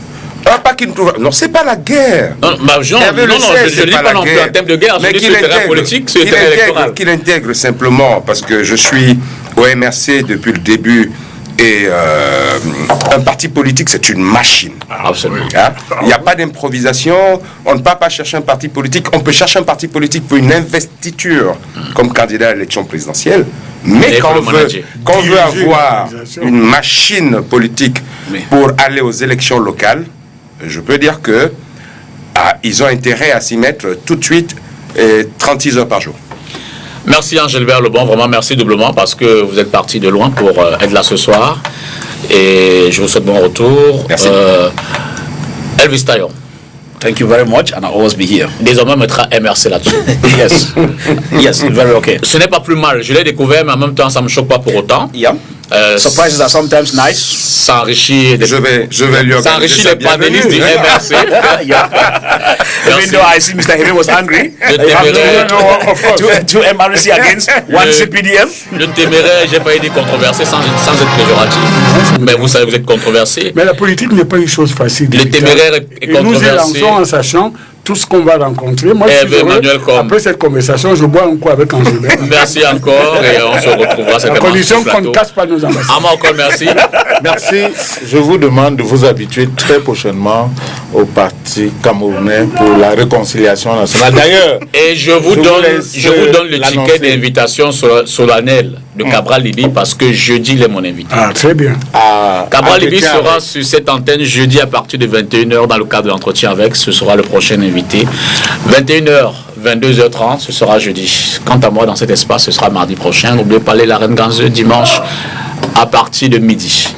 E: Ah, pas qu'il ne trouve. Non, c'est pas la guerre.
A: Non, je ne dis pas non plus un thème de guerre, je dis sur le terrain politique, sur le terrain électoral.
E: Qu'il intègre simplement, parce que je suis au MRC depuis le début, et un parti politique, c'est une machine.
A: Absolument.
E: Hein? Il n'y a pas d'improvisation, on ne peut pas chercher un parti politique, on peut chercher un parti politique pour une investiture comme candidat à l'élection présidentielle. Mais quand on veut avoir une machine politique pour aller aux élections locales, je peux dire que ils ont intérêt à s'y mettre tout de suite, 36 heures par jour.
A: Merci Angélbert Lebon, vraiment merci doublement parce que vous êtes parti de loin pour être là ce soir et je vous souhaite bon retour.
B: Merci.
A: Elvis Taillon.
B: Thank you very much, and I'll always be here.
A: Désormais, on mettra MRC là-dessus.
B: Yes, very okay.
A: Ce n'est pas plus mal. Je l'ai découvert, mais en même temps, ça ne me choque pas pour autant.
B: Yeah. Surprises are sometimes nice.
A: Ça enrichit
E: Je vais lui
A: ça enrichit les panélistes du MRC.
B: Even though I see Mr. Hebe was angry,
A: Le téméraire,
B: two MRC against one CPDM.
A: le téméraire, j'ai failli dire controversé sans être péjoratif. Mais vous savez, vous êtes controversé.
D: Mais la politique n'est pas une chose facile.
A: Le téméraire est
D: Et nous
A: controversé.
D: élançons en sachant tout ce qu'on va rencontrer. Moi, je suis
A: Emmanuel
D: heureux.
A: Combe.
D: Après cette conversation, je bois un coup avec Angela.
A: Merci encore et on se retrouvera
D: À
A: certainement
D: condition
A: sur
D: qu'on
A: le
D: ne
A: plateau.
D: casse pas nos ambassades.
A: Ama encore merci.
C: Merci. Je vous demande de vous habituer très prochainement au Parti camerounais pour la réconciliation nationale. D'ailleurs,
A: Et je vous donne le
C: l'annoncer.
A: ticket d'invitation solennelle de Cabral Libi parce que jeudi, il est mon invité.
D: Ah, très bien.
A: Cabral Libi
C: entretien
A: sera
C: avec-
A: sur cette antenne jeudi à partir de 21h dans le cadre de l'entretien avec. Ce sera le prochain invité. 21h, 22h30, ce sera jeudi. Quant à moi, dans cet espace, ce sera mardi prochain. N'oubliez pas les Reine Ganzeux dimanche à partir de midi.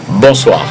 A: Bonsoir.